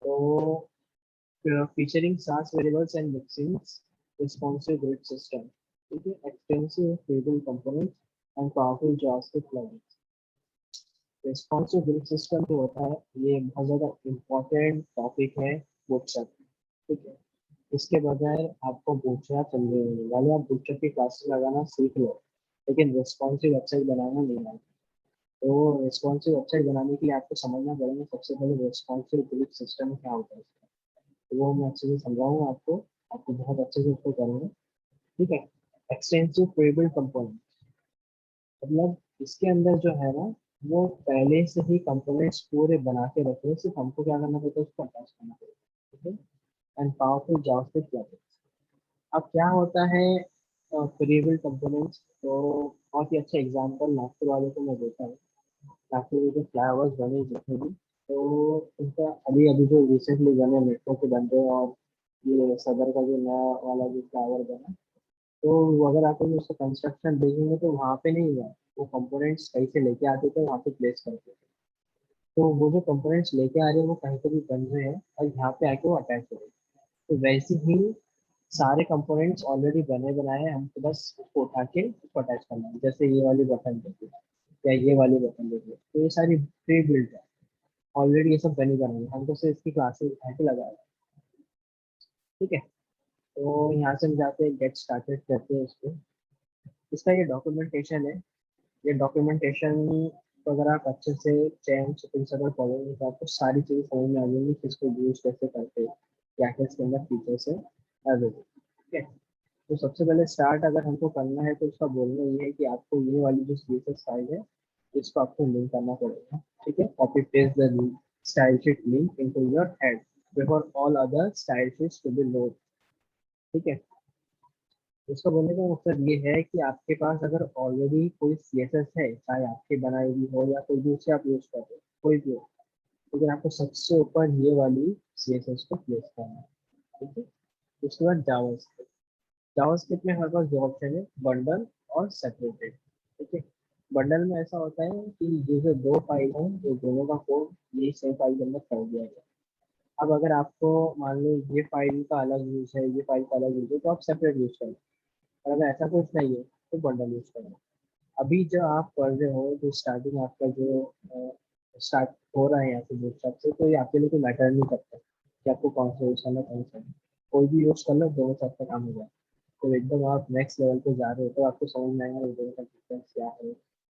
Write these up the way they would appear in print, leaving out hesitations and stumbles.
तो featuring SaaS variables and mixing responsive grid system, ठीक है, extensive stable components and powerful JavaScript plugins. Responsive grid system जो होता है ये बहुत ज़्यादा important topic है Bootstrap, ठीक है. इसके बगैर आपको Bootstrap चलने नहीं वाले. आप Bootstrap की क्लासेस लगाना सीख लो, लेकिन responsive वेबसाइट बनाना नहीं आता. तो responsive वेबसाइट बनाने के लिए आपको समझना पड़ेगा सबसे पहले responsive grid system क्या होता है. तो वो मैं अच्छे से समझाऊंगा आपको बहुत अच्छे से उसको करूँगा, ठीक है. एक्सटेंसिव क्वेरेबल कंपोनेंट मतलब इसके अंदर जो है ना वो पहले से ही कंपोनेंट्स पूरे बना के रखे हैं, सिर्फ हमको क्या करना पड़ता है उसको अटैच करना पड़ता है, ठीक है. And powerful JavaScript plugins. अब क्या होता है क्वेरेबल कंपोनेंट्स. तो बहुत ही अच्छा एग्जांपल नागपुर वाले को मैं देता हूँ. नागपुर में जो फ्लाईओवर्स बने जितने भी, तो उनका अभी अभी जो रिसेंटली बने मेट्रो के बन रहे, और ये सदर का जो नया वाला जो फ्लाईओवर बना, तो अगर आप उसका कंस्ट्रक्शन देखेंगे तो वहाँ पे नहीं हुआ. वो कंपोनेंट्स कहीं से लेके आते थे वहाँ पे प्लेस करते थे. तो वो जो कंपोनेंट्स लेके आ रहे हैं वो कहीं पे भी बन रहे हैं और यहाँ पे आके वो अटैच हो रहे हैं. तो वैसे ही सारे कंपोनेंट्स ऑलरेडी बने बनाए हैं, हमको बस उसको उठा के उसको अटैच करना है. जैसे ये वाली बटन देखिए या ये वाली बटन देखिए, तो ये सारी प्री बिल्ट है ऑलरेडी. ये सब बनी बनाई है, हमको सिर्फ इसकी क्लासेस उठा के लगाया है, ठीक है. तो यहाँ से हम जाते हैं गेट स्टार्टेड करते हैं इसको. इसका ये डॉक्यूमेंटेशन है. ये डॉक्यूमेंटेशन तो अगर आप अच्छे से चैन शिपिंग से अगर पढ़ोगे तो आपको सारी चीज़ें समझ में आ जाएंगी कि इसको यूज कैसे करते हैं, क्या क्या इसके अंदर फीचर्स है, एवरीथिंग, ठीक है. तो सबसे पहले स्टार्ट अगर हमको करना है तो उसका बोलना ये है कि आपको ये वाली जो CSS फाइल है इसको आपको लिंक करना पड़ेगा, ठीक है. Copy paste the style sheet link into your head before all other style sheets to be load, ठीक है. इसको बोलने का मतलब ये है कि आपके पास अगर ऑलरेडी कोई CSS है, चाहे आपकी बनाई हुई हो या कोई दूसरी आप यूज कर रहे हो, कोई भी हो, लेकिन आपको सबसे ऊपर ये वाली CSS को प्लेस करना है, ठीक है. उसके बाद जावास्क्रिप्ट. जावास्क्रिप्ट में हमारे पास दो ऑप्शन है, बंडल और सेपरेटेड, ठीक है. बंडल में ऐसा होता है कि ये जो दो फाइल है ये दोनों का कोड ये सेम फाइल के अंदर कर दिया गया. अब अगर आपको मान लो ये फाइल का अलग यूज है, ये फाइल का अलग यूज है, तो आप सेपरेट यूज करें. और अगर ऐसा कुछ नहीं है तो बंडल यूज करें. अभी जो आप पढ़ रहे हो, जो स्टार्टिंग आपका जो स्टार्ट हो रहा है यहाँ से बूटस्ट्रैप से, तो ये आपके लिए कोई मैटर नहीं करता कि आपको कौन सा यूज करना कौन सा नहीं. कोई भी यूज कर लो, दोनों से आपका काम हो जाए. तो एकदम आप नेक्स्ट लेवल पे जा रहे हो तो आपको समझ में आएगा दोनों का डिफरेंस क्या है,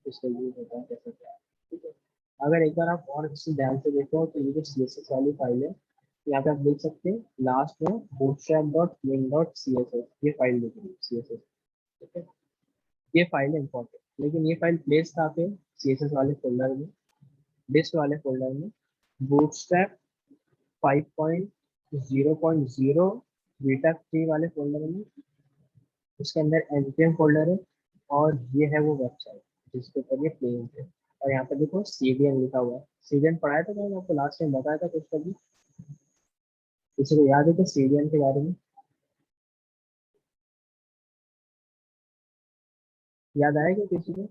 किसका यूज होता है, कैसे क्या है, ठीक है. अगर एक बार आप और इसी ध्यान से देखो तो ये जो CSS वाली फाइल है, यहाँ पे आप देख सकते हैं लास्ट में bootstrap.min.css ये फाइल लिखी है CSS, ठीक है. ये फाइल है इंपॉर्टेंट, लेकिन ये फाइल प्लेस कहाँ पे, CSS वाले फोल्डर में, डिस्ट वाले फोल्डर में, बूटस्ट्रैप 5.0.0 बीटा 3 वाले फोल्डर में. उसके अंदर npm फोल्डर है और ये है वो वेबसाइट जिसके ऊपर ये प्लेन है. और यहाँ पे देखो CDN लिखा हुआ है. CDN पढ़ाया था मैंने आपको लास्ट टाइम, बताया था कुछ कभी, किसी को याद है क्या CDN के बारे में? याद आएगा किसी को?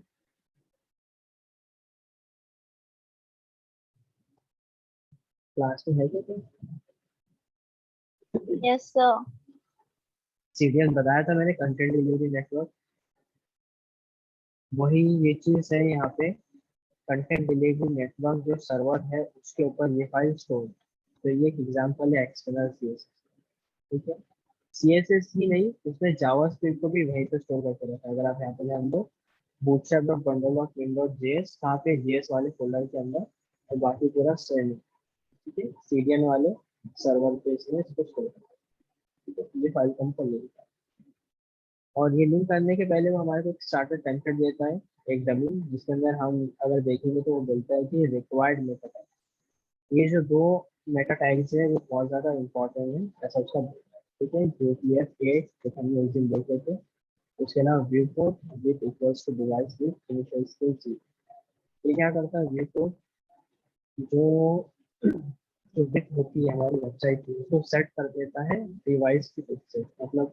क्लास में है क्या कोई? Yes sir. CDN बताया था मैंने, कंटेंट डिलीवरी नेटवर्क. वही ये चीज है यहाँ पे. कंटेंट डिलीवरी नेटवर्क जो सर्वर है उसके ऊपर ये फाइल स्टोर. तो ये एक एग्जांपल है एक्सटर्नल CSS, ठीक है. CSS ही नहीं, उसमें जावास्क्रिप्ट को भी वहीं पे स्टोर करके रखा है. अगर आप यहाँ पे ध्यान दो, bootstrap.bundle.min.js कहाँ पे, JS वाले फोल्डर के अंदर, और बाकी पूरा सेम है, ठीक है. CDN वाले सर्वर पे इसमें इसको स्टोर करते हैं, ठीक है. ये फाइल को हमको लिंक, और ये लिंक करने के पहले वो हमारे को एक स्टार्टर टेम्पलेट देता है, एक डमी, जिसके अंदर हम अगर देखेंगे तो वो बोलता है कि रिक्वायर्ड मेटा टैग. ये जो दो मेटा टैग्स है वो बहुत ज़्यादा इंपॉर्टेंट है, ऐसा उसका बोलता है, ठीक है. जो कि है पेज, जो हम उस दिन देखे थे. उसके अलावा view code width equals to device width initial scale सी. ये क्या करता है, व्यू कोड जो जो विथ होती है हमारी वेबसाइट की, उसको सेट कर देता है डिवाइस की पिक्सल, मतलब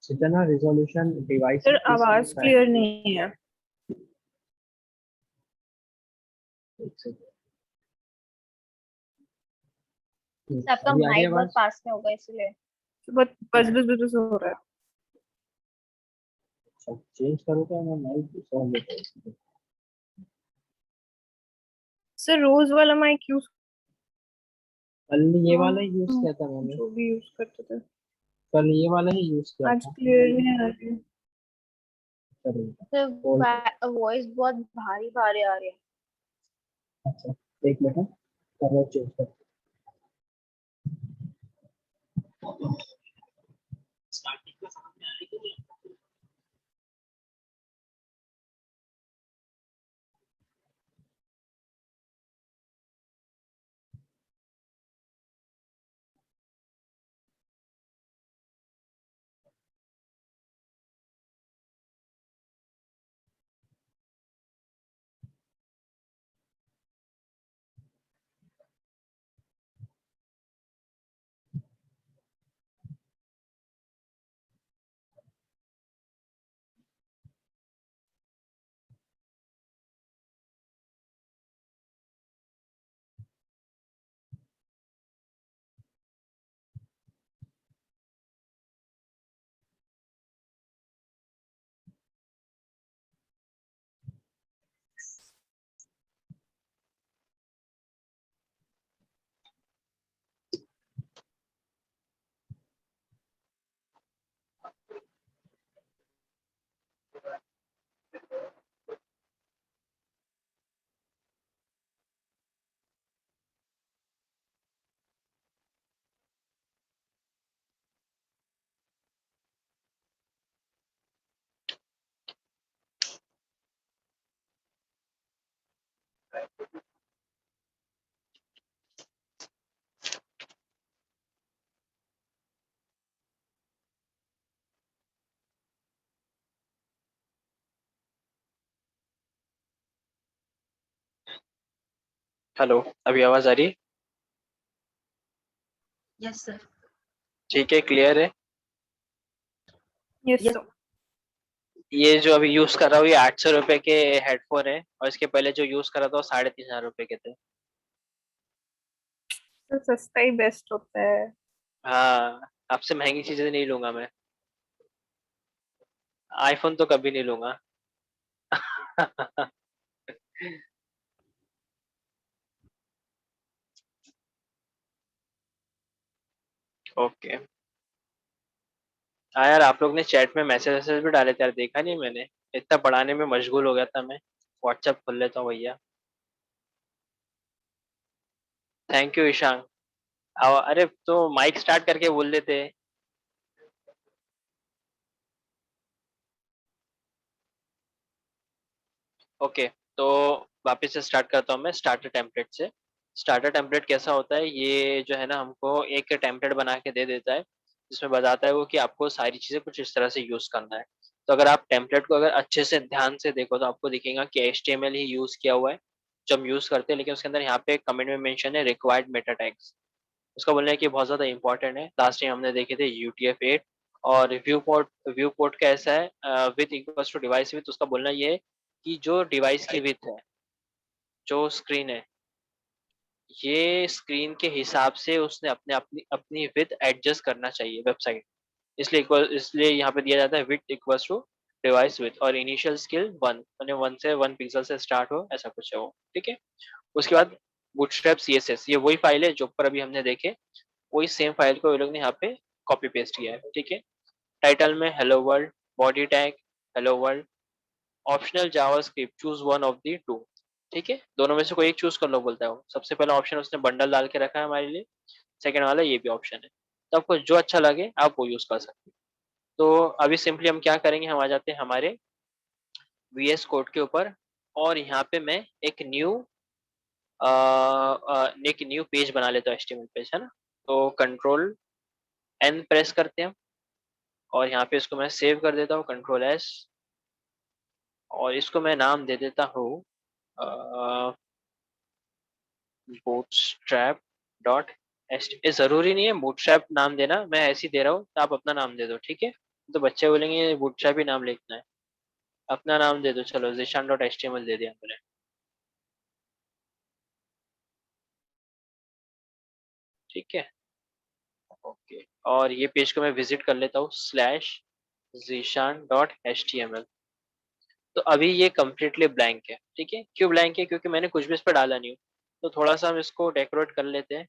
जितना रिजोल्यूशन डिवाइस सर की आवाज होता है. क्लियर नहीं है. एक सेकंड. आपका अभी आ रही है माइक बहुत आवाज? पास में होगा इसलिए। बहुत बज बज बज हो रहा है। चेंज करो क्या? मैं माइक दूसरा लेता हूँ। सर रोज वाला माइक यूज, कल ये वाला ही यूज किया था मैंने। जो भी यूज करते थे। कल ये वाला ही यूज किया आज था। क्लियर नहीं आ रही है। चलेगा। बोल दो। तो वॉइस बहुत भारी भारी आ रही है। अच्छा, एक मिनट कर रहा चेंज कर। स्टार्टिंग का सामने आएगी। हेलो, अभी आवाज आ रही है? Yes sir. ठीक है, क्लियर है। Yes sir. ये जो अभी यूज कर रहा हूँ ये 800 रुपए के हेडफोन है और इसके पहले जो यूज कर रहा था वो 3500 रुपए के थे। तो सस्ता ही बेस्ट होता है। हाँ, आपसे महंगी चीजें नहीं लूंगा मैं। आईफोन तो कभी नहीं लूंगा। ओके। हाँ यार, आप लोग ने चैट में मैसेज वैसेज भी डाले थे यार, देखा नहीं मैंने। इतना पढ़ाने में मशगूल हो गया था मैं। व्हाट्सएप खोल लेता हूँ भैया। Thank you Ishaan. अरे तो माइक स्टार्ट करके बोल लेते। ओके, तो वापस से स्टार्ट करता हूँ मैं स्टार्टर टेम्पलेट से। स्टार्टर टेम्पलेट कैसा होता है, ये जो है ना हमको एक टेम्पलेट बना के दे देता है जिसमें बताता है वो कि आपको सारी चीजें कुछ इस तरह से यूज करना है। तो अगर आप टेम्पलेट को अगर अच्छे से ध्यान से देखो तो आपको दिखेगा कि HTML ही यूज किया हुआ है जो हम यूज करते हैं, लेकिन उसके अंदर यहाँ पे कमेंट में मेंशन है रिक्वायर्ड मेटा टैग्स। उसका बोलना है कि बहुत ज्यादा इंपॉर्टेंट है। लास्ट टाइम हमने देखे थे UTF-8 और व्यू पोर्ट का ऐसा है width equals to device width. उसका बोलना ये है कि जो डिवाइस की विथ है, जो स्क्रीन है, ये स्क्रीन के हिसाब से उसने अपने अपनी अपनी विथ एडजस्ट करना चाहिए वेबसाइट। इसलिए यहाँ पे दिया जाता है width equals to device width और इनिशियल स्केल 1 यानी 1 पिक्सल से स्टार्ट हो, ऐसा कुछ है वो। ठीक है। उसके बाद बूटस्ट्रैप CSS, ये वही फाइल है जो ऊपर अभी हमने देखे, वही सेम फाइल को ये लोग ने यहाँ पे कॉपी पेस्ट किया है। ठीक है। टाइटल में hello world, body tag hello world, optional JavaScript choose one of the two. ठीक है, दोनों में से कोई एक चूज कर लो बोलता है वो। सबसे पहला ऑप्शन उसने बंडल डाल के रखा है हमारे लिए। सेकंड वाला ये भी ऑप्शन है, तो आपको जो अच्छा लगे आप वो यूज कर सकते हैं। तो अभी सिंपली हम क्या करेंगे, हम आ जाते हैं हमारे VS कोड के ऊपर और यहाँ पे मैं एक न्यू पेज बना लेता हूँ, HTML पेज है ना। तो Ctrl+N प्रेस करते हैं और यहाँ पे इसको मैं सेव कर देता हूँ, Ctrl+S, और इसको मैं नाम दे देता हूँ बूटस्ट्रैप डॉट एस। जरूरी नहीं है बूटस्ट्रैप नाम देना, मैं ऐसे ही दे रहा हूँ तो आप अपना नाम दे दो। ठीक है। तो बच्चे बोलेंगे बूटस्ट्रैप ही नाम लिखना है, अपना नाम दे दो। चलो zishan.html दे दिया मैंने। ठीक है, ओके। और ये पेज को मैं विजिट कर लेता हूँ /zishan.html। तो अभी ये कम्प्लीटली ब्लैंक है, ठीक है। क्यों ब्लैंक है? क्योंकि मैंने कुछ भी इस पर डाला नहीं हूँ। तो थोड़ा सा हम इसको डेकोरेट कर लेते हैं,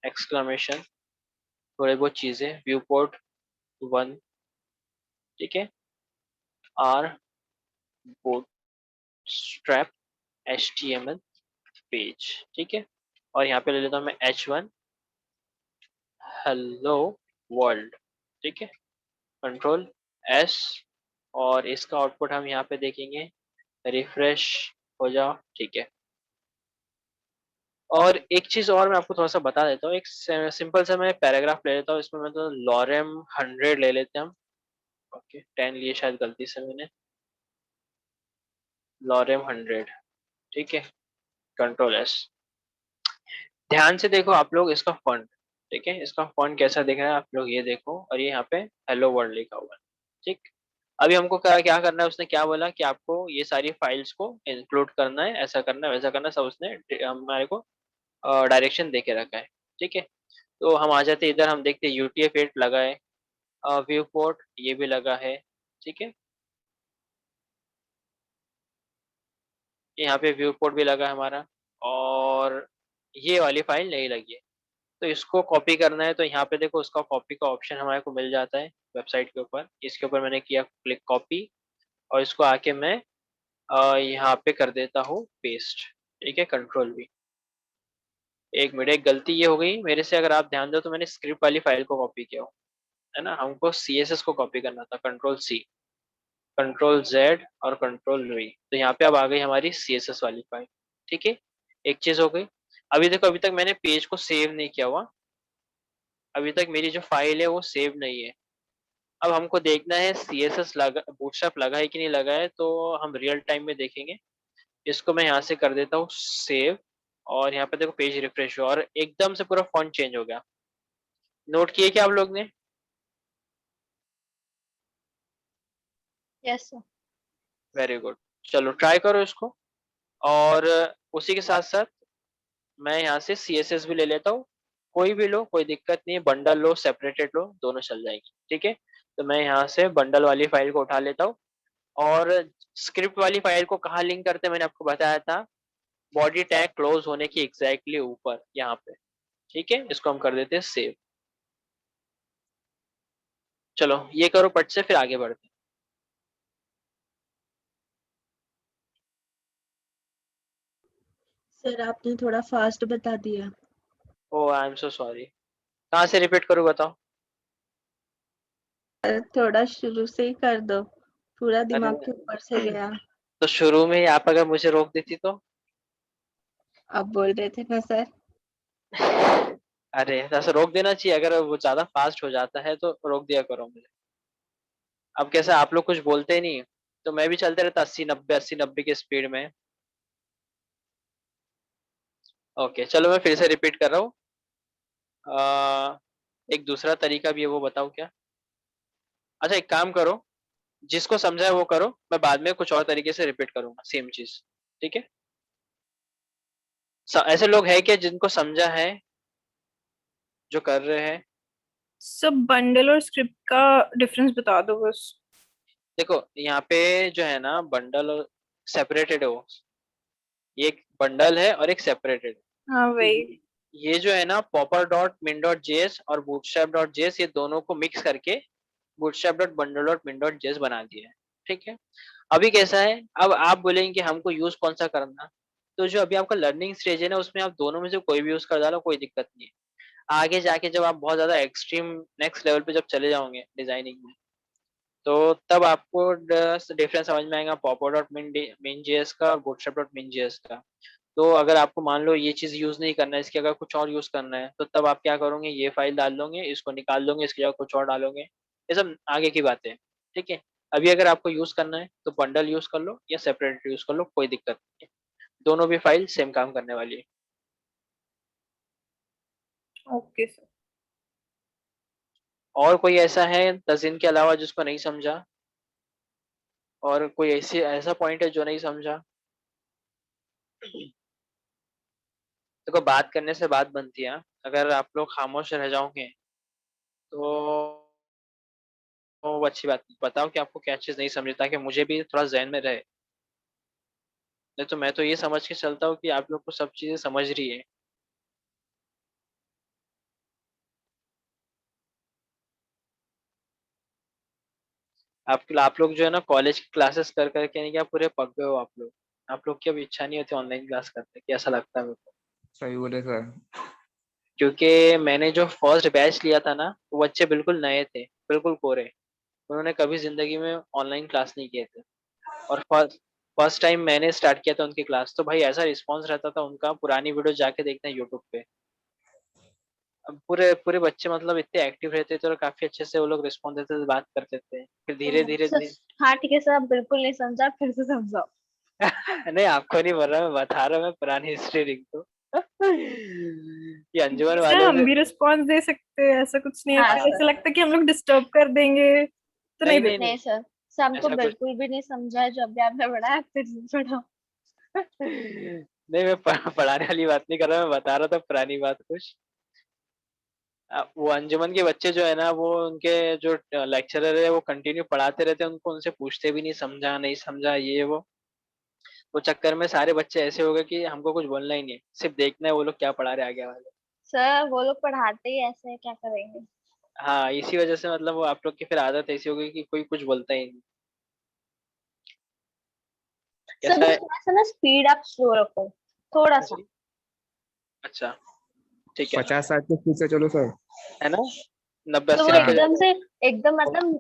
एक्सक्लेमेशन, थोड़ी बहुत चीजें, व्यू पोर्ट 1, ठीक है, आर bootstrap HTML पेज, ठीक है। और यहाँ पे ले लेता हूँ मैं H1 हेलो वर्ल्ड, ठीक है, कंट्रोल S। और इसका आउटपुट हम यहाँ पे देखेंगे, रिफ्रेश हो जाओ, ठीक है। और एक चीज और मैं आपको थोड़ा सा बता देता हूँ, एक सिंपल सा मैं पैराग्राफ ले लेता हूँ इसमें, मैं तो लॉरेम 100 ले लेते हैं हम। ओके, 10 लिए शायद गलती से मैंने, लॉरेम 100, ठीक है, कंट्रोल S। ध्यान से देखो आप लोग इसका फॉन्ट, ठीक है, इसका फॉन्ट कैसा दिख रहा है आप लोग ये देखो, और ये यहाँ पे हेलो वर्ल्ड लिखा हुआ है, ठीक। अभी हमको क्या क्या करना है, उसने क्या बोला कि आपको ये सारी फाइल्स को इंक्लूड करना है, ऐसा करना है, वैसा करना है, सब उसने हमारे को डायरेक्शन दे के रखा है, ठीक है। तो हम आ जाते हैं इधर, हम देखते हैं UTF-8 लगा है, व्यू पोर्ट ये भी लगा है, ठीक है, यहाँ पे व्यू पोर्ट भी लगा है हमारा, और ये वाली फाइल नहीं लगी है। तो इसको कॉपी करना है, तो यहाँ पे देखो उसका कॉपी का ऑप्शन हमारे को मिल जाता है वेबसाइट के ऊपर। इसके ऊपर मैंने किया क्लिक कॉपी, और इसको आके मैं यहाँ पे कर देता हूँ पेस्ट, ठीक है, कंट्रोल V। एक मिनट, एक गलती ये हो गई मेरे से, अगर आप ध्यान दो तो मैंने स्क्रिप्ट वाली फाइल को कॉपी किया हो, है ना, हमको CSS को कॉपी करना था, कंट्रोल C, कंट्रोल Z और कंट्रोल V। तो यहाँ पे अब आ गई हमारी CSS वाली फाइल, ठीक है। एक चीज हो गई। अभी देखो, अभी तक मैंने पेज को सेव नहीं किया हुआ, अभी तक मेरी जो फाइल है वो सेव नहीं है। अब हमको देखना है CSS लगा, बूटस्ट्रैप लगा है कि नहीं लगा है, तो हम रियल टाइम में देखेंगे। इसको मैं यहाँ से कर देता हूँ सेव, और यहाँ पे देखो पेज रिफ्रेश हुआ और एकदम से पूरा फॉन्ट चेंज हो गया। नोट किए क्या आप लोग ने? Yes sir. Very good. चलो ट्राई करो इसको। और उसी के साथ साथ मैं यहाँ से CSS भी ले लेता हूँ, कोई भी लो, कोई दिक्कत नहीं है, बंडल लो सेपरेटेड लो, दोनों चल जाएगी, ठीक है। तो मैं यहाँ से बंडल वाली फाइल को उठा लेता हूँ, और स्क्रिप्ट वाली फाइल को कहाँ लिंक करते हैं मैंने आपको बताया था, बॉडी टैग क्लोज होने की एग्जैक्टली ऊपर यहाँ पे, ठीक है। इसको हम कर देते हैं सेव। चलो ये करो पट से, फिर आगे बढ़ते हैं। सर आपने थोड़ा फास्ट बता दिया। ओ आई एम सो सॉरी, कहाँ से रिपीट करूँ बताओ? सर थोड़ा शुरू से ही कर दो, पूरा अरे दिमाग के ऊपर से गया। तो शुरू में ही आप अगर मुझे रोक देती तो? आप बोल रहे थे ना सर। अरे ऐसा रोक देना चाहिए, अगर वो ज्यादा फास्ट हो जाता है तो रोक दिया करो मुझे। अब कैसा, आप लोग कुछ बोलते ही नहीं, तो मैं भी चलते रहता 80 90 की स्पीड में। ओके चलो मैं फिर से रिपीट कर रहा हूँ। एक दूसरा तरीका भी है, वो बताओ क्या? अच्छा एक काम करो, जिसको समझा है वो करो, मैं बाद में कुछ और तरीके से रिपीट करूंगा सेम चीज, ठीक है। ऐसे लोग हैं क्या जिनको समझा है, जो कर रहे हैं? सब बंडल और स्क्रिप्ट का डिफरेंस बता दो बस। देखो यहाँ पे जो है ना, बंडल और सेपरेटेड है वो, ये एक बंडल है और एक सेपरेटेड। हाँ तो वही। ये जो है ना, Popper dot min dot JS और बूटस्ट्रैप डॉट जेएस, ये दोनों को मिक्स करके Bootstrap dot bundle dot min dot JS बना दिया है, ठीक है। अभी कैसा है, अब आप बोलेंगे कि हमको यूज कौन सा करना, तो जो अभी आपका लर्निंग स्टेज है ना, उसमें आप दोनों में से कोई भी यूज कर डालो, कोई दिक्कत नहीं है। आगे जाके जब आप बहुत ज्यादा एक्सट्रीम नेक्स्ट लेवल पे जब चले जाओगे डिजाइनिंग में, तो तब आपको डिफरेंस समझ में आएगा पॉपर डॉट मिन जेएस का और बूटस्ट्रैप डॉट मिन जेएस का। तो अगर आपको मान लो ये चीज यूज नहीं करना है, इसकी अगर कुछ और यूज करना है, तो तब आप क्या करोगे, ये फाइल डाल दोगे, इसको निकाल दोगे, इसकी जगह कुछ और डालोगे, ये सब आगे की बातें हैं, ठीक है। अभी अगर आपको यूज करना है तो बंडल यूज कर लो या सेपरेट यूज कर लो, कोई दिक्कत नहीं है, दोनों भी फाइल सेम काम करने वाली है। Okay sir. और कोई ऐसा है तजिन के अलावा जिसको नहीं समझा, और कोई ऐसी ऐसा पॉइंट है जो नहीं समझा? देखो बात करने से बात बनती है हाँ। अगर आप लोग खामोश रह जाओगे तो वो अच्छी बात नहीं। बताओ कि आपको क्या चीज नहीं समझी ताकि मुझे भी थोड़ा जहन में रहे। नहीं तो मैं तो ये समझ के चलता हूँ कि आप लोग को सब चीजें समझ रही है। आप लोग जो है ना कॉलेज की क्लासेस कर करके नहीं क्या पूरे पक गए हो आप लोग की अब इच्छा नहीं होती ऑनलाइन क्लास करने की, ऐसा लगता है मेरे को। सही बोले सर। क्योंकि मैंने जो फर्स्ट बैच लिया था ना वो बच्चे बिल्कुल नए थे, बिल्कुल कोरे। उन्होंने कभी जिंदगी में ऑनलाइन क्लास नहीं किए थे। और फर्स्ट फर्स्ट टाइम मैंने स्टार्ट किया था उनकी क्लास, तो भाई ऐसा रिस्पॉन्स रहता था उनका, पुरानी वीडियो जाके देखना यूट्यूब पे। अब पूरे पूरे बच्चे मतलब इतने एक्टिव रहते थे और काफी अच्छे से वो लोग रिस्पॉन्स देते थे, बात करते थे। फिर धीरे धीरे सर, हाँ ठीक है सर, आप बिल्कुल नहीं समझा, फिर से समझाओ। नहीं आपको नहीं बोल रहा, मैं बता रहा हूँ, मैं पुरानी हिस्ट्री लिख दो। ये अंजुमन सर वालों हम से। भी रिस्पॉन्स दे सकते हैं, ऐसा कुछ नहीं है। हाँ फिर सर। ऐसा लगता है कि हम लोग डिस्टर्ब कर देंगे तो नहीं नहीं दे। नहीं नहीं, नहीं सर, सर हमको ऐसा कुछ बिल्कुल भी नहीं समझा है, जो अभी आपने पढ़ाया फिर से पढ़ाओ। नहीं, मैं पढ़ाने वाली बात नहीं कर रहा, मैं बता रहा था पुरानी बात कुछ। वो अंजुमन के बच्चे जो है ना, वो उनके जो लेक्चरर है वो कंटिन्यू पढ़ाते रहते हैं, उनको उनसे पूछते भी नहीं समझा नहीं समझा ये वो चक्कर में सारे बच्चे ऐसे हो गए कि हमको कुछ बोलना ही नहीं है, सिर्फ देखना है वो लोग क्या पढ़ा रहे आगे वाले। सर वो लोग पढ़ाते ही ऐसे हैं, क्या करेंगे। हाँ इसी वजह से मतलब वो आप लोग की फिर आदत ऐसी हो गई कि कोई कुछ बोलता ही नहीं। सर कैसा बस है? थोड़ा सा ना स्पीड आप स्लो रखो, थोड़ा सा। जी। अच्छा ठीक है ना। 50-60 के स्पीड से चलो सर। है ना, 90 तो 80 वो रख के हाँ। एकदम जाओ। से, एकदम मतलब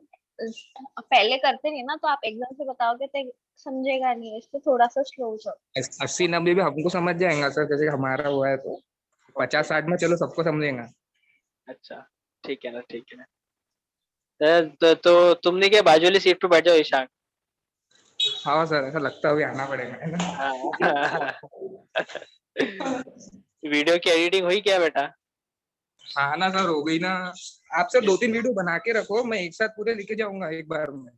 पहले करते नहीं ना, तो आप एकदम से बताओगे तो समझेगा नहीं, इसलिए थोड़ा सा स्लो चलो। 80-90 भी हमको समझ जाएगा सर, जैसे हमारा हुआ है तो। ओके 50-60 में चलो सबको समझेगा। अच्छा ठीक है ना, ठीक है ना। तो तुमने क्या बाजू वाली सीट पे बैठ जाओ ईशान। हाँ सर, ऐसा लगता है अभी आना पड़ेगा, है ना। हाँ। वीडियो की एडिटिंग हुई क्या बेटा? हाँ ना सर, हो गई ना। आप सर 2-3 वीडियो बना के रखो, मैं एक साथ पूरे लेके जाऊंगा एक बार में।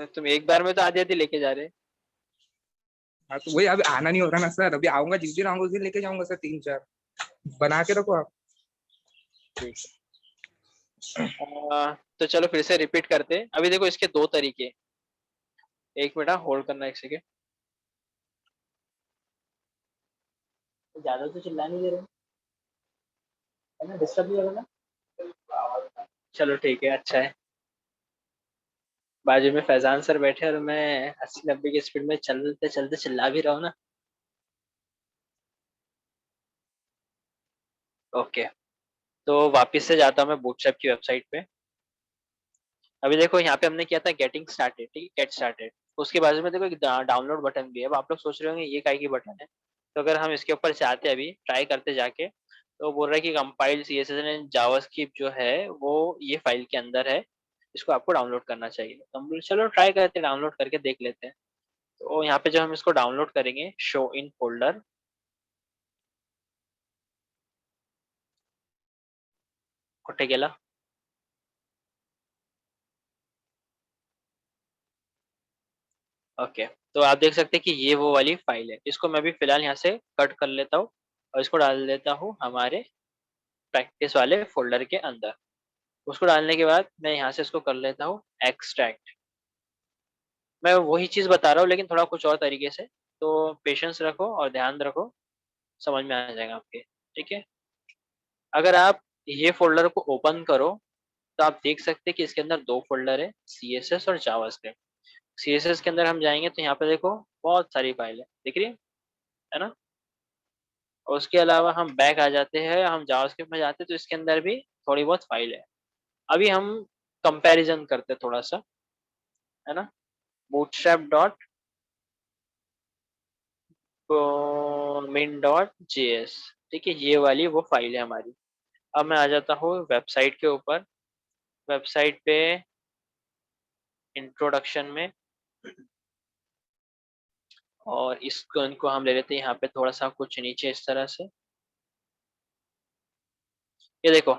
तुम एक बार में तो आधी आधी लेके जा रहे। हाँ तो वही, अभी आना नहीं हो रहा ना सर, अभी आऊंगा जिस दिन आऊंगा उस दिन लेके जाऊंगा सर, 3-4 बना के रखो आप। ठीक है। तो चलो फिर से रिपीट करते हैं। अभी देखो इसके दो तरीके। एक मिनट होल्ड करना, एक सेकेंड। ज्यादा तो चिल्ला नहीं दे रहे है ना, डिस्टर्ब नहीं हो रहा ना। चलो ठीक है, अच्छा है। बाजू में फैजान सर बैठे और मैं 80-90 की स्पीड में चलते चलते चिल्ला भी रहा हूँ ना। ओके, तो वापस से जाता हूँ मैं बूटस्ट्रैप की वेबसाइट पे। अभी देखो यहाँ पे हमने किया था गेटिंग स्टार्टेड, ठीक है, गेट स्टार्टेड। उसके बाजू में देखो एक डाउनलोड बटन भी है। अब आप लोग सोच रहे होंगे ये काय की बटन है। तो अगर हम इसके ऊपर चाहते हैं, अभी ट्राई करते जाके, तो बोल रहा है कि कंपाइल्ड सीएसएस एंड जावास्क्रिप्ट जो है वो ये फाइल के अंदर है, इसको आपको डाउनलोड करना चाहिए। तो हम बोले चलो ट्राई करते हैं, डाउनलोड करके देख लेते हैं। तो यहाँ पे जब हम इसको डाउनलोड करेंगे, शो इन फोल्डर, कुठे गेला? ओके, तो आप देख सकते हैं कि ये वो वाली फाइल है। इसको मैं भी फिलहाल यहाँ से कट कर लेता हूँ और इसको डाल देता हूँ हमारे प्रैक्टिस वाले फोल्डर के अंदर। उसको डालने के बाद मैं यहाँ से इसको कर लेता हूँ एक्सट्रैक्ट। मैं वही चीज़ बता रहा हूँ लेकिन थोड़ा कुछ और तरीके से, तो पेशेंस रखो और ध्यान रखो, समझ में आ जाएगा आपके। ठीक है, अगर आप ये फोल्डर को ओपन करो तो आप देख सकते हैं कि इसके अंदर दो फोल्डर है, CSS और जावास्क्रिप्ट। CSS के अंदर हम जाएंगे तो यहाँ पे देखो बहुत सारी फाइल है, दिख रही है ना। और उसके अलावा हम बैक आ जाते हैं, हम जावास्क्रिप्ट में जाते हैं तो इसके अंदर भी थोड़ी बहुत फाइल है। अभी हम कंपैरिजन करते हैं थोड़ा सा, है ना। Bootstrap dot min dot js, ठीक है, ये वाली वो फाइल है हमारी। अब मैं आ जाता हूँ वेबसाइट के ऊपर। वेबसाइट पे इंट्रोडक्शन में, और इसको इनको हम ले लेते हैं यहाँ पे थोड़ा सा कुछ नीचे इस तरह से। ये देखो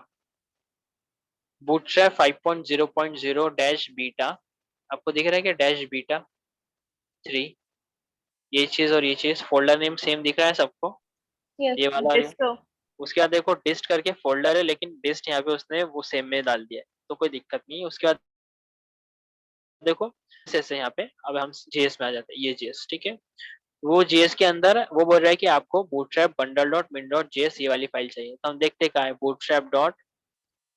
बूटस्ट्रैप 5.0.0 डैश बीटा, आपको दिख रहा है क्या, डैश बीटा 3। ये चीज और ये चीज, फोल्डर नेम सेम दिख रहा है सबको। Yes. ये वाला Disto. उसके बाद देखो डिस्ट करके फोल्डर है, लेकिन डिस्ट यहाँ पे उसने वो सेम में डाल दिया है, तो कोई दिक्कत नहीं है। उसके बाद देखो जैसे यहाँ पे अब हम जेएस में आ जाते हैं, ये जेएस ठीक है। वो जेएस के अंदर वो बोल रहा है कि आपको bootstrap bundle dot min dot JS ये वाली फाइल चाहिए, तो हम देखते क्या है, bootstrap dot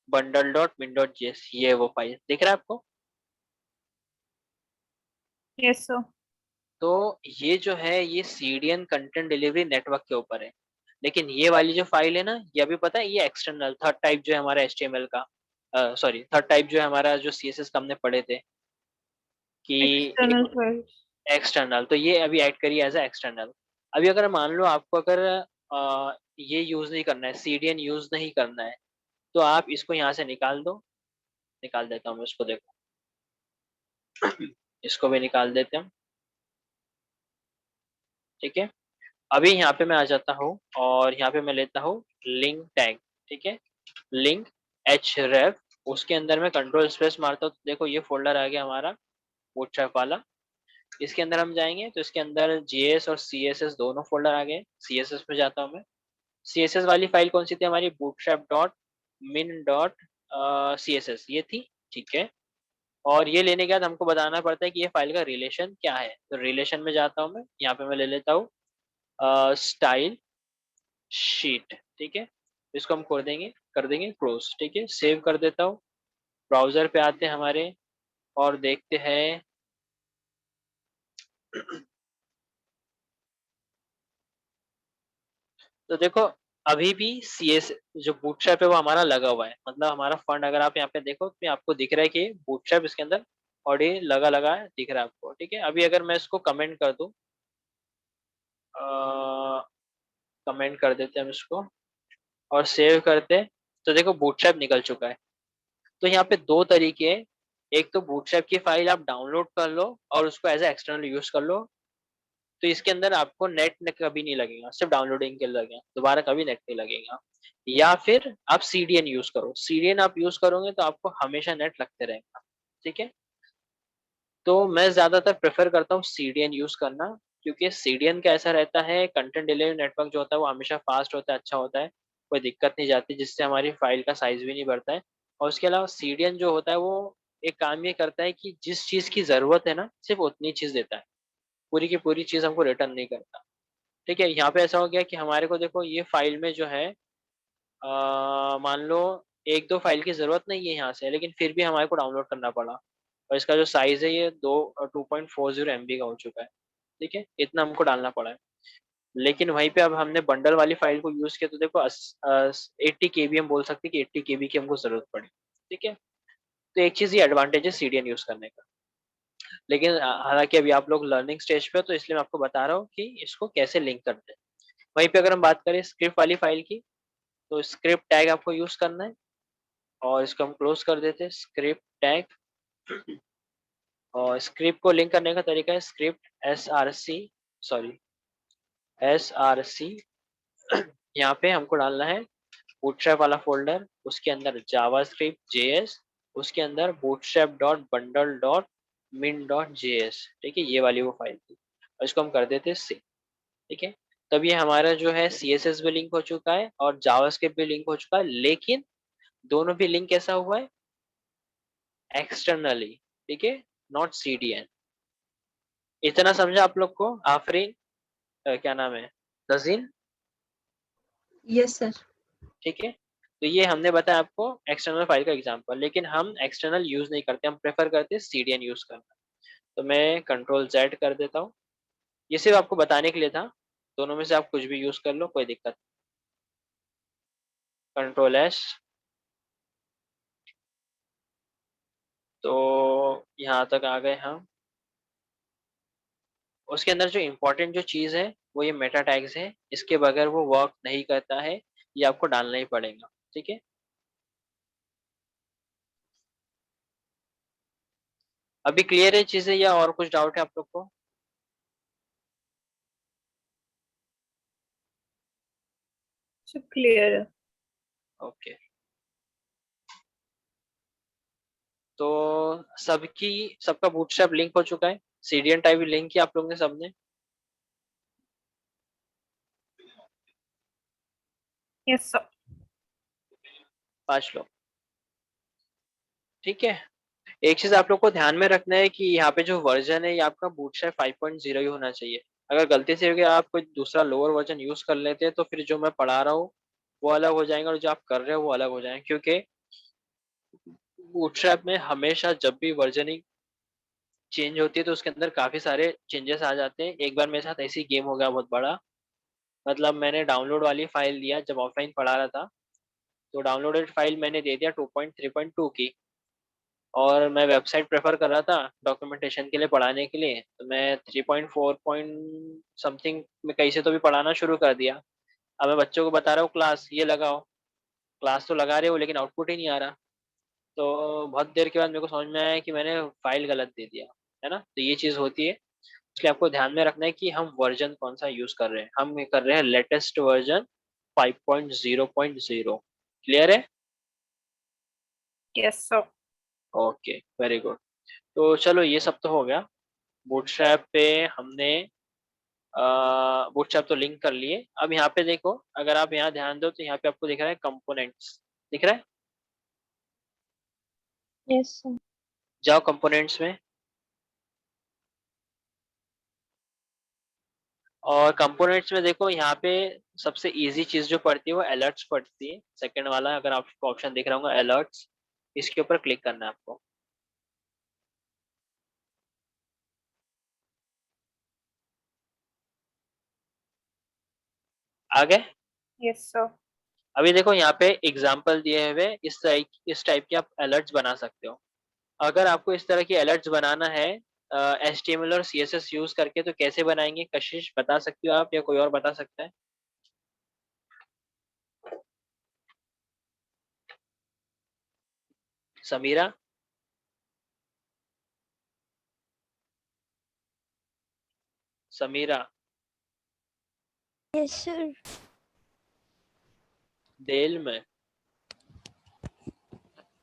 bundle dot min dot JS, ये वो फाइल दिख रहा है आपको। Yes, sir. तो ये जो है ये सीडीएन कंटेंट डिलीवरी नेटवर्क के ऊपर है, लेकिन ये वाली जो फाइल है ना, ये अभी पता है ये एक्सटर्नल थर्ड टाइप जो है हमारा एचटीएमएल का, सॉरी थर्ड टाइप जो है हमारा जो सीएसएस का हमने पढ़े थे कि एक External files. एक्सटर्नल, तो ये अभी ऐड करिए एज ए एक्सटर्नल। अभी अगर मान लो आपको अगर ये यूज नहीं करना है, सीडीएन यूज नहीं करना है, तो आप इसको यहाँ से निकाल दो। निकाल देता हूँ मैं इसको, देखो इसको भी निकाल देते हैं, ठीक है। अभी यहाँ पे मैं आ जाता हूँ और यहाँ पे मैं लेता हूँ लिंक टैग, ठीक है, लिंक एच रेफ, उसके अंदर मैं कंट्रोल स्पेस मारता हूँ, तो देखो ये फोल्डर आ गया हमारा बूटस्ट्रैप वाला। इसके अंदर हम जाएंगे तो इसके अंदर जेएस और सीएसएस दोनों फोल्डर आ गए। सीएसएस में जाता हूँ मैं, सीएसएस वाली फाइल कौन सी थी हमारी, bootstrap dot min dot CSS ये थी, ठीक है। और ये लेने के बाद हमको बताना पड़ता है कि ये फाइल का रिलेशन क्या है, तो रिलेशन में जाता हूँ मैं, यहाँ पे मैं ले लेता हूँ स्टाइल शीट, ठीक है। इसको हम कर देंगे क्लोज, ठीक है, सेव कर देता हूँ। ब्राउजर पे आते हैं हमारे और देखते हैं तो देखो अभी भी सीएस जो बूटस्ट्रैप है वो हमारा लगा हुआ है, मतलब हमारा फंड अगर आप यहाँ पे देखो तो आपको दिख रहा है कि बूटस्ट्रैप इसके अंदर और ये लगा लगा है, दिख रहा है आपको, ठीक है। अभी अगर मैं इसको कमेंट कर दूं, कमेंट कर देते हैं हम इसको और सेव करते हैं, तो देखो बूटस्ट्रैप निकल चुका है। तो यहाँ पे दो तरीके हैं, एक तो बूटस्ट्रैप की फाइल आप डाउनलोड कर लो और उसको एज ए एक्सटर्नल यूज कर लो, तो इसके अंदर आपको नेट कभी नहीं लगेगा, सिर्फ डाउनलोडिंग के लिए लगेगा, दोबारा कभी नेट नहीं लगेगा। या फिर आप सीडीएन यूज करो, सीडीएन आप यूज करोगे तो आपको हमेशा नेट लगते रहेगा, ठीक है। तो मैं ज्यादातर प्रेफर करता हूँ सीडीएन यूज करना, क्योंकि सीडीएन का ऐसा रहता है कंटेंट डिलीवरी नेटवर्क जो होता है वो हमेशा फास्ट होता है, अच्छा होता है, कोई दिक्कत नहीं जाती, जिससे हमारी फाइल का साइज भी नहीं बढ़ता है। और उसके अलावा सीडीएन जो होता है वो एक काम ये करता है कि जिस चीज की जरूरत है ना सिर्फ उतनी चीज देता है, पूरी की पूरी चीज हमको रिटर्न नहीं करता, ठीक है। यहाँ पे ऐसा हो गया कि हमारे को देखो ये फाइल में जो है मान लो एक दो फाइल की जरूरत नहीं है यहाँ से, लेकिन फिर भी हमारे को डाउनलोड करना पड़ा, और इसका जो साइज है ये 2.40 MB का हो चुका है, ठीक है, इतना हमको डालना पड़ा है। लेकिन वहीं पे अब हमने बंडल वाली फाइल को यूज किया तो देखो 80 KB हम बोल सकते हैं कि 80 KB की हमको जरूरत पड़ी, ठीक है। तो एक चीज ये एडवांटेज है सीडीएन यूज करने का, लेकिन हालांकि अभी आप लोग लर्निंग स्टेज पे हो, तो इसलिए मैं आपको बता रहा हूँ कि इसको कैसे लिंक करते हैं। वहीं पे अगर हम बात करें स्क्रिप्ट वाली फाइल की, तो स्क्रिप्ट टैग आपको यूज करना है और इसको हम क्लोज कर देते हैं, स्क्रिप्ट टैग। और स्क्रिप्ट को लिंक करने का तरीका है स्क्रिप्ट एस आर सी यहाँ पे हमको डालना है बूटस्ट्रैप वाला फोल्डर, उसके अंदर जावास्क्रिप्ट जेएस, उसके अंदर bootstrap dot bundle dot min dot JS, ठीक है, ये वाली वो फाइल थी, और इसको हम कर देते हैं सेव, ठीक है। तब ये हमारा जो है सीएसएस भी लिंक हो चुका है और जावास्क्रिप्ट भी लिंक हो चुका है, लेकिन दोनों भी लिंक कैसा हुआ है, एक्सटर्नली, ठीक है, नॉट सीडीएन। इतना समझा आप लोग को, आफरीन क्या नाम है, नजीन, यस सर। ठीक है। तो ये हमने बताया आपको एक्सटर्नल फाइल का एग्जांपल, लेकिन हम एक्सटर्नल यूज नहीं करते, हम प्रेफर करते हैं सीडीएन यूज करना। तो मैं कंट्रोल जेड कर देता हूँ, ये सिर्फ आपको बताने के लिए था, दोनों में से आप कुछ भी यूज कर लो, कोई दिक्कत नहीं। कंट्रोल एस, तो यहाँ तक आ गए हम। उसके अंदर जो इम्पोर्टेंट जो चीज है वो ये मेटा टैग्स है, इसके बगैर वो वर्क नहीं करता है, ये आपको डालना ही पड़ेगा, ठीक है। अभी क्लियर है चीजें या और कुछ डाउट है आप लोग को? So clear. ओके, तो सबका बूटस्ट्रैप लिंक हो चुका है, सीडीएन टाइप भी लिंक किया आप लोग ने सबने। Yes, sir. 5 लोग, ठीक है। एक चीज आप लोग को ध्यान में रखना है कि यहाँ पे जो वर्जन है ये आपका बूटस्ट्रैप 5.0 ही होना चाहिए। अगर गलती से अगर आप कोई दूसरा लोअर वर्जन यूज कर लेते हैं तो फिर जो मैं पढ़ा रहा हूँ वो अलग हो जाएगा और जो आप कर रहे हो वो अलग हो जाएगा, क्योंकि बूटस्ट्रैप में हमेशा जब भी वर्जनिंग चेंज होती है तो उसके अंदर काफी सारे चेंजेस आ जाते हैं। एक बार मेरे साथ ऐसी गेम हो गया बहुत बड़ा, मतलब मैंने डाउनलोड वाली फाइल दिया जब ऑफलाइन पढ़ा रहा था, तो डाउनलोडेड फाइल मैंने दे दिया 2.3.2 की, और मैं वेबसाइट प्रेफर कर रहा था डॉक्यूमेंटेशन के लिए पढ़ाने के लिए, तो मैं 3.4 पॉइंट समथिंग में कहीं से तो भी पढ़ाना शुरू कर दिया। अब मैं बच्चों को बता रहा हूँ क्लास ये लगाओ, क्लास तो लगा रहे हो लेकिन आउटपुट ही नहीं आ रहा। तो बहुत देर के बाद मेरे को समझ में आया कि मैंने फाइल गलत दे दिया, है ना। तो ये चीज़ होती है, इसलिए आपको ध्यान में रखना है कि हम वर्जन कौन सा यूज कर रहे हैं। हम कर रहे हैं लेटेस्ट वर्जन 5.0.0। क्लियर है? Yes, sir. Okay, very good. तो चलो ये सब तो हो गया। बूटस्ट्रैप पे हमने बूटस्ट्रैप तो लिंक कर लिए। अब यहाँ पे देखो, अगर आप यहाँ ध्यान दो तो यहाँ पे आपको दिख रहा है कंपोनेंट्स, दिख रहा है? Yes sir. जाओ कंपोनेंट्स में, और कंपोनेंट्स में देखो यहाँ पे सबसे इजी चीज जो पड़ती है वो अलर्ट्स पड़ती है। सेकंड वाला अगर आपको ऑप्शन दिख रहा होगा अलर्ट्स, इसके ऊपर क्लिक करना है आपको। आगे Yes, sir. अभी देखो यहाँ पे एग्जाम्पल दिए हुए, इस टाइप के आप अलर्ट्स बना सकते हो। अगर आपको इस तरह की अलर्ट्स बनाना है HTML और CSS यूज करके, तो कैसे बनाएंगे? कशिश बता सकती हो आप या कोई और बता सकता है? समीरा? समीरा? Yes sir. डेल में?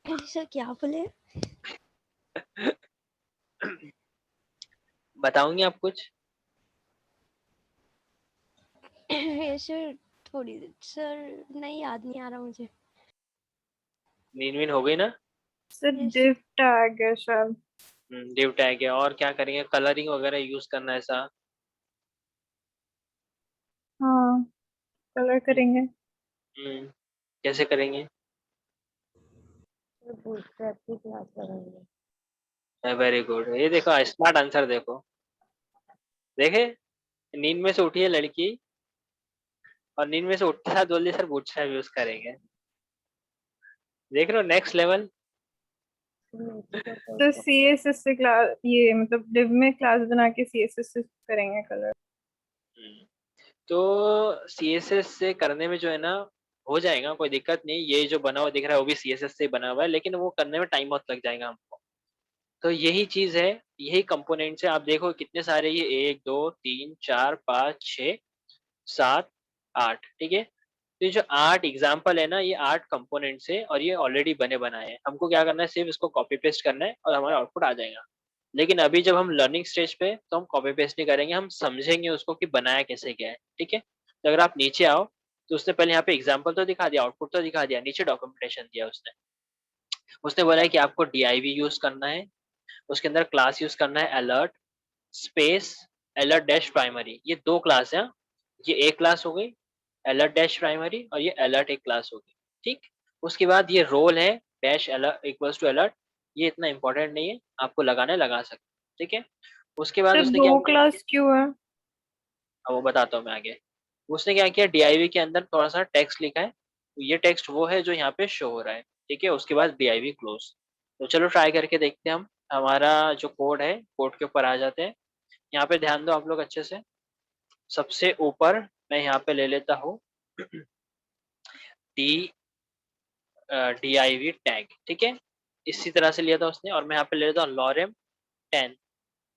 सर क्या बोले? बताऊंगी आप कुछ? यस सर, थोड़ी सर नहीं याद नहीं आ रहा मुझे। नींद वीन हो गई ना? Sir, Yes. div tag है शायद। डिव टैग है, और क्या करेंगे? कलरिंग वगैरह यूज करना है ऐसा? हाँ, कलर करेंगे। कैसे करेंगे? बूटस्ट्रैप की क्लास लगाएंगे। वेरी गुड, ये देखो स्मार्ट आंसर देखो, देखे? नींद में से उठी है लड़की और नींद में से उठते साथ बोल दिया सर बूटस्ट्रैप यूज करेंगे। देख रहे हो नेक्स्ट लेवल। तो CSS से क्लास, ये मतलब div में क्लास बना के CSS से करेंगे कलर। तो CSS से करने में जो है ना, हो जाएगा, कोई दिक्कत नहीं। ये जो बना हुआ दिख रहा है वो भी CSS से बना हुआ है, लेकिन वो करने में टाइम बहुत लग जाएगा हमको। तो यही चीज है, यही कंपोनेंट्स है। आप देखो कितने सारे, ये 1 2 3 4 5 6 7 8, ठीक है। तो ये जो 8 एग्जाम्पल है ना, ये 8 कंपोनेंट्स है और ये ऑलरेडी बने बनाए हैं। हमको क्या करना है, सिर्फ इसको कॉपी पेस्ट करना है और हमारा आउटपुट आ जाएगा। लेकिन अभी जब हम लर्निंग स्टेज पे, तो हम कॉपी पेस्ट नहीं करेंगे, हम समझेंगे उसको कि बनाया कैसे गया है, ठीक है। तो अगर आप नीचे आओ तो उसने पहले यहाँ पे एग्जाम्पल तो दिखा दिया, आउटपुट तो दिखा दिया, नीचे डॉक्यूमेंटेशन दिया उसने। उसने बोला है कि आपको DIV यूज करना है, उसके अंदर क्लास यूज करना है alert space alert dash primary. ये 2 क्लास है, ये एक क्लास हो गई अलर्ट डैश प्राइमरी, और ये अलर्ट एक क्लास हो गई, ठीक। उसके बाद ये रोल है dash alert equals to alert, ये इतना इंपॉर्टेंट नहीं है, आपको लगाना है लगा सकते, ठीक है। उसके बाद सर उसने दो क्या किया, क्लास क्यों है? अब वो बताता हूँ मैं आगे। उसने क्या किया, DIV के अंदर थोड़ा सा टेक्स्ट लिखा है, तो ये टेक्स्ट वो है जो यहाँ पे शो हो रहा है, ठीक है। उसके बाद DIV क्लोज। तो चलो ट्राई करके देखते हैं हम। हमारा जो कोड है, कोड के ऊपर आ जाते हैं। यहाँ पे ध्यान दो आप लोग अच्छे से। सबसे ऊपर मैं यहाँ पे ले लेता हूँ डी DIV टैग, ठीक है। इसी तरह से लिया था उसने, और मैं यहाँ पे ले लेता हूँ lorem 10,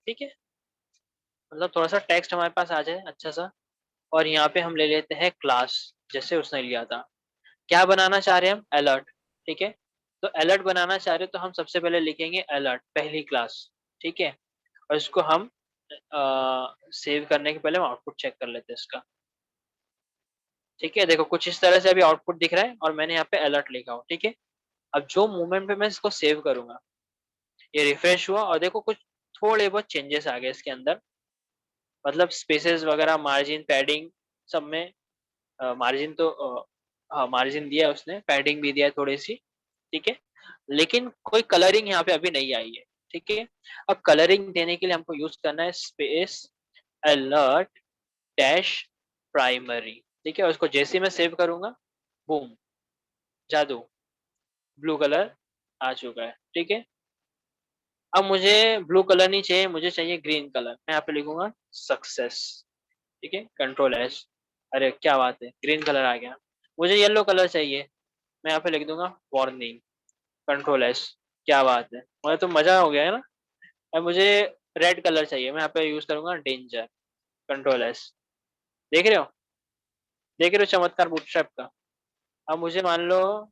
ठीक है। मतलब थोड़ा सा टेक्स्ट हमारे पास आ जाए अच्छा सा। और यहाँ पे हम ले लेते हैं क्लास, जैसे उसने लिया था। क्या बनाना चाह रहे हैं हम? अलर्ट, ठीक है। तो अलर्ट बनाना चाह रहे हैं तो हम सबसे पहले लिखेंगे अलर्ट पहली क्लास, ठीक है। और इसको हम सेव करने के पहले हम आउटपुट चेक कर लेते हैं इसका। ठीक है, देखो कुछ इस तरह से अभी आउटपुट दिख रहा है और मैंने यहाँ पे अलर्ट लिखा हो, ठीक है। अब जो मोमेंट पे मैं इसको सेव करूंगा, ये रिफ्रेश हुआ और देखो कुछ थोड़े बहुत चेंजेस आ गए इसके अंदर, मतलब स्पेसेस वगैरह, मार्जिन, पैडिंग, सब में मार्जिन तो हाँ मार्जिन दिया है उसने, पैडिंग भी दिया है थोड़ी सी, ठीक है। लेकिन कोई कलरिंग यहाँ पे अभी नहीं आई है, ठीक है। अब कलरिंग देने के लिए हमको यूज करना है स्पेस अलर्ट डैश प्राइमरी, ठीक है। और उसको जैसे ही मैं सेव करूंगा, बूम, जादू, ब्लू कलर आ चुका है, ठीक है। अब मुझे ब्लू कलर नहीं चाहिए, मुझे चाहिए ग्रीन कलर। मैं यहाँ पे लिखूंगा सक्सेस, ठीक है, कंट्रोल एस। अरे क्या बात है, ग्रीन कलर आ गया। मुझे येलो कलर चाहिए, मैं यहाँ पे लिख दूंगा वार्निंग, कंट्रोल एस। क्या बात है, मुझे तो मजा हो गया है ना। अब मुझे रेड कलर चाहिए, मैं यहाँ पे यूज करूंगा डेंजर, कंट्रोल एस। देख रहे हो, देख रहे हो चमत्कार बूटस्ट्रैप का। अब मुझे मान लो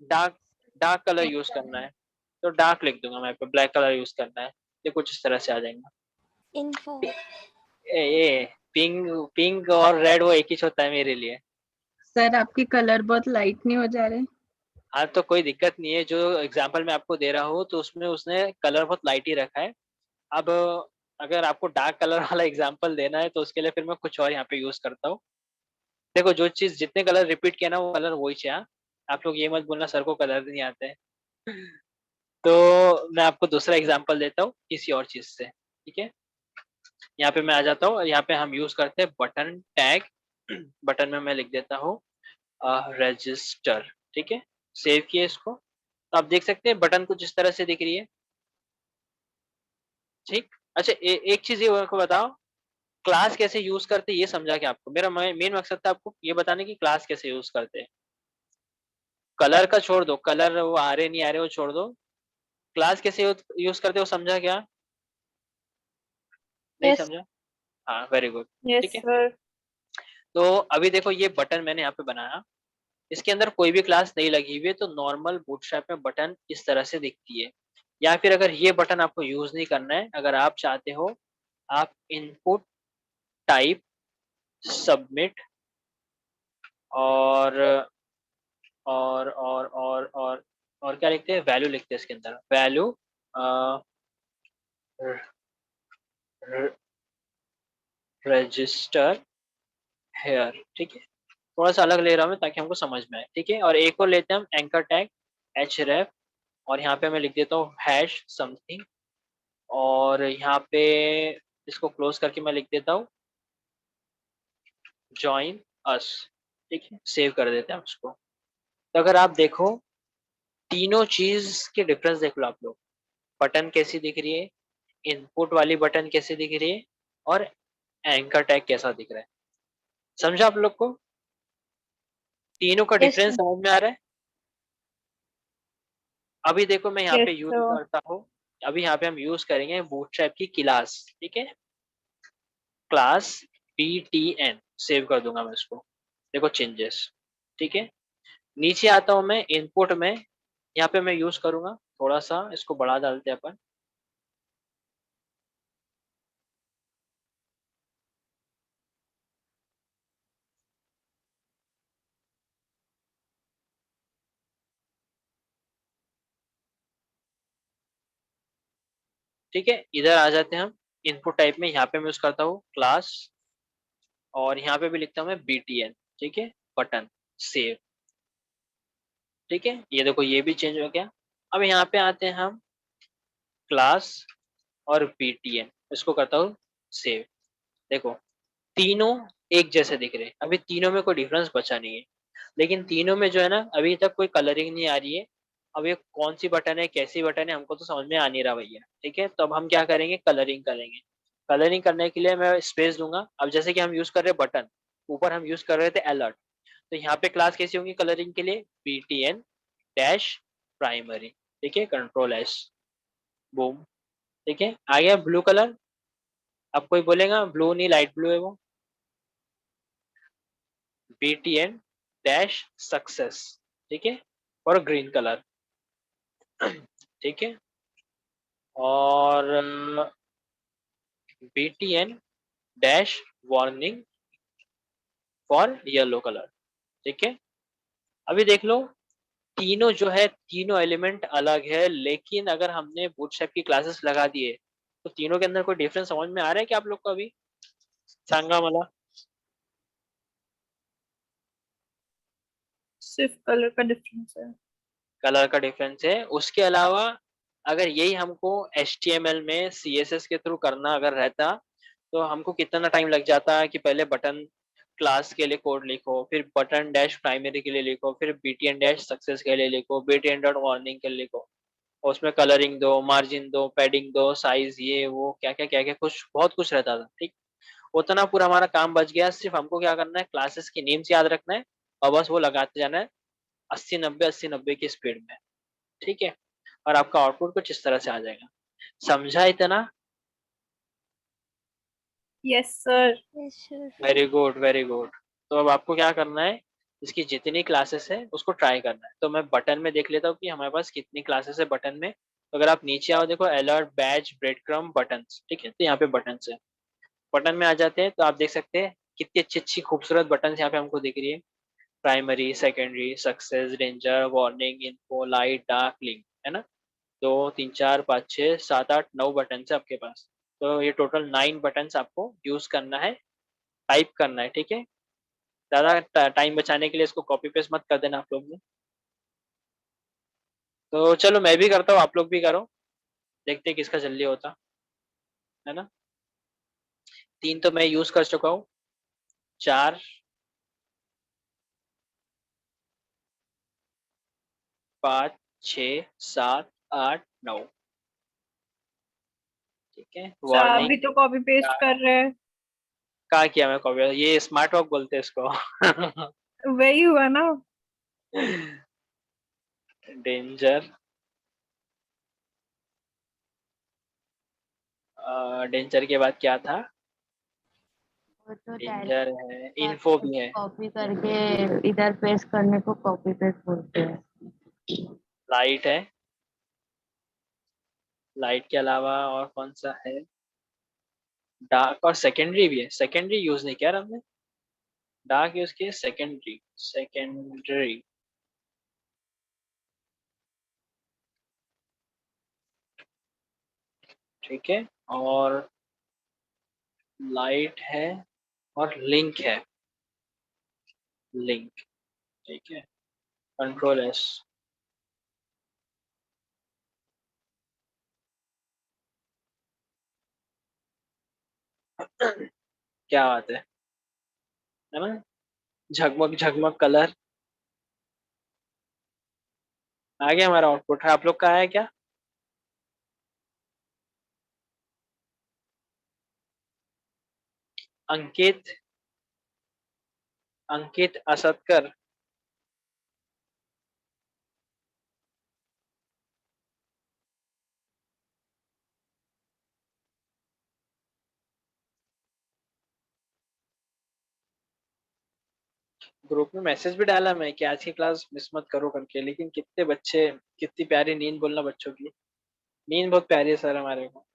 डार्क डार्क कलर यूज करना है, तो डार्क लिख दूंगा मैं, पे ब्लैक कलर यूज करना है, ये कुछ इस तरह से आ जाएगा। इन्फो। ये पिंक, पिंक और रेड वो एक ही होता है मेरे लिए। सर आपके कलर बहुत लाइट नहीं हो जा रहे? हाँ तो कोई दिक्कत नहीं है, जो एग्जांपल मैं आपको दे रहा हूँ तो उसमें उसने कलर बहुत लाइट ही रखा है। अब अगर आपको डार्क कलर वाला एग्जांपल देना है तो उसके लिए फिर मैं कुछ और यहाँ पे यूज करता हूँ। देखो जो चीज जितने कलर रिपीट किया ना वो कलर वही चाहिए, हाँ? आप लोग ये मत बोलना सर को कलर नहीं आते हैं। तो मैं आपको दूसरा एग्जांपल देता हूँ किसी और चीज से, ठीक है। यहाँ पे मैं आ जाता हूँ और यहाँ पे हम यूज करते हैं बटन टैग। बटन में मैं लिख देता हूँ रजिस्टर, ठीक है। सेव किए इसको, तो आप देख सकते हैं बटन कुछ इस तरह से दिख रही है, ठीक। अच्छा एक चीज ये को बताओ, क्लास कैसे यूज करते हैं ये समझा के आपको, मेरा मेन मकसद था आपको ये बताने की क्लास कैसे यूज करते हैं। कलर का छोड़ दो, कलर वो आ रहे नहीं आ रहे वो छोड़ दो, क्लास कैसे यूज करते हो समझा क्या? नहीं यस। समझा? हाँ वेरी गुड, यस ठीक है। सर। तो अभी देखो ये बटन मैंने यहाँ पे बनाया, इसके अंदर कोई भी क्लास नहीं लगी हुई है, तो नॉर्मल बूटस्ट्रैप में बटन इस तरह से दिखती है। या फिर अगर ये बटन आपको यूज नहीं करना है, अगर आप चाहते हो, आप इनपुट टाइप सबमिट और और क्या लिखते हैं, वैल्यू लिखते हैं इसके अंदर, वैल्यू रजिस्टर हेयर, ठीक है। थोड़ा सा अलग ले रहा हूँ मैं ताकि हमको समझ में आए, ठीक है। और एक और लेते हैं हम एंकर टैग एच रेफ, और यहाँ पे मैं लिख देता हूँ हैश समथिंग, और यहाँ पे इसको क्लोज करके मैं लिख देता हूँ जॉइन अस, ठीक है। सेव कर देते हैं हम उसको। तो अगर आप देखो तीनों चीज के डिफरेंस देख लो आप लोग, बटन कैसी दिख रही है, इनपुट वाली बटन कैसी दिख रही है, और एंकर टैग कैसा दिख रहा है। समझा आप लोग को? तीनों का यस डिफरेंस सर। समझ में आ रहा है? अभी देखो मैं यहाँ पे यस यूज सर। करता हूँ, अभी यहाँ पे हम यूज करेंगे बूटस्ट्रैप की क्लास, ठीक है। क्लास btn, सेव कर दूंगा मैं इसको। देखो चेंजेस, ठीक है। नीचे आता हूँ मैं इनपुट में, यहाँ पे मैं यूज करूंगा, थोड़ा सा इसको बढ़ा डालते हैं अपन। ठीक है, इधर आ जाते हैं हम इनपुट टाइप में, यहाँ पे मैं यूज करता हूँ क्लास, और यहाँ पे भी लिखता हूँ मैं btn, ठीक है, बटन सेव, ठीक है। ये देखो ये भी चेंज हो गया। अब यहाँ पे आते हैं हम क्लास और btn, इसको करता हूँ सेव। देखो तीनों एक जैसे दिख रहे हैं, अभी तीनों में कोई डिफरेंस बचा नहीं है। लेकिन तीनों में जो है ना अभी तक कोई कलरिंग नहीं आ रही है। अब ये कौन सी बटन है कैसी बटन है हमको तो समझ में आ नहीं रहा भैया, ठीक है। तो अब हम क्या करेंगे, कलरिंग करेंगे। कलरिंग करने के लिए मैं स्पेस दूंगा। अब जैसे कि हम यूज कर रहे हैं बटन, ऊपर हम यूज कर रहे थे अलर्ट, तो यहाँ पे क्लास कैसी होंगी कलरिंग के लिए, btn डैश प्राइमरी, ठीक है, कंट्रोल एस, बूम, ठीक है। आ गया ब्लू कलर। अब कोई बोलेगा ब्लू नहीं लाइट ब्लू है वो, btn डैश सक्सेस, ठीक है, और ग्रीन कलर, ठीक है। और btn dash warning for yellow colour. ठीक है, अभी देख लो, तीनों जो है तीनों एलिमेंट अलग है, लेकिन अगर हमने बूटस्ट्रैप की क्लासेस लगा दिए तो तीनों के अंदर कोई डिफरेंस समझ में आ रहा है क्या आप लोग को? अभी सांगा मला सिर्फ कलर का डिफरेंस है। कलर का डिफरेंस है। उसके अलावा अगर यही हमको HTML में CSS के थ्रू करना अगर रहता तो हमको कितना टाइम लग जाता है कि पहले बटन क्लास के लिए कोड लिखो, फिर बटन डैश प्राइमरी के लिए लिखो, फिर BTN डैश सक्सेस के लिए लिखो, BTN डॉट वार्निंग के लिए लिखो, और उसमें कलरिंग दो, मार्जिन दो, पैडिंग दो, साइज, ये वो क्या क्या कुछ बहुत कुछ रहता था। ठीक, उतना पूरा हमारा काम बच गया। सिर्फ हमको क्या करना है, क्लासेस की नेम्स याद रखना है और बस वो लगाते जाना है 80 90 की स्पीड में। ठीक है, और आपका आउटपुट कुछ इस तरह से आ जाएगा। समझा इतना? Yes sir. Very good very good. तो अब आपको क्या करना है, इसकी जितनी क्लासेस है उसको ट्राई करना है। तो मैं बटन में देख लेता हूँ कि हमारे पास कितनी क्लासेस है बटन में। तो अगर आप नीचे आओ, देखो alert, batch, bread crumb, button. ठीक है, तो यहाँ पे बटन है। बटन में आ जाते हैं तो आप देख सकते हैं कितनी अच्छी अच्छी खूबसूरत बटन यहाँ पे हमको दिख रही है। Primary, secondary, success, danger, warning, info, light, dark, link, है ना। 2 3 4 5 6 7 8 9 बटन है आपके पास। तो ये टोटल 9 बटन आपको यूज करना है, टाइप करना है। ठीक है, ज्यादा टाइम बचाने के लिए इसको कॉपी पेस्ट मत कर देना आप लोग ने। तो चलो मैं भी करता हूँ, आप लोग भी करो, देखते हैं किसका जल्दी होता है ना। 3 तो मैं यूज कर चुका हूँ, 4, 5, 6, 7, 8, 9। ठीक है, सर आप वार्निंग भी तो कॉपी पेस्ट कर रहे हैं। कहाँ किया मैं कॉपी? ये स्मार्ट वर्क बोलते हैं इसको। वही हुआ ना। डेंजर, डेंजर के बाद क्या था? वो तो डेंजर डायरेक्ट है, इन्फो भी है, कॉपी करके इधर पेस्ट करने को कॉपी पेस्ट बोलते हैं। लाइट है। लाइट के अलावा और कौन सा है? डार्क और सेकेंडरी भी है। सेकेंडरी यूज नहीं किया हमने, डार्क यूज किया, सेकेंडरी। सेकेंडरी ठीक है, और लाइट है और लिंक है। लिंक, ठीक है, कंट्रोल S। क्या बात है ना। झगमग झगमग कलर आ गया हमारा आउटपुट। है आप लोग का आया क्या? अंकित, अंकित असदकर, ग्रुप में मैसेज भी डाला मैं कि आज की क्लास मिस मत करो करके, लेकिन कितने बच्चे, कितनी प्यारी नींद बोलना बच्चों की। नींद बहुत प्यारी है सर हमारे को।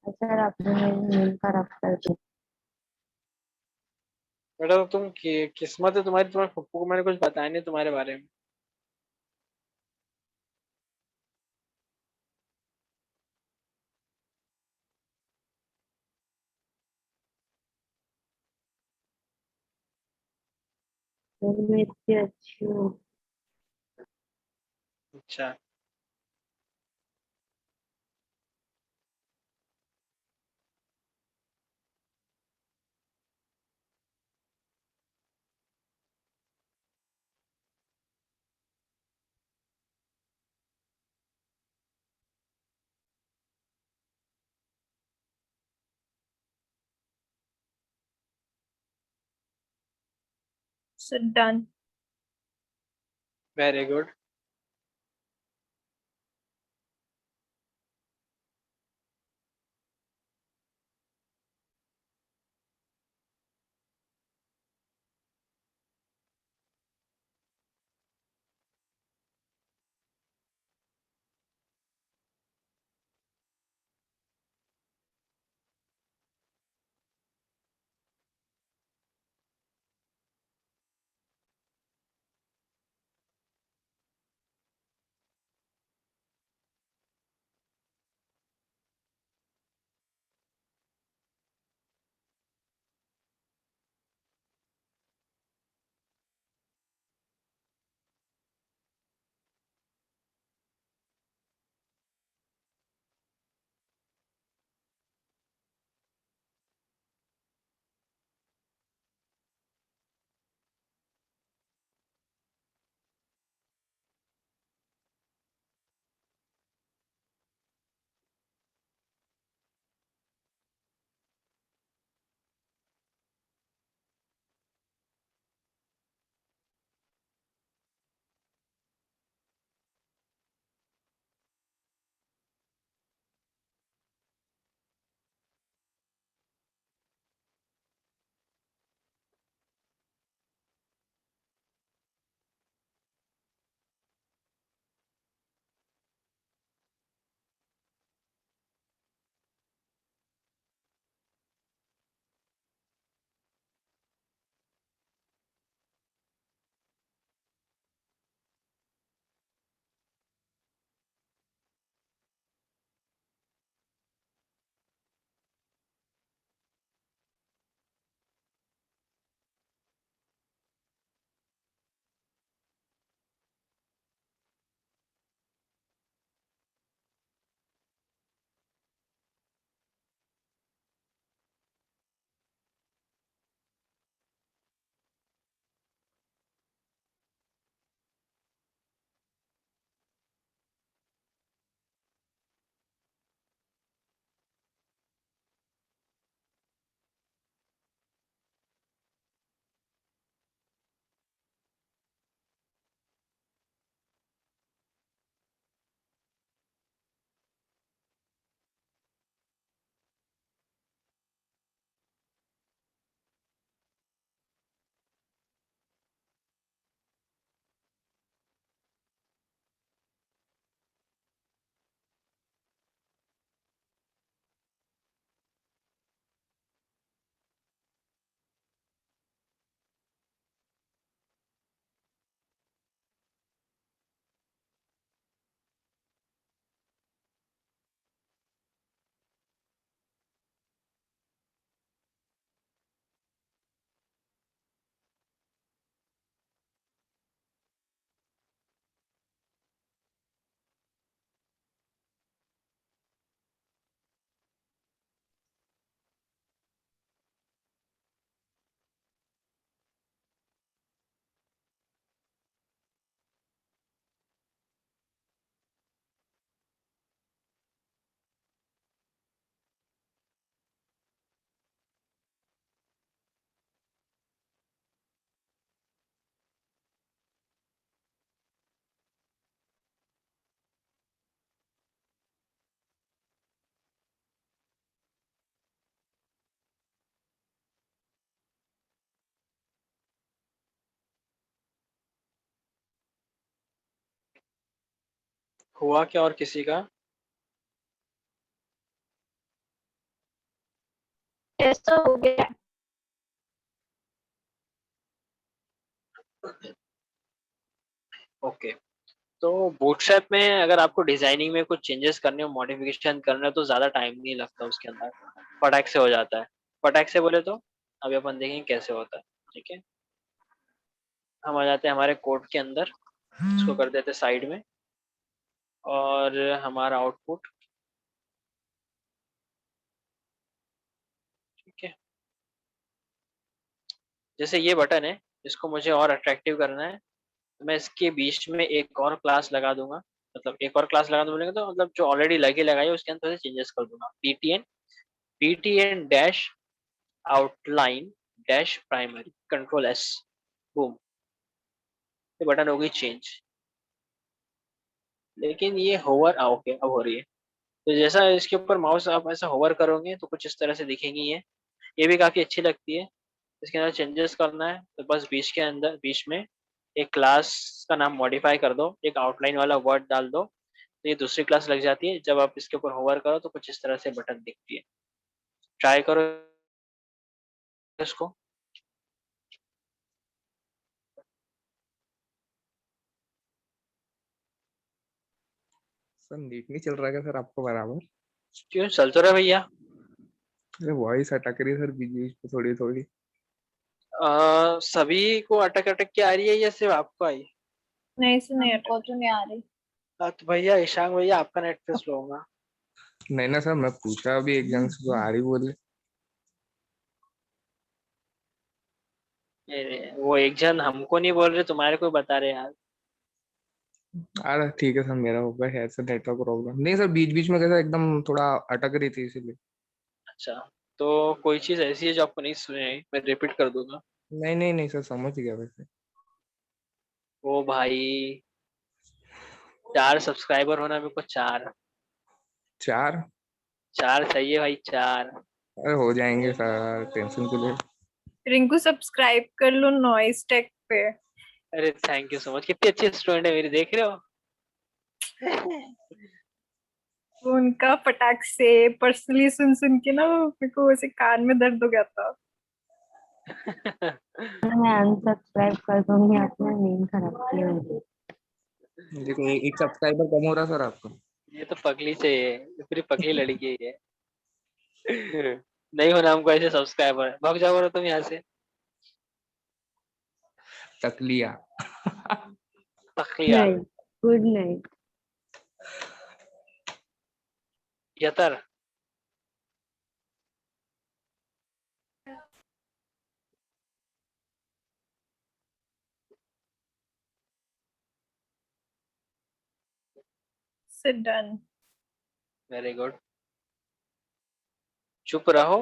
सर आपने मेरी नींद खराब कर दी। बेटा तो तुम किस्मत है तुम्हारी, तुम्हारे पप्पू को मैंने कुछ बताया नहीं तुम्हारे बारे में। सर मैं इतनी अच्छी हूँ। अच्छा, सर डन। Very good. हुआ क्या और किसी का? ऐसा हो गया। ओके। तो बूटस्ट्रैप में अगर आपको डिजाइनिंग में कुछ चेंजेस करने हो, मॉडिफिकेशन करना है, तो ज्यादा टाइम नहीं लगता उसके अंदर, फटाक से हो जाता है। फटाक से बोले तो अभी अपन देखेंगे कैसे होता है। ठीक है, हम आ जाते हैं हमारे कोड के अंदर, इसको कर देते साइड में, और हमारा आउटपुट। ठीक है, जैसे ये बटन है, इसको मुझे और अट्रैक्टिव करना है, तो मैं इसके बीच में एक और क्लास लगा दूंगा। मतलब एक और क्लास लगा दूंगा बोलेंगे तो मतलब जो ऑलरेडी लगे लगाई है उसके अंदर थोड़े चेंजेस कर दूंगा। PTN dash outline dash primary, control S, boom, ये बटन हो गई चेंज। लेकिन ये होवर ओके अब हो रही है। तो जैसा इसके ऊपर माउस आप ऐसा होवर करोगे तो कुछ इस तरह से दिखेंगी ये भी काफी अच्छी लगती है। इसके अंदर चेंजेस करना है तो बस बीच के अंदर बीच में एक क्लास का नाम मॉडिफाई कर दो, एक आउटलाइन वाला वर्ड डाल दो, तो ये दूसरी क्लास लग जाती है। जब आप इसके ऊपर होवर करो तो कुछ इस तरह से बटन दिखती है। ट्राई करो इसको। सर नीट नहीं चल रहा है क्या सर आपको बराबर? क्यों चल तो रहा है भैया? अरे वॉइस अटक रही है सर बीच बीच में थोड़ी थोड़ी। सभी को अटक अटक के आ रही है या सिर्फ आपको आई? नहीं से नहीं अटक। हमको तो नहीं आ रही। तो भैया ईशान भैया आपका नेट पे स्लो होगा। नहीं ना सर, मैं पूछा अभी एक जन से जो आ रही बोले। वो एक जन हमको नहीं बोल रहे, तुम्हारे को बता रहे यार। अरे ठीक है सर, मेरा होगा है सर नेटवर्क प्रॉब्लम। नहीं सर, बीच बीच में कैसा एकदम थोड़ा अटक रही थी इसीलिए। अच्छा, तो कोई चीज ऐसी है जो आपको नहीं सुनी, मैं रिपीट कर दूंगा। नहीं नहीं नहीं सर, समझ गया वैसे। ओ भाई, 4 सब्सक्राइबर होना मेरे को, 4। 4? 4 चाहिए भाई, 4। अरे हो जाएंगे सर, टेंशन के लिए। रिंकू सब्सक्राइब कर लो नॉइस टेक पे। अरे थैंक यू सो मच, कितनी अच्छी स्टूडेंट है मेरी, देख रहे हो? वो उनका फटाक से पर्सनली सुन सुन के ना मेरे को ऐसे कान में दर्द हो गया था। मैं अनसब्सक्राइब कर दूंगी, आपने नींद खराब की होगी। देखो एक सब्सक्राइबर कम हो रहा सर आपका। ये तो पगली चाहिए, ये पूरी पगली लड़की है ये। नहीं होना हमको ऐसे सब्सक्राइबर, भाग जाओ तुम यहाँ से। तकलिया। तखलिया। Night, good night. यतर। Sit down. Very good. चुप रहो।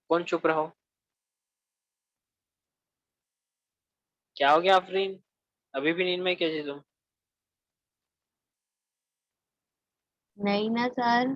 कौन चुप रहो? क्या हो गया आफरीन? अभी भी नींद में कैसे तुम? नहीं ना सर।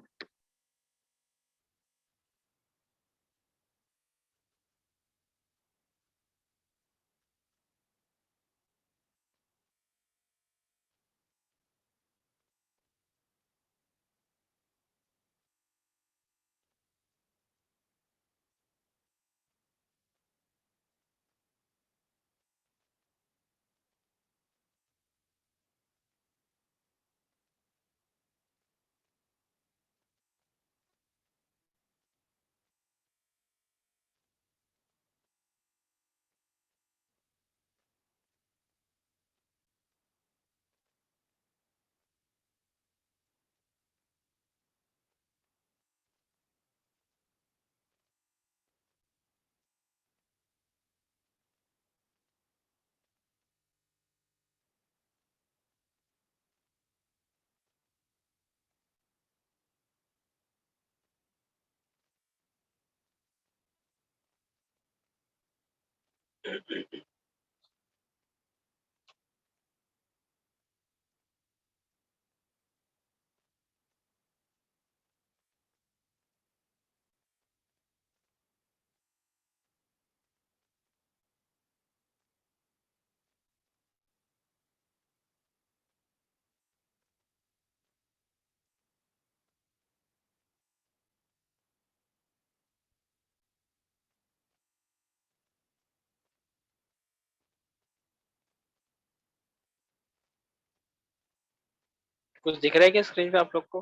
कुछ दिख रहा है क्या स्क्रीन पे आप लोग को?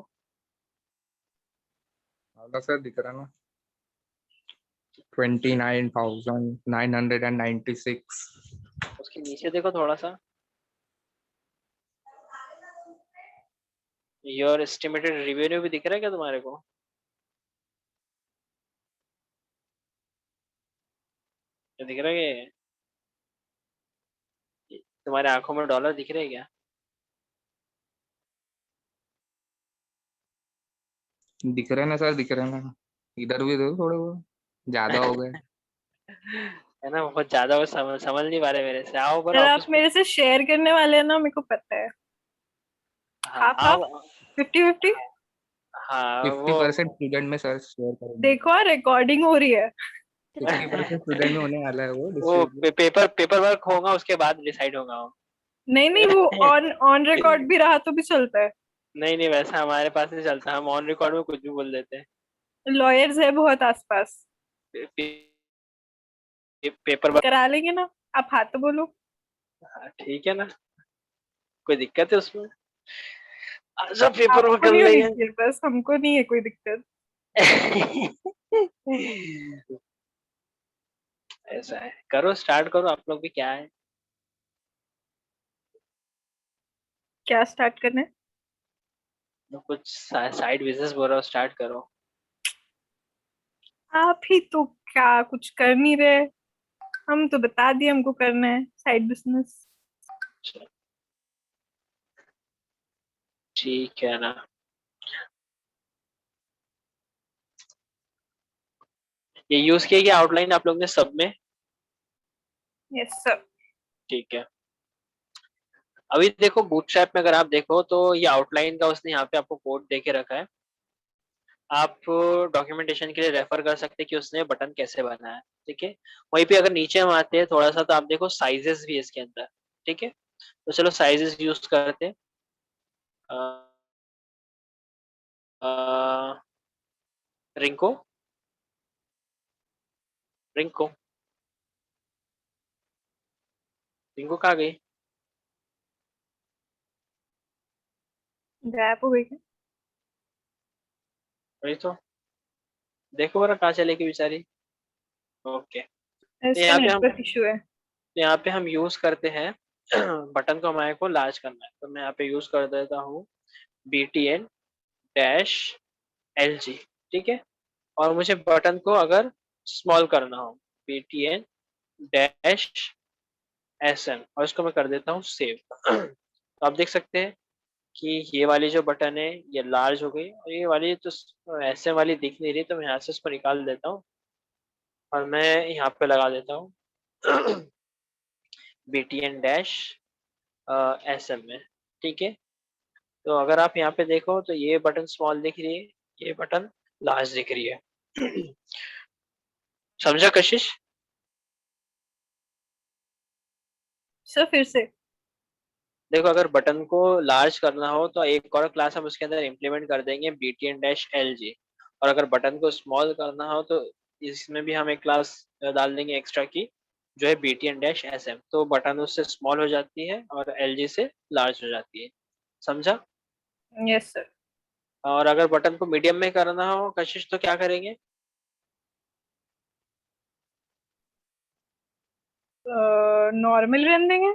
हाँ सर दिख रहा ना, 29,996। उसके नीचे देखो थोड़ा सा, योर एस्टिमेटेड रेवेन्यू भी दिख रहा है क्या तुम्हारे को? क्या दिख रहा है क्या? तुम्हारे आंखों में डॉलर दिख रहे हैं क्या? दिख रहे ना सर, दिख रहे ना। इधर भी दो थोड़े, वो ज्यादा हो गए। है ना, बहुत ज्यादा वो समझ नहीं पा रहे मेरे से। आओ पर सर आप ऑफिस में। मेरे से शेयर करने वाले हैं ना, मेरे को पता है। हाँ हाफ हाफ, आओ। 50-50। हाँ 50% वो स्टूडेंट में सर शेयर करेंगे। देखो रिकॉर्डिंग रिकॉर्डिंग हो रही है। 50% स्टूडेंट में होने वाला है वो वो डिस्ट्रीब्यूट। पेपर वर्क होगा उसके बाद डिसाइड होगा वो। नहीं नहीं, वो ऑन ऑन रिकॉर्ड भी रहा तो भी चलता है। नहीं नहीं, वैसा हमारे पास नहीं चलता, हम ऑन रिकॉर्ड में कुछ भी बोल देते हैं। लॉयर्स है बहुत आसपास, पेपर वर्क। करा लेंगे ना। आप हाँ तो बोलो। ठीक है ना, कोई दिक्कत है उसमें? अच्छा पेपर वर्क आपको कर नहीं होनी लेंगे। चाहिए, बस हमको नहीं है कोई दिक्कत। ऐसा है, करो स्टार्ट करो आप लोग भी, क्या है। क्या स्टार्ट करना है? कुछ साइड बिजनेस बोल रहा हो, स्टार्ट करो। आप ही तो क्या कुछ कर नहीं रहे। हम तो बता दिए हमको करना है साइड बिजनेस। ठीक है ना, ये यूज किया गया आउटलाइन आप लोग ने सब में? Yes sir. ठीक है। अभी देखो बूटस्ट्रैप में अगर आप देखो तो ये आउटलाइन का उसने यहाँ पे आपको कोड दे के रखा है। आप डॉक्यूमेंटेशन के लिए रेफर कर सकते हैं कि उसने बटन कैसे बनाया है। ठीक है। वहीं पे अगर नीचे हम आते हैं थोड़ा सा तो आप देखो साइजेस भी है इसके अंदर। ठीक है, तो चलो साइजेस यूज करते हैं। अ, अ, रिंको, रिंको, रिंको कहाँ गई? गायब हो गई क्या? वही तो, देखो बरा कहाँ चले गई बेचारी। ओके, तो इसका यहाँ पे हम नेटवर्क इशू है। यूज करते हैं बटन को हमारे को लार्ज करना है तो मैं यहाँ पे यूज कर देता हूँ BTN डैश LG। ठीक है, और मुझे बटन को अगर स्मॉल करना हो BTN डैश SM, और इसको मैं कर देता हूँ सेव। तो आप देख सकते हैं कि ये वाली जो बटन है ये लार्ज हो गई, और ये वाली तो SM वाली दिख नहीं रही, तो मैं यहाँ से इसको निकाल देता हूँ और मैं यहाँ पे लगा देता हूँ BTN डैश SM में। ठीक है, तो अगर आप यहाँ पे देखो तो ये बटन स्मॉल दिख रही है, ये बटन लार्ज दिख रही है। समझा कशिश? सर फिर से। देखो अगर बटन को लार्ज करना हो तो एक और क्लास हम उसके अंदर इम्प्लीमेंट कर देंगे BTN डैश LG, और अगर बटन को स्मॉल करना हो तो इसमें भी हम एक क्लास डाल देंगे एक्स्ट्रा की, जो है BTN डैश SM, तो बटन उससे स्मॉल हो जाती है और LG से लार्ज हो जाती है। समझा? Yes sir. और अगर बटन को मीडियम में करना हो कशिश तो क्या करेंगे? नॉर्मल रहने देंगे।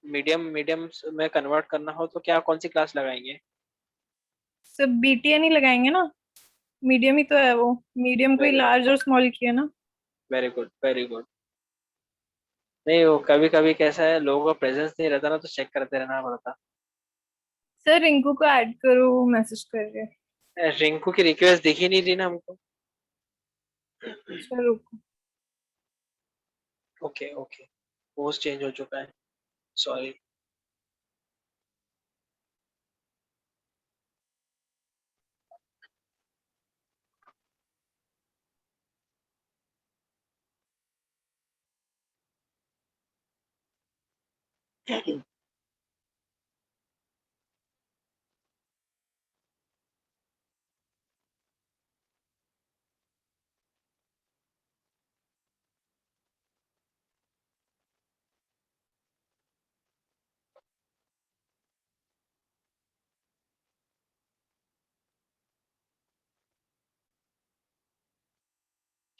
मीडियम मीडियम में कन्वर्ट करना हो तो क्या कौन सी क्लास लगाएंगे? सब BTN ही लगाएंगे ना। मीडियम ही तो है वो। मीडियम को ही वेरी लार्ज और स्मॉल किया ना। Very good very good. नहीं वो कभी कभी कैसा है, लोगों का प्रेजेंस नहीं रहता ना, तो चेक करते रहना पड़ता। सर रिंकू को ऐड करो, मैसेज कर रहे हैं। रिंकू की रिक्वेस्ट दिख ही नहीं रही ना हमको। चलो रुको। ओके ओके, पोस्ट चेंज हो चुका है, सॉरी।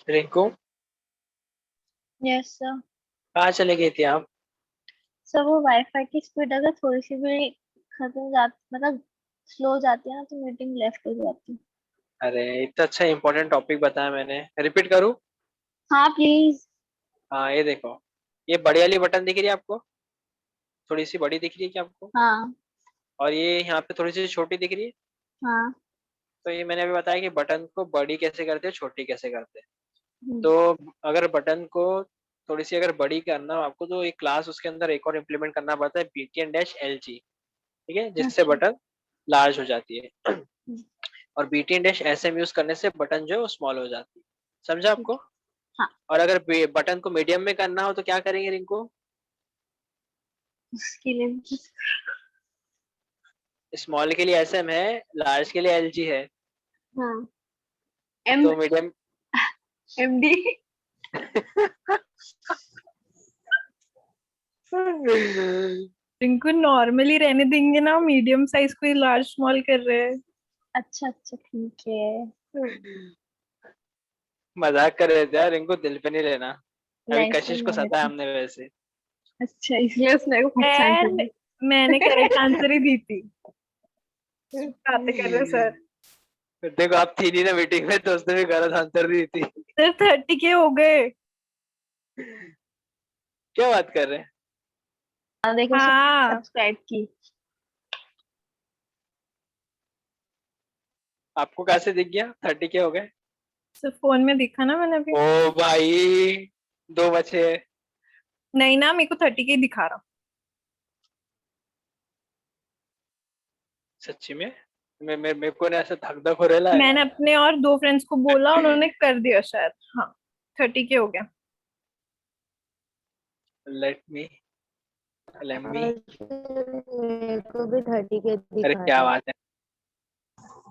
Rinku yes sir. कहाँ चले गई थी आप? सर वो वाईफाई की स्पीड अगर थोड़ी सी भी खत्म जाती, मतलब स्लो हो जाती है ना, तो मीटिंग लेफ्ट हो जाती है। अरे इतना अच्छा इंपॉर्टेंट टॉपिक बताया मैंने, रिपीट करूँ? हाँ प्लीज। हाँ ये देखो, ये बड़ी वाली बटन दिख रही है आपको? थोड़ी सी बड़ी दिख रही है क्या आपको? हाँ और ये यहाँ पे थोड़ी सी छोटी दिख रही है। हाँ। तो ये मैंने अभी बताया कि बटन को बड़ी कैसे करते हैं, छोटी कैसे करते हैं। हम्म, तो अगर बटन को थोड़ी सी अगर बड़ी करना हो आपको, तो एक क्लास उसके अंदर एक और इम्प्लीमेंट करना पड़ता है, BTN डैश LG। ठीक है, जिससे अच्छा। बटन लार्ज हो जाती है। हम्म, और BTN डैश SM यूज करने से बटन जो है वो स्मॉल हो जाती है। समझा ठीक आपको? है। हाँ, और अगर बटन को मीडियम में करना हो तो क्या करेंगे रिंकू? उसके लिए स्मॉल के लिए SM है, लार्ज के लिए LG है। हाँ, एम तो मीडियम MD। इनको नॉर्मली रहने देंगे ना, मीडियम साइज को लार्ज स्मॉल कर रहे हैं। अच्छा अच्छा ठीक है। मजाक कर रहे थे यार, रिंकू दिल पे नहीं लेना। अभी नहीं सर, कशिश को मैं सताया लेती हूँ। हमने वैसे। अच्छा, इसलिए उसने को पहचान कर एंड ली। मैंने करेक्ट आंसर ही दी थी। बातें कर रहे सर। देखो आप थी नहीं ना मीटिंग में, तो उसने भी गलत आंसर दी थी। सर 30 के हो गए। क्या बात कर रहे हैं? हाँ देखो सर, हाँ सब्सक्राइब की। आपको कैसे दिख गया 30 के हो गए? सर फोन में दिखा ना मैंने अभी। ओ भाई, दो बचे। नहीं ना, मेरे को 30 के ही दिखा रहा। सच्ची में? मेरे को ना ऐसा धक धक हो रहा है। मैंने अपने और दो फ्रेंड्स को बोला, उन्होंने कर दिया शायद। हाँ 30 के हो गया। लेट मी लेट मी और फिर मेरे को भी 30 के अरे दिखा क्या रहा है। बात है,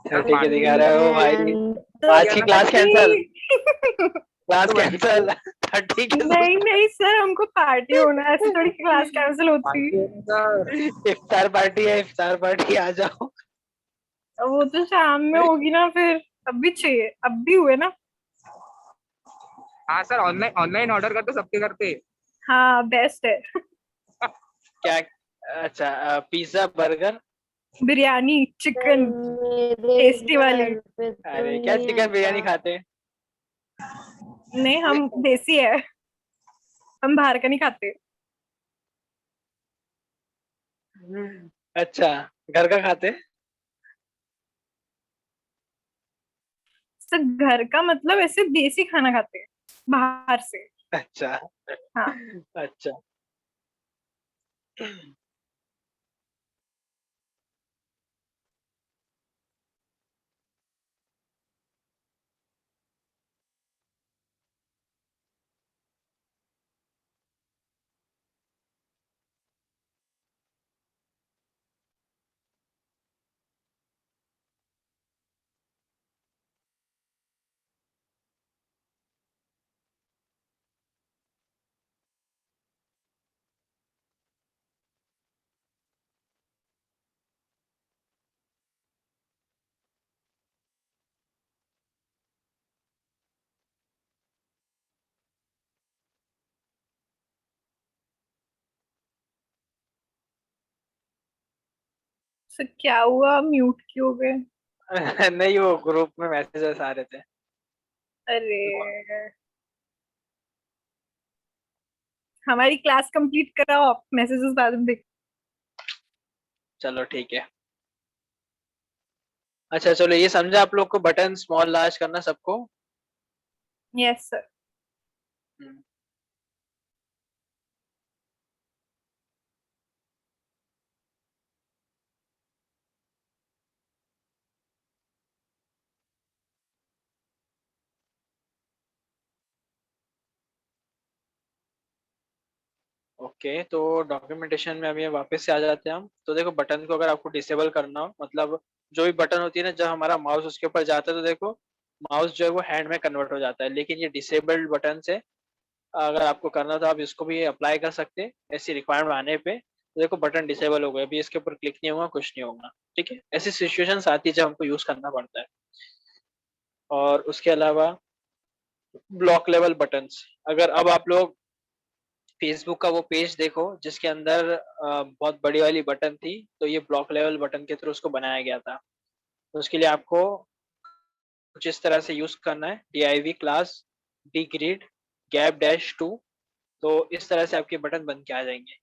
यार 30 के पार्टी दिखा रहा है वो भाई। एंड तो आज यार की ना क्लास कैंसल, 30। क्लास तो कैंसल। 30 के नहीं नहीं सर, हमको पार्टी होना है, ऐसे थोड़ी क्लास कैंसिल होती। पार्टी होने का। इफ्तार पार्टी है, इफ्तार पार्टी आ जाओ। अब वो तो शाम में होगी ना फिर। अब भी चाहिए, अब भी हुए ना। हाँ सर, ऑनलाइन ऑनलाइन ऑर्डर करते सबके करते। हाँ बेस्ट है। क्या? अच्छा, pizza burger. Biryani sir chicken मेरे टेस्टी वाली। घर पे तो अरे क्या नहीं चिकन आता। बिरयानी खाते हैं? नहीं, हम देसी है, हम बाहर का नहीं खाते। अच्छा, घर का खाते हैं? सर घर का मतलब ऐसे देसी खाना खाते हैं, बाहर से। अच्छा हाँ। अच्छा। सर क्या हुआ, म्यूट क्यों हो गए? नहीं, वो ग्रुप में मैसेजेस आ रहे थे। अरे, हमारी क्लास कंप्लीट कराओ, आप मैसेजेस बाद में देख। चलो ठीक है। अच्छा चलो, ये समझा आप लोग को बटन स्मॉल लार्ज करना सबको? Yes sir. हम्म, ओके, तो डॉक्यूमेंटेशन में अभी वापस से आ जाते हैं हम। तो देखो, बटन को अगर आपको डिसेबल करना हो, मतलब जो भी बटन होती है ना, जब हमारा माउस उसके ऊपर जाता है, तो देखो माउस जो है वो हैंड में कन्वर्ट हो जाता है। लेकिन ये डिसेबल्ड बटन से अगर आपको करना हो तो आप इसको भी अप्लाई कर सकते हैं, ऐसी रिक्वायरमेंट आने पे। तो देखो बटन डिसेबल हो गया, अभी इसके ऊपर क्लिक नहीं होगा, कुछ नहीं होगा। ठीक है, ऐसी सिचुएशन आती है जब हमको यूज करना पड़ता है। और उसके अलावा ब्लॉक लेवल बटन्स। अगर अब आप लोग फेसबुक का वो पेज देखो जिसके अंदर बहुत बड़ी वाली बटन थी, तो ये ब्लॉक लेवल बटन के थ्रू उसको बनाया गया था। तो उसके लिए आपको कुछ इस तरह से यूज करना है, div class d grid gap dash 2। तो इस तरह से आपके बटन बन के आ जाएंगे।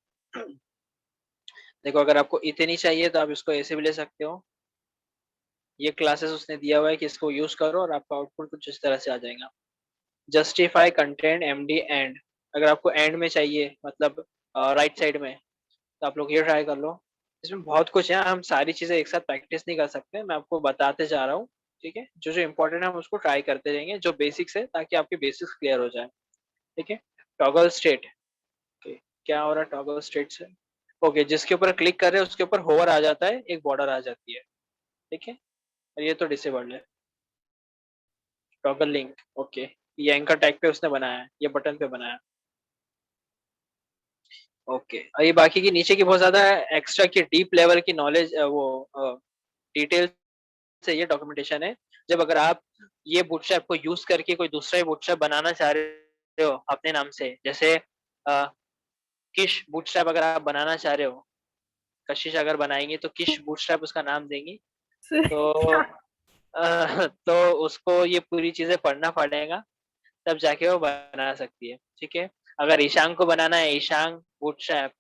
देखो अगर आपको इतनी चाहिए तो आप इसको ऐसे भी ले सकते हो। ये क्लासेस उसने दिया हुआ है कि इसको यूज करो और आपका आउटपुट कुछ इस तरह से आ जाएगा। जस्टिफाई कंटेंट md एंड, अगर आपको एंड में चाहिए मतलब राइट साइड में, तो आप लोग ये ट्राई कर लो। इसमें बहुत कुछ है, हम सारी चीजें एक साथ प्रैक्टिस नहीं कर सकते, मैं आपको बताते जा रहा हूँ। ठीक है, जो जो इम्पोर्टेंट है हम उसको ट्राई करते रहेंगे, जो बेसिक्स है, ताकि आपके बेसिक्स क्लियर हो जाए। ठीक है, टॉगल स्टेट। ओके, क्या हो रहा है टॉगल स्टेट से? ओके, जिसके ऊपर क्लिक कर रहे हैं उसके ऊपर होवर आ जाता है, एक बॉर्डर आ जाती है। ठीक है, और ये तो डिसेबल्ड है। टॉगल लिंक, ओके, ये एंकर टैग पे उसने बनाया है, ये बटन पे बनाया। ओके, और ये बाकी की नीचे की बहुत ज्यादा एक्स्ट्रा की डीप लेवल की नॉलेज, वो डिटेल से ये डॉक्यूमेंटेशन है। जब अगर आप ये बूटस्ट्रैप को यूज करके कोई दूसरा बूटस्ट्रैप बनाना चाह रहे हो अपने नाम से, जैसे किश बूटस्ट्रैप अगर आप बनाना चाह रहे हो, कशिश अगर बनाएंगे तो किश बूटस्ट्रैप उसका नाम देंगे। तो तो उसको ये पूरी चीजें पढ़ना पड़ेगा, तब जाके वो बना सकती है। ठीक है, अगर ईशांग को बनाना है ईशांग बूटस्ट्रैप,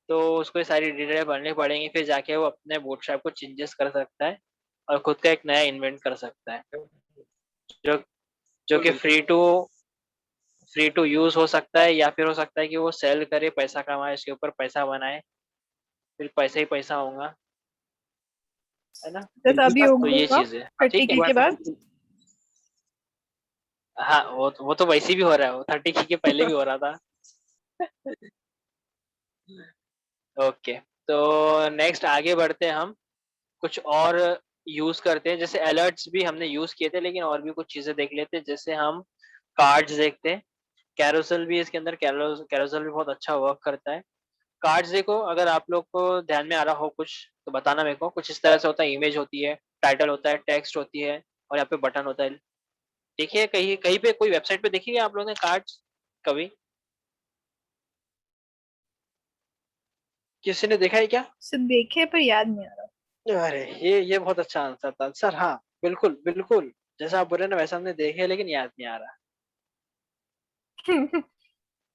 तो उसको ये सारी डिटेल पढ़नी पड़ेंगी, फिर जाके वो अपने बूटस्ट्रैप को चेंजेस कर सकता है और खुद का एक नया इन्वेंट कर सकता है, जो जो कि फ्री टू यूज हो सकता है, या फिर हो सकता है कि वो सेल करे, पैसा कमाए, इसके ऊपर पैसा बनाए, फिर पैसा ही पैसा होगा, है ना? जैसा अभी तो ये होगा चीज है। ठीक 30 है, के बाद। हाँ वो तो वैसे भी हो रहा है, वो 30 के पहले भी हो रहा था। ओके, तो नेक्स्ट आगे बढ़ते हैं हम, कुछ और यूज करते हैं, जैसे अलर्ट्स भी हमने यूज किए थे, लेकिन और भी कुछ चीजें देख लेते हैं, जैसे हम कार्ड्स देखते हैं। कैरोसेल भी इसके अंदर, कैरोसेल भी बहुत अच्छा वर्क करता है। कार्ड्स देखो, अगर आप लोग को ध्यान में आ रहा हो कुछ तो बताना मेरे को। कुछ इस तरह से होता है, इमेज होती है, टाइटल होता है, टेक्स्ट होती है, और यहाँ पे बटन होता है। देखिए कहीं कहीं पे कोई वेबसाइट पे देखिए आप लोगों ने कार्ड्स कभी, किसी ने देखा है क्या? सिर्फ देखे पर याद नहीं आ अरे ये बहुत अच्छा आंसर था सर। हाँ, बिल्कुल बिल्कुल, जैसा आप बोल रहे हैं ना वैसा हमने देखे, लेकिन याद नहीं आ रहा। रहा।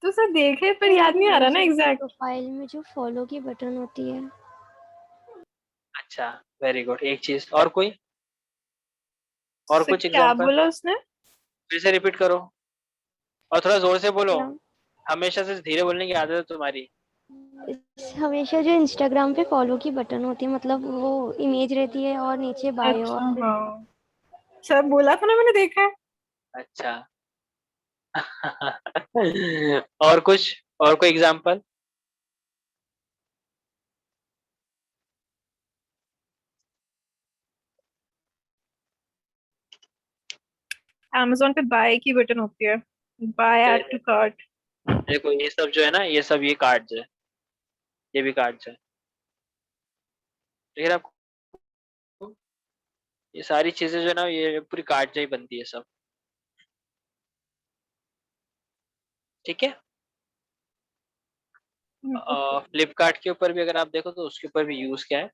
तो सर देखे पर याद नहीं आ रहा ना एग्जैक्ट। प्रोफाइल में जो फॉलो की बटन होती है। अच्छा, वेरी गुड। एक चीज और, कोई और सर कुछ क्या एग्जांपल बोला उसने? फिर से रिपीट करो, और थोड़ा जोर से बोलो। क्या? हमेशा से धीरे बोलने की आदत है तुम्हारी। हमेशा जो इंस्टाग्राम पे फॉलो की बटन होती है, मतलब वो इमेज रहती है और नीचे बायो अच्छा और फिर हाँ, सर बोला था ना मैंने देखा है। अच्छा। और कुछ, और कोई एग्जांपल? अमेजोन पे बाय की बटन होती है, बाय ऐड टू कार्ट। देखो ये सब जो है ना, ये सब ये कार्ड्स है, ये भी कार्ड्स है। लेकिन आपको ये सारी चीजें जो है ना, ये पूरी कार्ड से ही बनती है सब। ठीक है, फ्लिपकार्ट के ऊपर भी अगर आप देखो तो उसके ऊपर भी यूज क्या है,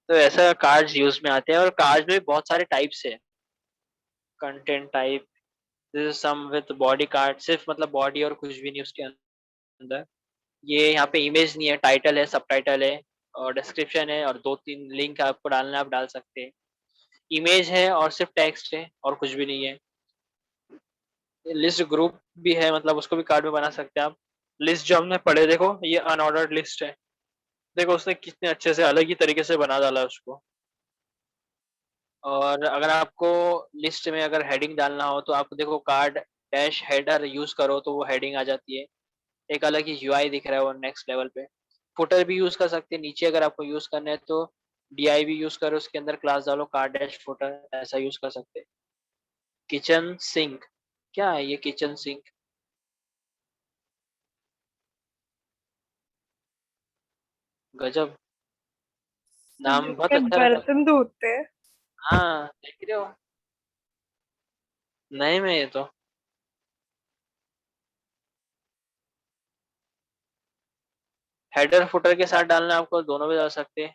तो ऐसा कार्ड्स यूज में आते हैं, और कार्ड्स में बहुत सारे टाइप्स है। Content type, this is some with body card, सिर्फ मतलब बॉडी और कुछ भी नहीं उसके अंदर। ये यहाँ पे इमेज नहीं है, टाइटल है, सब टाइटल है, और डिस्क्रिप्शन है, और दो तीन लिंक आपको डालना है, आप डाल सकते हैं। इमेज है और सिर्फ टेक्स्ट है और कुछ भी नहीं है। लिस्ट ग्रुप भी है, मतलब उसको भी कार्ड में बना सकते हैं आप। लिस्ट जो हमने पढ़े, देखो ये अनऑर्डर्ड लिस्ट है, देखो उसने कितने अच्छे से अलग ही तरीके से बना डाला है उसको। और अगर आपको लिस्ट में अगर हेडिंग डालना हो तो आप देखो कार्ड डैश हेडर यूज करो तो वो हेडिंग आ जाती है, एक अलग ही यूआई दिख रहा है वो नेक्स्ट लेवल पे। फुटर भी यूज कर सकते हैं, नीचे अगर आपको यूज करना है तो डीआई भी यूज करो, उसके अंदर क्लास डालो कार्ड डैश फुटर, ऐसा यूज कर सकते हैं। किचन सिंक, क्या है ये किचन सिंक? गजब, नाम बहुत जिसमें अच्छा रखा। बर्तन धोते हैं। हाँ देख रहे हो, नए में ये तो। हेडर फुटर के साथ डालना है आपको, दोनों भी डाल सकते हैं।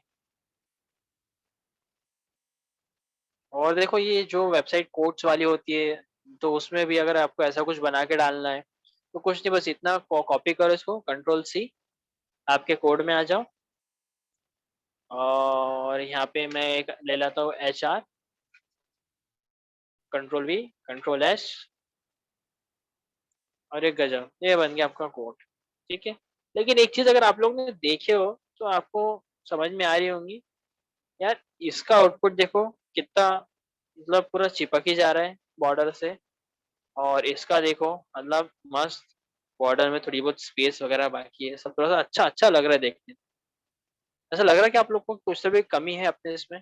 और देखो ये जो वेबसाइट कोड्स वाली होती है, तो उसमें भी अगर आपको ऐसा कुछ बना के डालना है तो कुछ नहीं, बस इतना कॉपी करो इसको, कंट्रोल C, आपके कोड में आ जाओ। और यहाँ पे मैं एक ले लेता हूँ HR, control V, control S, और एक गजब, ये बन गया आपका कोड। ठीक है, लेकिन एक चीज अगर आप लोग ने देखे हो तो आपको समझ में आ रही होंगी यार, इसका आउटपुट देखो कितना, मतलब पूरा चिपक ही जा रहा है बॉर्डर से। और इसका देखो मतलब मस्त, बॉर्डर में थोड़ी बहुत स्पेस वगैरह बाकी है, सब थोड़ा सा अच्छा अच्छा लग रहा है देखने में। ऐसा लग रहा है कि आप लोग को कुछ तो भी कमी है अपने इसमें।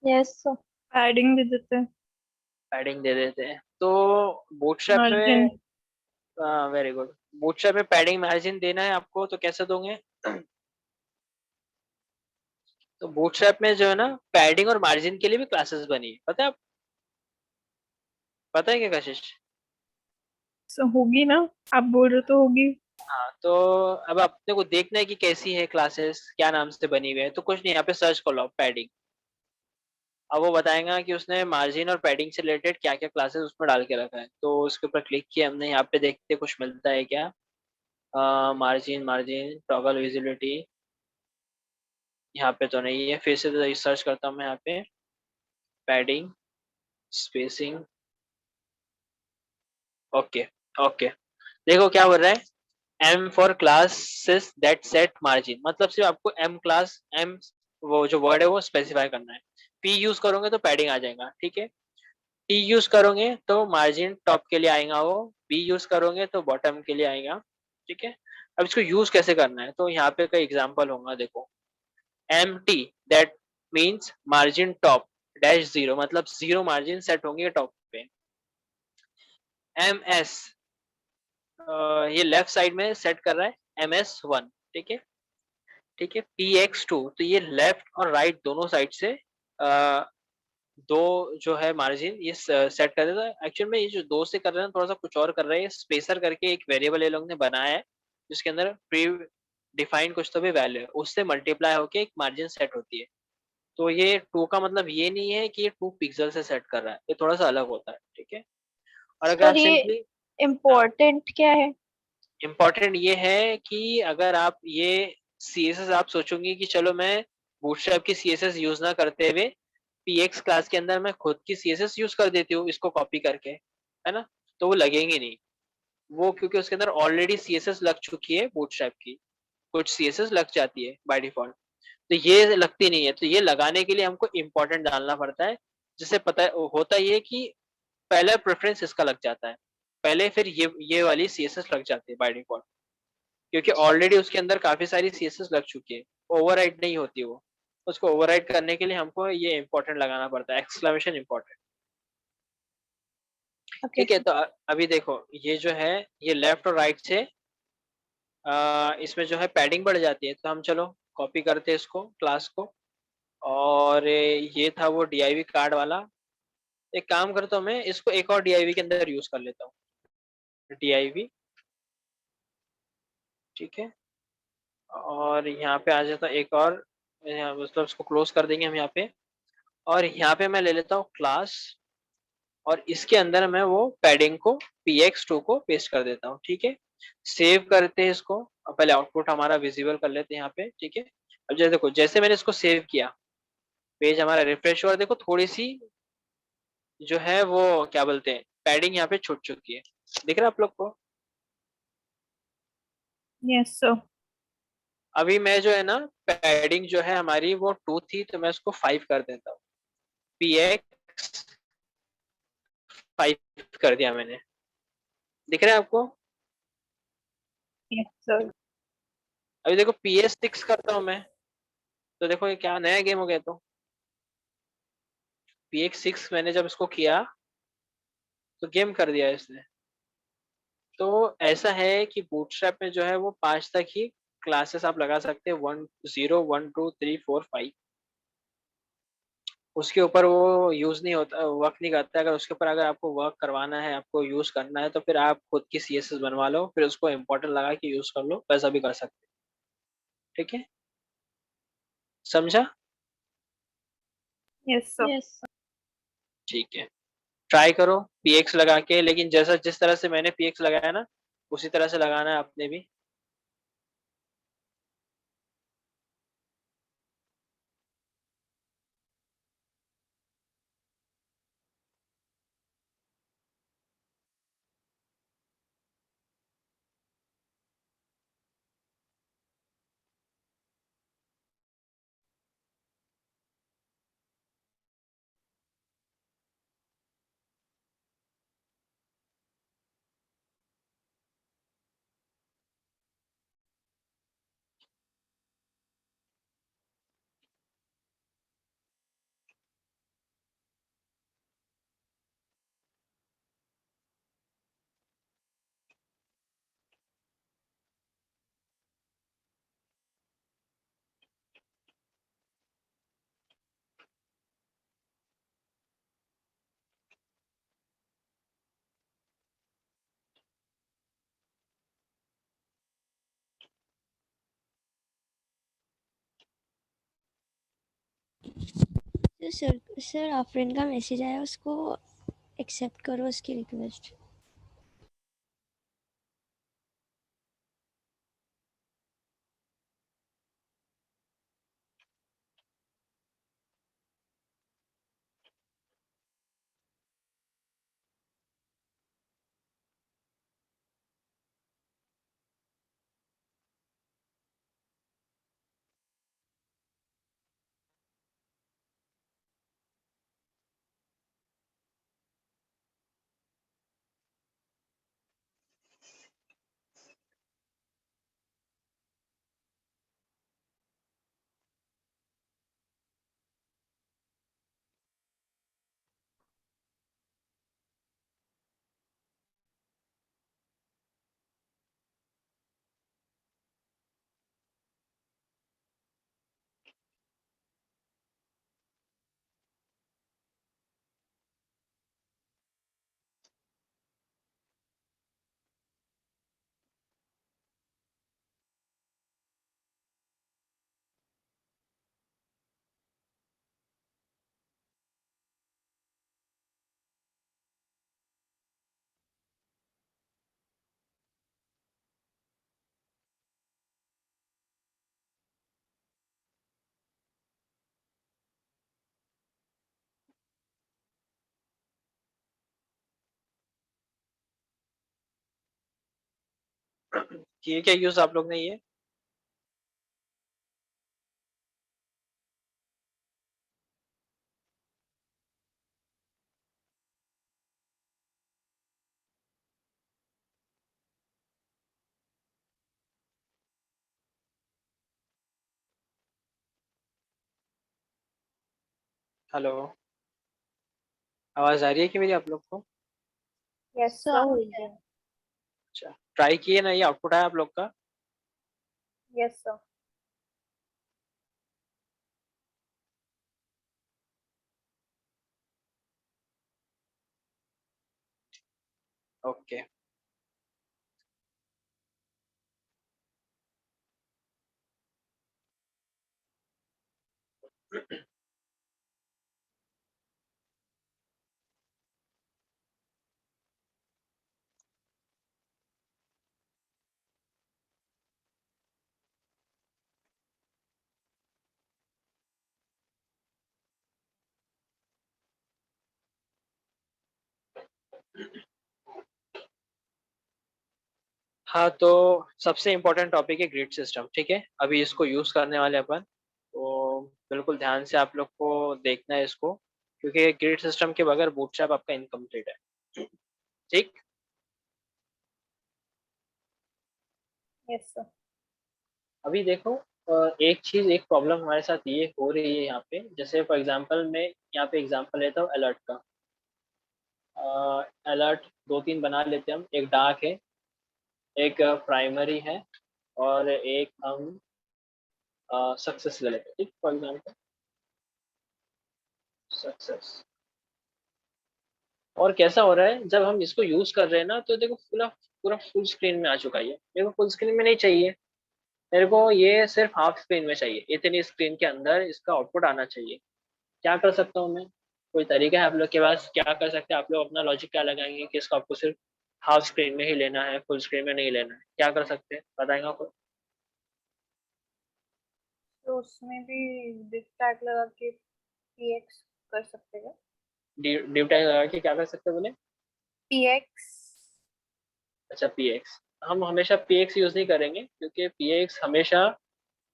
यस पैडिंग भी देते हैं, पैडिंग दे देते हैं तो बूटस्ट्रैप मार्जिन। में, वेरी गुड। बूटस्ट्रैप में पैडिंग मार्जिन देना है आपको तो कैसे दोगे? तो बूटस्ट्रैप में जो है ना, पैडिंग और मार्जिन के लिए भी क्लासेस बनी है, पता है आप, पता है क्या कशिश? So, होगी ना, आप बोल रहे तो होगी। हाँ, तो अब अपने को देखना है कि कैसी है क्लासेस, क्या नाम से बनी हुई है। तो कुछ नहीं, यहाँ पे सर्च कर लो पैडिंग, अब वो बताएगा कि उसने मार्जिन और पैडिंग से रिलेटेड क्या क्या क्लासेस उसमें डाल के रखा है। तो उसके ऊपर क्लिक किया हमने, यहाँ पे देखते कुछ मिलता है क्या। मार्जिन, मार्जिन टॉगल विजिबिलिटी, यहाँ पे तो नहीं है। फिर से रिसर्च करता हूँ मैं यहाँ पे, पैडिंग, स्पेसिंग, ओके ओके। देखो क्या बोल रहा है, M for classes that set margin, मतलब सिर्फ आपको M क्लास, M वो जो वर्ड है वो स्पेसिफाई करना है। P यूज करोगे तो पैडिंग आ जाएगा, ठीक है। T यूज करोगे तो मार्जिन टॉप के लिए आएगा वो, B यूज करोगे तो बॉटम के लिए आएगा, ठीक है। अब इसको यूज कैसे करना है, तो यहाँ पे कई एग्जांपल होगा, देखो। MT that means margin top dash zero, मतलब जीरो मार्जिन सेट होंगे टॉप पे। MS, ये लेफ्ट साइड में सेट कर रहा है MS1, ठीक है, ठीक है। PX2, तो ये लेफ्ट और राइट दोनों साइड से दो जो है मार्जिन ये सेट कर देता है। एक्चुअल में ये जो दो से कर रहे हैं थोड़ा सा कुछ और कर रहे हैं, स्पेसर करके एक वेरिएबल ये लोग ने बनाया है जिसके अंदर प्री डिफाइंड कुछ तो भी वैल्यू है, उससे मल्टीप्लाई होके एक मार्जिन सेट होती है। तो ये टू का मतलब ये नहीं है कि ये 2 पिक्सल से सेट कर रहा है, ये थोड़ा सा अलग होता है, ठीक है। और अगर आप सर ये सिंपली, इम्पोर्टेंट क्या है? इम्पॉर्टेंट ये है कि अगर आप ये CSS आप सोचोगे कि चलो मैं बूटस्ट्रैप की CSS यूज ना करते हुए PX क्लास के अंदर मैं खुद की CSS यूज कर देती हूँ इसको कॉपी करके, है ना, तो वो लगेंगे नहीं वो, क्योंकि उसके अंदर ऑलरेडी CSS लग चुकी है बूटस्ट्रैप की, कुछ CSS लग जाती है बाय डिफॉल्ट, तो ये लगती नहीं है। तो ये लगाने के लिए हमको इम्पोर्टेंट डालना पड़ता है, जिससे पता होता ये कि पहले प्रेफरेंस इसका लग जाता है, पहले फिर ये वाली CSS लग जाती है बाय डिफॉल्ट, क्योंकि ऑलरेडी उसके अंदर काफी सारी CSS लग चुकी है, ओवरराइड नहीं होती वो। उसको ओवरराइड करने के लिए हमको ये इंपॉर्टेंट लगाना पड़ता है, एक्सक्लेमेशन इंपॉर्टेंट, ओके ठीक है। सर। तो अभी देखो ये जो है, ये लेफ्ट और राइट से इसमें जो है पैडिंग बढ़ जाती है, तो हम चलो कॉपी करते हैं इसको क्लास को। और ये था वो DIV कार्ड वाला, एक काम करता हूँ मैं इसको एक और DIV के अंदर यूज कर लेता हूँ, DIV, ठीक है। और यहाँ पे आ जाता एक और, यहाँ मतलब इसको क्लोज कर देंगे हम यहाँ पे। और यहाँ पे मैं ले लेता हूँ क्लास, और इसके अंदर मैं वो पैडिंग को PX2 को पेस्ट कर देता हूँ, ठीक है। सेव करते हैं इसको, अब पहले आउटपुट हमारा विजिबल कर लेते हैं यहाँ पे, ठीक है। अब जैसे देखो, जैसे मैंने इसको सेव किया, पेज हमारा रिफ्रेश हुआ, देखो थोड़ी सी जो है वो क्या बोलते हैं, पैडिंग यहाँ पे छूट चुकी है, दिख रहा है आप लोग को? Yes sir. अभी मैं जो है ना, पैडिंग जो है हमारी वो 2 थी, तो मैं उसको 5 कर देता हूँ, PX 5 कर दिया मैंने, दिख रहा है आपको? Yes sir. अभी देखो PS6 करता हूँ मैं, तो देखो ये क्या नया गेम हो गया। तो PX6 मैंने जब इसको किया तो गेम कर दिया इसने। तो ऐसा है कि बूटस्ट्रैप में जो है वो 5 तक ही क्लासेस आप लगा सकते हैं, 1 0 1 2 3 4 5, उसके ऊपर वो यूज नहीं होता, वर्क नहीं करता। अगर उसके ऊपर अगर आपको वर्क करवाना है, आपको यूज करना है, तो फिर आप खुद की CSS बनवा लो, फिर उसको इम्पोर्टेंट लगा के यूज कर लो, वैसा भी कर सकते हैं। ठीक है, समझा? Yes sir. यस ठीक है, ट्राई करो पीएक्स लगा के, लेकिन जैसा जिस तरह से मैंने पीएक्स लगाया ना उसी तरह से लगाना है आपने भी। तो सर आफरीन का मैसेज आया, उसको एक्सेप्ट करो उसकी रिक्वेस्ट। किए क्या यूज आप लोग ने ये? हेलो, आवाज आ रही है कि मेरी आप लोग को? Yes sir sir. अच्छा, ट्राई किए ना, ये आउटपुट आया आप लोग का? Yes sir. ओके। हाँ, तो सबसे इम्पोर्टेंट टॉपिक है ग्रिड सिस्टम, ठीक है, अभी इसको यूज करने वाले अपन, तो बिल्कुल ध्यान से आप लोग को देखना है इसको, क्योंकि ग्रिड सिस्टम के बगैर बूटस्ट्रैप आपका इनकम्प्लीट है। ठीक, यस सर। अभी देखो, एक चीज, एक प्रॉब्लम हमारे साथ ये हो रही है यहाँ पे, जैसे फॉर एग्जांपल मैं यहाँ पे एग्जांपल लेता हूँ अलर्ट का। अलर्ट दो तीन बना लेते हैं हम, एक डार्क है, एक प्राइमरी है, और एक हम सक्सेस ले लेते हैं, ठीक, फॉर एग्जांपल सक्सेस। और कैसा हो रहा है जब हम इसको यूज कर रहे हैं ना, तो देखो पूरा पूरा फुल स्क्रीन में आ चुका है ये। देखो फुल स्क्रीन में नहीं चाहिए, मेरे को ये सिर्फ हाफ स्क्रीन में चाहिए, इतनी स्क्रीन के अंदर इसका आउटपुट आना चाहिए। क्या कर सकता हूँ मैं? कोई तरीका है आप लोग के पास? क्या कर सकते हैं आप लोग? अपना लॉजिक क्या लगाएंगे कि इसको आपको सिर्फ हाफ स्क्रीन में ही लेना है, फुल स्क्रीन में नहीं लेना है? क्या कर सकते हैं, बताएंगे आपको? तो उसमें भी div tag लगा के px कर सकते हैं। डिव टैग लगा के क्या कर सकते हैं बोले? px अच्छा, px। हम हमेशा px यूज नहीं करेंगे, क्योंकि px हमेशा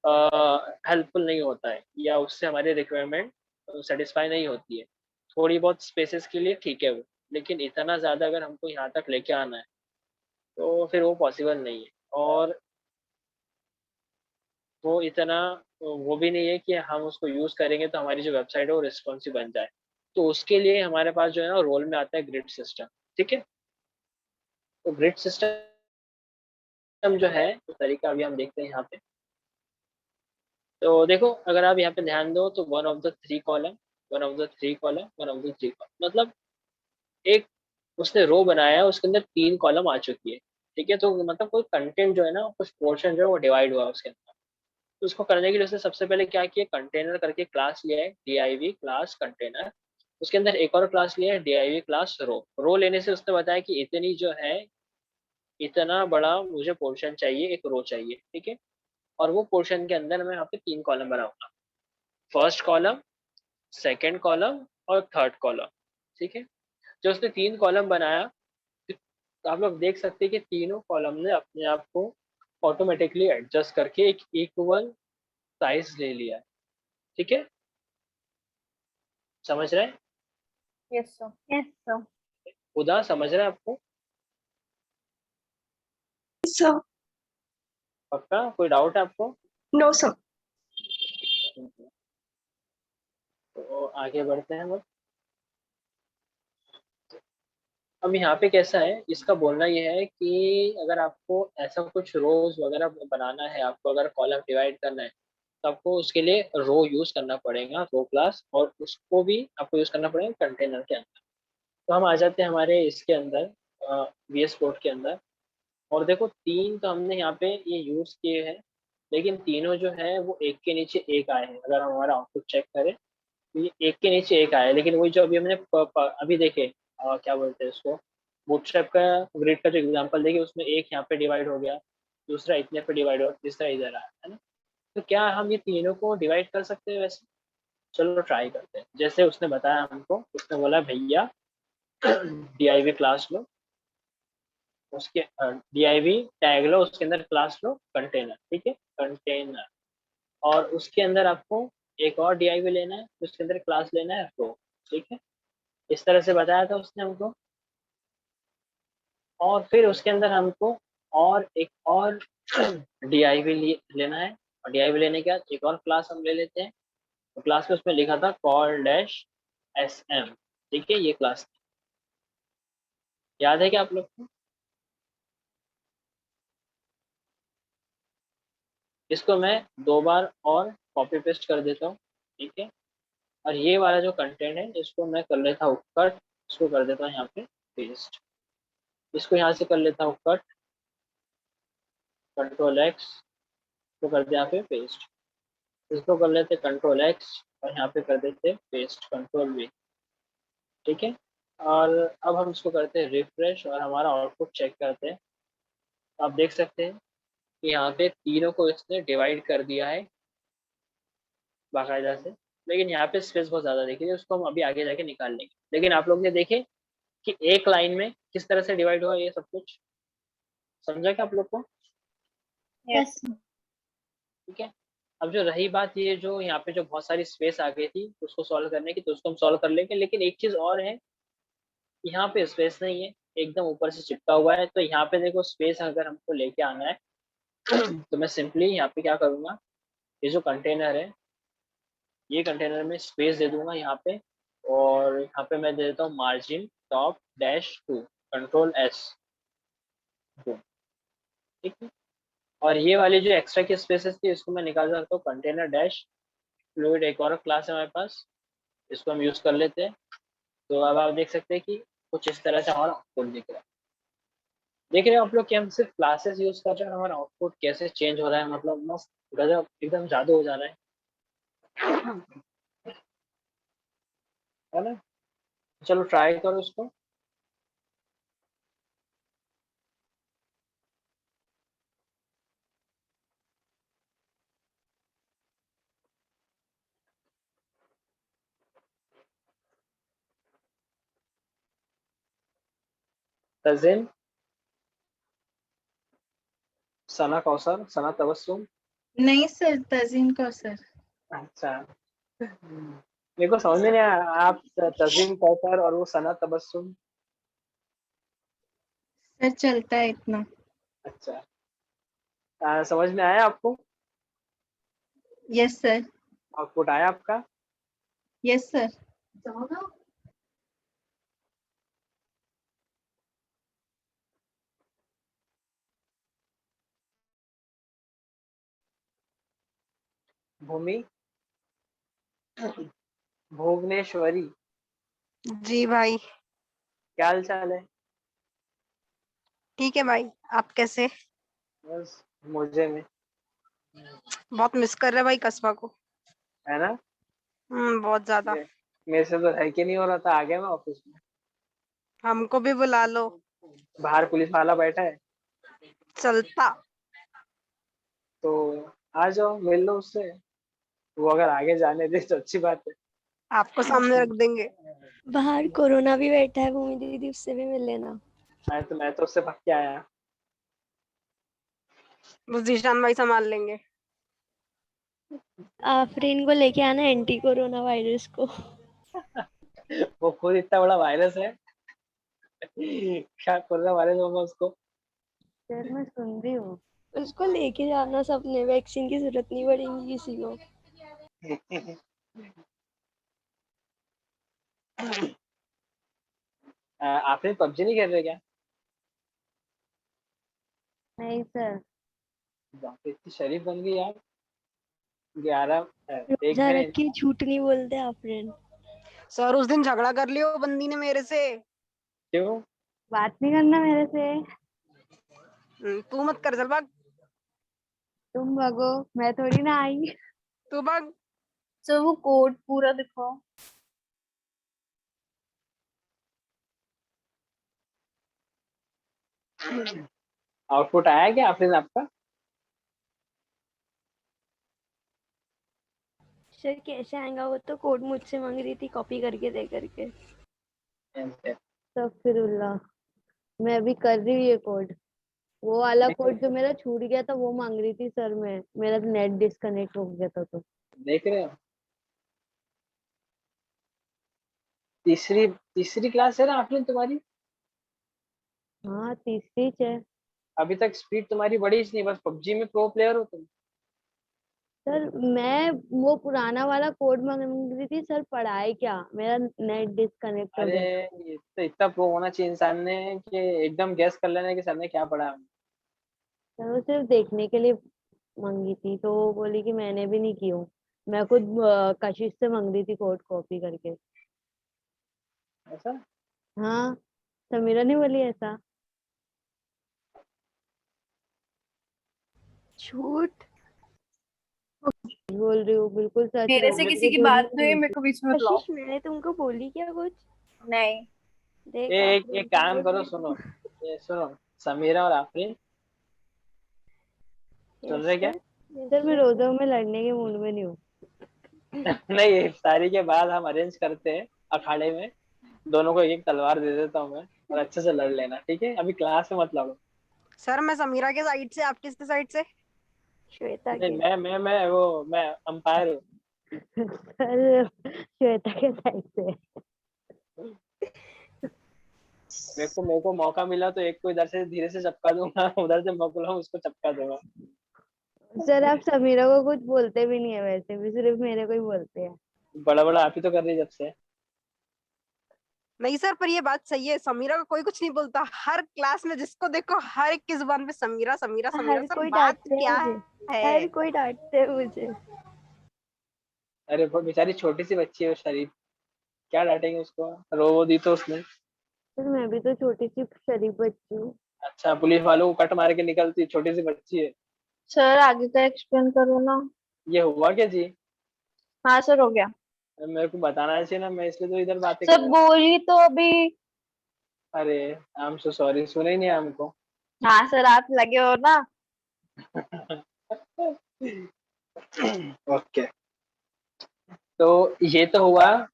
हेल्पफुल नहीं होता है, या उससे हमारी रिक्वायरमेंट सेटिस्फाई नहीं होती है। थोड़ी बहुत स्पेसेस के लिए ठीक है वो, लेकिन इतना ज़्यादा अगर हमको यहाँ तक लेके आना है तो फिर वो पॉसिबल नहीं है। और वो इतना वो भी नहीं है कि हम उसको यूज़ करेंगे तो हमारी जो वेबसाइट है वो रिस्पॉन्सिव बन जाए। तो उसके लिए हमारे पास जो है ना रोल में आता है ग्रिड सिस्टम। ठीक है, तो ग्रिड सिस्टम जो है तो तरीका अभी हम देखते हैं यहाँ पे। तो देखो, अगर आप यहाँ पे ध्यान दो तो one of the three column, one of the three column, one of the three column, मतलब एक उसने रो बनाया है, उसके अंदर 3 कॉलम आ चुकी है। ठीक है, तो मतलब कोई कंटेंट जो है ना, कुछ पोर्शन जो है वो डिवाइड हुआ है उसके अंदर। तो उसको करने के लिए उसने सबसे पहले क्या किया, कंटेनर करके क्लास लिया है, div क्लास कंटेनर। उसके अंदर एक और क्लास लिया है, div क्लास रो। रो लेने से उसने बताया कि इतनी जो है, इतना बड़ा मुझे पोर्शन चाहिए, एक रो चाहिए। ठीक है, और वो पोर्शन के अंदर मैं यहाँ पे 3 कॉलम बनाऊंगा, फर्स्ट कॉलम, सेकेंड कॉलम और थर्ड कॉलम। ठीक है, जो उसने 3 कॉलम बनाया, तो आप लोग देख सकते हैं कि तीनों कॉलम ने अपने आप को ऑटोमेटिकली एडजस्ट करके एक इक्वल साइज ले लिया है। ठीक है, समझ रहे हैं? yes sir। Yes sir. खुदा समझ रहे हैं आपको? सर। पक्का? कोई डाउट है आपको? No sir. तो आगे बढ़ते हैं हम। अब यहाँ पे कैसा है, इसका बोलना ये है कि अगर आपको ऐसा कुछ रोज वगैरह बनाना है, आपको अगर कॉलम डिवाइड करना है, तो आपको उसके लिए रो यूज करना पड़ेगा, रो क्लास, और उसको भी आपको यूज करना पड़ेगा कंटेनर के अंदर। तो हम आ जाते हैं हमारे इसके अंदर, VS कोड के अंदर। और देखो, 3 तो हमने यहाँ पे ये यूज किए हैं, लेकिन तीनों जो है वो एक के नीचे एक आए हैं। अगर हम हमारा आउटपुट चेक करें तो ये एक के नीचे एक आया है, लेकिन वही जो अभी हमने अभी देखे, क्या बोलते हैं उसको, बूटस्ट्रैप का ग्रिड का जो एग्जांपल देखे, उसमें एक यहाँ पे डिवाइड हो गया, दूसरा इतने पे डिवाइड हो, तीसरा इधर आया है ना। तो क्या हम ये तीनों को डिवाइड कर सकते हैं वैसे? चलो ट्राई करते हैं। जैसे उसने बताया हमको, उसने बोला भैया div क्लास लो, उसके div टैग लो, उसके अंदर क्लास लो कंटेनर। ठीक है, कंटेनर, और उसके अंदर आपको एक और div लेना है, उसके अंदर क्लास लेना है रो। ठीक है, इस तरह से बताया था उसने हमको। और फिर उसके अंदर हमको और एक और div लेना है, और div लेने के बाद एक और क्लास हम ले लेते हैं। तो क्लास में उसमें लिखा था कॉल डैश sm। ठीक है, ये क्लास याद है क्या आप लोग को? इसको मैं 2 बार और कॉपी पेस्ट कर देता हूँ। ठीक है, और ये वाला जो कंटेंट है इसको मैं कर लेता हूँ कट, इसको कर देता हूँ यहाँ पे पेस्ट, इसको यहाँ से कर लेता हूँ कट, कंट्रोल एक्स, इसको कर दिया यहाँ पे पेस्ट, इसको कर लेते कंट्रोल एक्स और यहाँ पे कर देते पेस्ट, कंट्रोल वी। ठीक है, और अब हम इसको करते हैं रिफ्रेश और हमारा आउटपुट चेक करते हैं। आप देख सकते हैं कि यहाँ पे तीनों को इसने डिवाइड कर दिया है बाकायदा से, लेकिन यहाँ पे स्पेस बहुत ज़्यादा देखिए, उसको हम अभी आगे जाके निकाल लेंगे। लेकिन आप लोग ने देखे कि एक लाइन में किस तरह से डिवाइड हुआ, ये सब कुछ समझा क्या आप लोग को? यस ठीक है, अब जो रही बात, ये जो यहाँ पे जो बहुत सारी स्पेस आ गई थी उसको सॉल्व करने की, तो उसको हम सॉल्व कर लेंगे। लेकिन एक चीज़ और है, यहाँ पे स्पेस नहीं है, एकदम ऊपर से चिपका हुआ है। तो यहाँ पे देखो, स्पेस अगर हमको लेके आना है तो मैं सिंपली यहाँ पे क्या करूँगा, ये जो कंटेनर है, ये कंटेनर में स्पेस दे दूंगा यहाँ पे, और यहाँ पे मैं दे देता हूँ margin top dash 2, control S 2। ठीक है, और ये वाली जो एक्स्ट्रा की स्पेसेस थी इसको मैं निकाल सकता हूँ कंटेनर डैश फ्लूइड, एक और क्लास है हमारे पास, इसको हम यूज कर लेते हैं। तो अब आप देख सकते हैं कि कुछ इस तरह से हमारा आउटपुट दिख रहा है। देख रहे हो आप लोग कि हम सिर्फ क्लासेस यूज कर रहे हैं, हमारा आउटपुट कैसे चेंज हो रहा है, मतलब मस्त गजब एकदम जादू हो जा रहा है ना? चलो ट्राई करो इसको। तजिन, सना कौसर, सना तबस्सुम। नहीं सर, तजीन कौसर। अच्छा, मेरे को समझ में नहीं आया, आप तजीन कौसर और वो सना तबस्सुम। सर चलता है इतना। अच्छा, समझ में आया आपको? Yes sir. आउटपुट आया आपका? Yes sir. भूमि, भुवनेश्वरी, जी भाई। क्या हाल चाल है? ठीक है भाई, आप कैसे? बस मौजे में, बहुत मिस कर रहे भाई कस्बा को। है ना? बहुत ज्यादा। मेरे से तो है कि नहीं हो रहा था, आ गया मैं ऑफिस में। हमको भी बुला लो। बाहर पुलिस वाला बैठा है, चलता। तो आ जाओ मिल लो उससे। वो अगर आगे जाने दे तो अच्छी बात है। आपको सामने रख देंगे। बाहर कोरोना भी बैठा है भूमि दीदी, उससे भी मिल लेना। मैं तो उससे भाग के आया। बस जीशान भाई संभाल लेंगे। आफरीन को लेके आना, एंटी कोरोना वायरस को। वो खुद इतना बड़ा वायरस है, क्या कोरोना वायरस होगा उसको। सर मैं सुन रही हूँ। उसको लेके जाना, सबने वैक्सीन की जरूरत नहीं पड़ेगी किसी को। आपने पबजी नहीं खेल रहे क्या? नहीं सर। बाप रे, इतनी शरीफ बन गई यार। 11 एक रोजा रख में। के झूठ नहीं बोलते आफरीन। सर उस दिन झगड़ा कर लियो बंदी ने मेरे से। क्यों? बात नहीं करना मेरे से। तू मत कर, चल भाग। तुम भगो, मैं थोड़ी ना आई। तू भाग। सर वो कोड पूरा दिखाओ। आउटपुट आया क्या आपने आपका? सर कैसे आएगा, वो तो कोड मुझसे मांग रही थी कॉपी करके दे करके। अस्तगफिरुल्लाह। मैं अभी कर रही हूँ ये कोड। वो वाला कोड जो मेरा छूट गया था वो मांग रही थी सर, मैं मेरा नेट डिस्कनेक्ट हो गया था तो। देख रहे हो, तीसरी तीसरी क्लास है ना आपने तुम्हारी? हाँ तीसरी च है। अभी तक स्पीड तुम्हारी बढ़ी ही नहीं, बस पबजी में प्रो प्लेयर हो तुम। सर मैं वो पुराना वाला कोड मांग रही थी सर, पढ़ाए क्या, मेरा नेट डिस्कनेक्ट हो अरे, गया। ये तो इतना प्रो होना चाहिए इंसान ने कि एकदम गैस कर लेना कि सर ने क्या पढ़ा। सर वो सिर्फ देखने के लिए मांगी थी, तो वो बोली कि मैंने भी नहीं की हूँ। मैं खुद कशिश से मांग रही थी कोड कॉपी करके। ऐसा? हाँ, समीरा ने बोली ऐसा। झूठ बोल रही हूँ, बिल्कुल सच मेरे से बोल रही किसी हूँ, की झूठ बात नहीं नहीं हुई, बोलती। मेरे को बीच में मत लाओ। कशिश मैंने तुमको बोली क्या कुछ? नहीं। देख एक आफरीन काम तुमको करो, झूठ सुनो, ये सुनो, समीरा और आफरीन, सुन यस रहे क्या? सर। सर मैं रोजा में लड़ने के मूड में नहीं हूँ। नहीं, इफ्तारी के बाद हम अरेंज करते हैं अखाड़े में, दोनों को एक एक तलवार दे देता हूँ मैं, और अच्छे से लड़ लेना, ठीक है? अभी क्लास में मत लड़ो। सर मैं समीरा के साइड से, आप किसके साइड से? श्वेता नहीं, के। मैं अंपायर हूँ। सर श्वेता के साइड से। मेरे को मौका मिला तो एक को इधर से धीरे से चपका दूंगा, उधर से मकुला उसको चपका दूंगा। सर आप समीरा को कुछ बोलते भी नहीं है, वैसे भी सिर्फ मेरे को ही बोलते हैं। बड़ा बड़ा आप ही तो कर रही है जब से। नहीं सर, पर ये बात सही है, समीरा का कोई कुछ नहीं बोलता। हर क्लास में जिसको देखो हर एक की जुबान पे समीरा समीरा समीरा। हर सर कोई बात डांटते हैं क्या मुझे। हर है? कोई डांटते हैं मुझे। अरे वो बेचारी छोटी सी बच्ची है वो, शरीफ, क्या डांटेंगे उसको, रो वो दी तो उसने। सर मैं भी तो छोटी सी शरीफ बच्ची हूँ। अच्छा, पुलिस वालों को कट मार के निकलती छोटी सी बच्ची है। सर आगे का एक्सप्लेन करो ना। ये हुआ क्या जी? हाँ सर हो गया। मेरे को बताना चाहिए ना, मैं इसलिए तो इधर बातें कर सर रहा हूँ। बोली तो अभी। अरे आई एम सो सॉरी, सुने ही नहीं हमको। हाँ सर आप लगे हो ना। ओके, तो ये तो हुआ।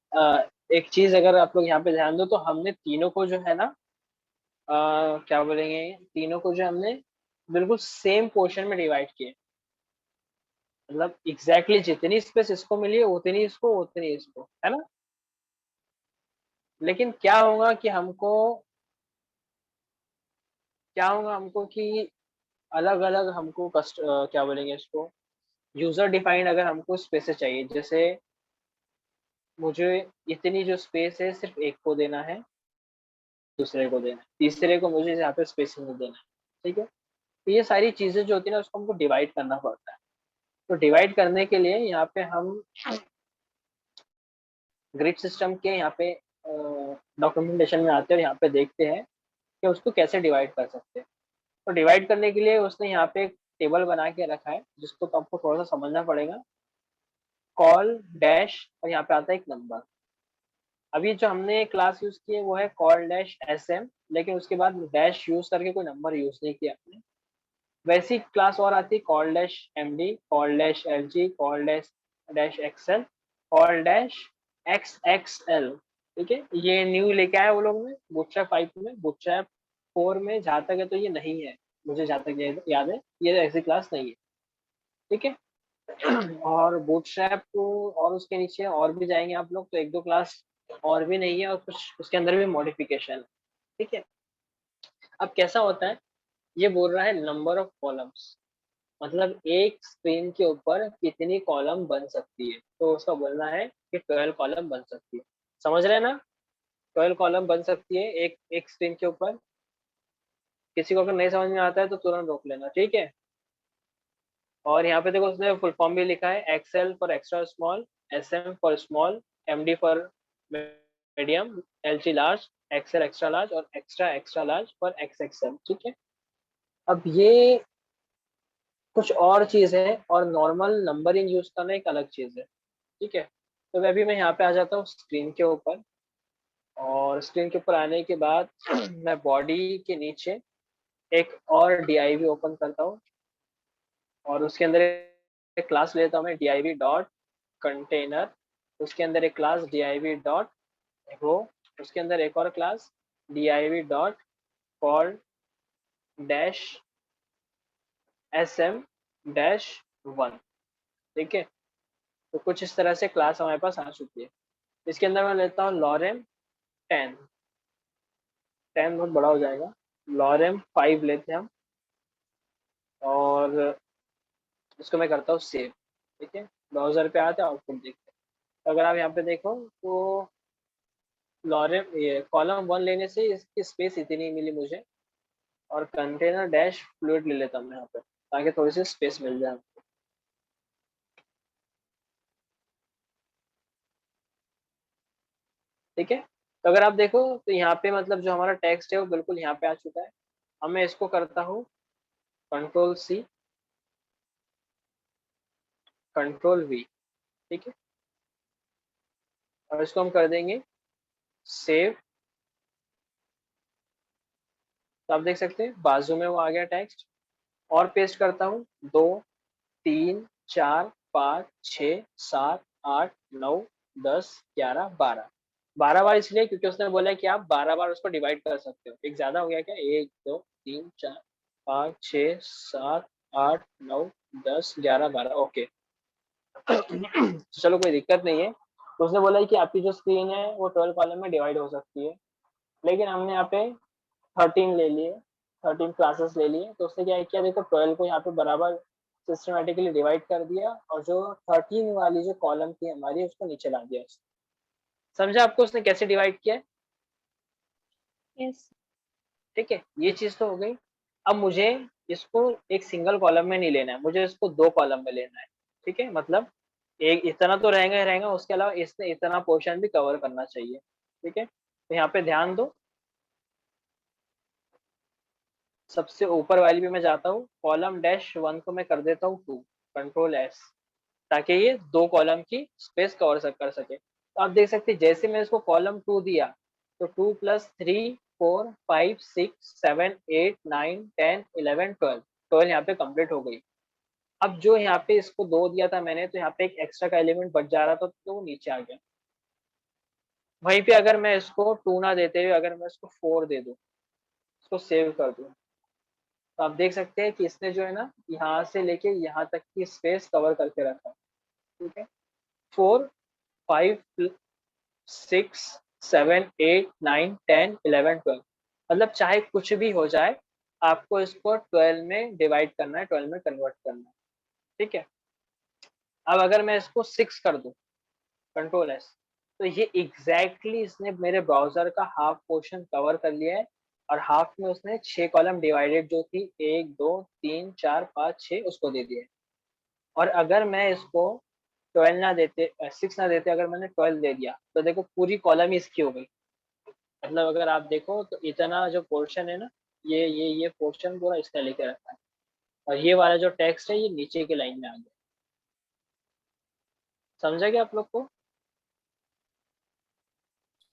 एक चीज अगर आप लोग यहाँ पे ध्यान दो, तो हमने तीनों को जो है ना, क्या बोलेंगे, तीनों को जो हमने बिल्कुल सेम पोर्शन में डिवाइड किए। मतलब एग्जैक्टली जितनी स्पेस इसको मिली है उतनी इसको, उतनी इसको, है ना। लेकिन क्या होगा हमको कि अलग अलग हमको क्या बोलेंगे इसको, यूजर डिफाइंड अगर हमको स्पेसेस चाहिए, जैसे मुझे इतनी जो स्पेस है सिर्फ एक को देना है, दूसरे को देना है, तीसरे को मुझे यहाँ पे स्पेस नहीं देना है। ठीक है, तो ये सारी चीजें जो होती है ना, उसको हमको डिवाइड करना पड़ता है। तो डिवाइड करने के लिए यहाँ पे हम ग्रिड सिस्टम के यहाँ पे डॉक्यूमेंटेशन में आते हैं और यहाँ पे देखते हैं कि उसको कैसे डिवाइड कर सकते हैं। तो डिवाइड करने के लिए उसने यहाँ पे एक टेबल बना के रखा है, जिसको तो आपको थोड़ा सा समझना पड़ेगा। कॉल डैश और यहाँ पे आता है एक नंबर। अभी जो हमने क्लास यूज की है वो है कॉल डैश एस एम, लेकिन उसके बाद डैश यूज करके कोई नंबर यूज नहीं किया हमने। वैसी क्लास और आती है col dash M D, col dash L G, col dash dash XL, col dash X X L. ठीक है, ये न्यू लेके आया वो लोग ने बूटस्ट्रैप 5 में। बूटस्ट्रैप 4 में जहाँ तक है तो ये नहीं है, मुझे जहाँ तक याद है ये ऐसी क्लास नहीं है। ठीक है, और बूटस्ट्रैप और उसके नीचे और भी जाएंगे आप लोग तो एक दो क्लास और भी नहीं है, और कुछ उसके अंदर भी मॉडिफिकेशन है। ठीक है, अब कैसा होता है, ये बोल रहा है नंबर ऑफ कॉलम्स, मतलब एक स्क्रीन के ऊपर कितनी कॉलम बन सकती है। तो उसका बोलना है कि 12 कॉलम बन सकती है। समझ रहे हैं ना, 12 कॉलम बन सकती है एक एक स्क्रीन के ऊपर। किसी को अगर नहीं समझ में आता है तो तुरंत रोक लेना, ठीक है। और यहाँ पे देखो उसने फुल फॉर्म भी लिखा है, XL for extra small, SM for small, MD for medium, LG large, XL extra large और extra extra large for XXL. ठीक है, अब ये कुछ और चीज है, और नॉर्मल नंबरिंग यूज करना एक अलग चीज है। ठीक है, तो अभी मैं यहाँ पे आ जाता हूँ स्क्रीन के ऊपर, और स्क्रीन के ऊपर आने के बाद मैं बॉडी के नीचे एक और div ओपन करता हूँ, और उसके अंदर एक क्लास लेता हूँ मैं div डॉट कंटेनर, उसके अंदर एक क्लास div डॉट रो, उसके अंदर एक और class div dot call dash sm dash 1। ठीक है, तो कुछ इस तरह से क्लास हमारे पास आ चुकी है। इसके अंदर मैं लेता हूँ लॉरेम 10, 10 बहुत बड़ा हो जाएगा, लॉरेम 5 लेते हैं हम, और इसको मैं करता हूँ सेव। ठीक है, ब्राउजर पे आते हैं, आउटपुट देखते हैं। तो अगर आप यहाँ पे देखो तो लॉरेम ये कॉलम 1 लेने से इसकी स्पेस इतनी मिली मुझे, और कंटेनर डैश फ्लूइड ले लेता हूँ मैं यहाँ पे, ताकि थोड़ी सी स्पेस मिल जाए। ठीक है, तो अगर आप देखो तो यहाँ पे मतलब जो हमारा टेक्स्ट है वो बिल्कुल यहाँ पे आ चुका है। अब मैं इसको करता हूँ कंट्रोल सी, कंट्रोल वी। ठीक है, और इसको हम कर देंगे सेव। तो आप देख सकते हैं बाजू में वो आ गया टेक्स्ट। और पेस्ट करता हूँ 2 3 4 5 6 7 8 9 10 11 12, 12 बार इसलिए क्योंकि उसने बोला कि आप 12 बार उसको डिवाइड कर सकते हो। एक ज्यादा हो गया क्या, 1 2 3 4 5 6 7 8 9 10 11 12, ओके। चलो कोई दिक्कत नहीं है। तो उसने बोला कि आपकी जो स्क्रीन है वो 12 कॉलम में डिवाइड हो सकती है, लेकिन हमने यहाँ पे 13 ले लिए, 13 क्लासेस ले लिए। तो उसने क्या किया, देखो 12 को यहाँ पे बराबर सिस्टमेटिकली डिवाइड कर दिया, और जो 13 वाली जो कॉलम थी हमारी उसको नीचे ला दिया। समझा आपको उसने कैसे डिवाइड किया है? यस। ठीक है, ये चीज तो हो गई। अब मुझे इसको एक सिंगल कॉलम में नहीं लेना है, मुझे इसको 2 कॉलम में लेना है। ठीक है, मतलब एक इतना तो रहेगा ही रहेगा, उसके अलावा इसने इतना पोर्शन भी कवर करना चाहिए। ठीक है, तो यहाँ पे ध्यान दो, सबसे ऊपर वाली पे मैं जाता हूँ, कॉलम डैश 1 को मैं कर देता हूँ 2, कंट्रोल एस, ताकि ये 2 कॉलम की स्पेस कवर कर सके। तो आप देख सकते हैं जैसे मैं इसको कॉलम 2 दिया, तो 2 + 3 4 5 6 7 8 9 10 11 12 यहाँ पे कंप्लीट हो गई। अब जो यहाँ पे इसको 2 दिया था मैंने, तो यहाँ पे एक एक्स्ट्रा का एलिमेंट बच जा रहा था, तो वो नीचे आ गया। वहीं पे अगर मैं इसको 2 ना देते हुए अगर मैं इसको 4 दे दूं, इसको सेव कर दूं, तो आप देख सकते हैं कि इसने जो है ना यहाँ से लेके यहाँ तक की स्पेस कवर करके रखा है। ठीक है, 4 5 6 7 8 9 10 11 12, मतलब चाहे कुछ भी हो जाए, आपको इसको 12 में डिवाइड करना है, 12 में कन्वर्ट करना है। ठीक है, अब अगर मैं इसको 6 कर दूं, कंट्रोल एस, तो ये एग्जैक्टली इसने मेरे ब्राउजर का हाफ पोर्शन कवर कर लिया है, और हाफ में उसने 6 कॉलम डिवाइडेड जो थी 1 2 3 4 5 6 उसको दे दिए। और अगर मैं इसको 12 ना देते 6 ना देते, अगर मैंने 12 दे दिया, तो देखो पूरी कॉलम ही इसकी हो गई। मतलब अगर आप देखो तो इतना जो पोर्शन है ना, ये पोर्शन पूरा इसने लेके रखा है, और ये वाला जो टेक्स्ट है ये नीचे की लाइन में आ गया। समझा क्या आप लोग को?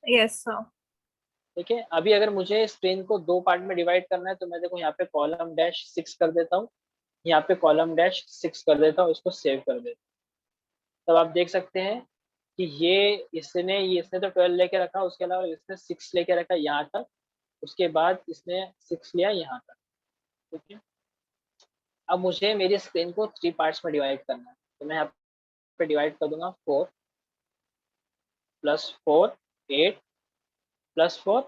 Yes sir. ठीक है, अभी अगर मुझे स्क्रीन को 2 पार्ट में डिवाइड करना है, तो मैं देखो यहाँ पे कॉलम डैश 6 कर देता हूँ, यहाँ पे कॉलम डैश 6 कर देता हूँ, इसको सेव कर देता हूँ। तब आप देख सकते हैं कि इसने तो 12 लेके रखा, उसके अलावा इसने 6 लेके रखा यहाँ तक, उसके बाद इसने 6 लिया यहाँ तक। ठीक है, अब मुझे मेरी स्क्रीन को 3 पार्ट्स में डिवाइड करना है, तो मैं यहाँ पे डिवाइड कर दूंगा 4 + 4 8 + 4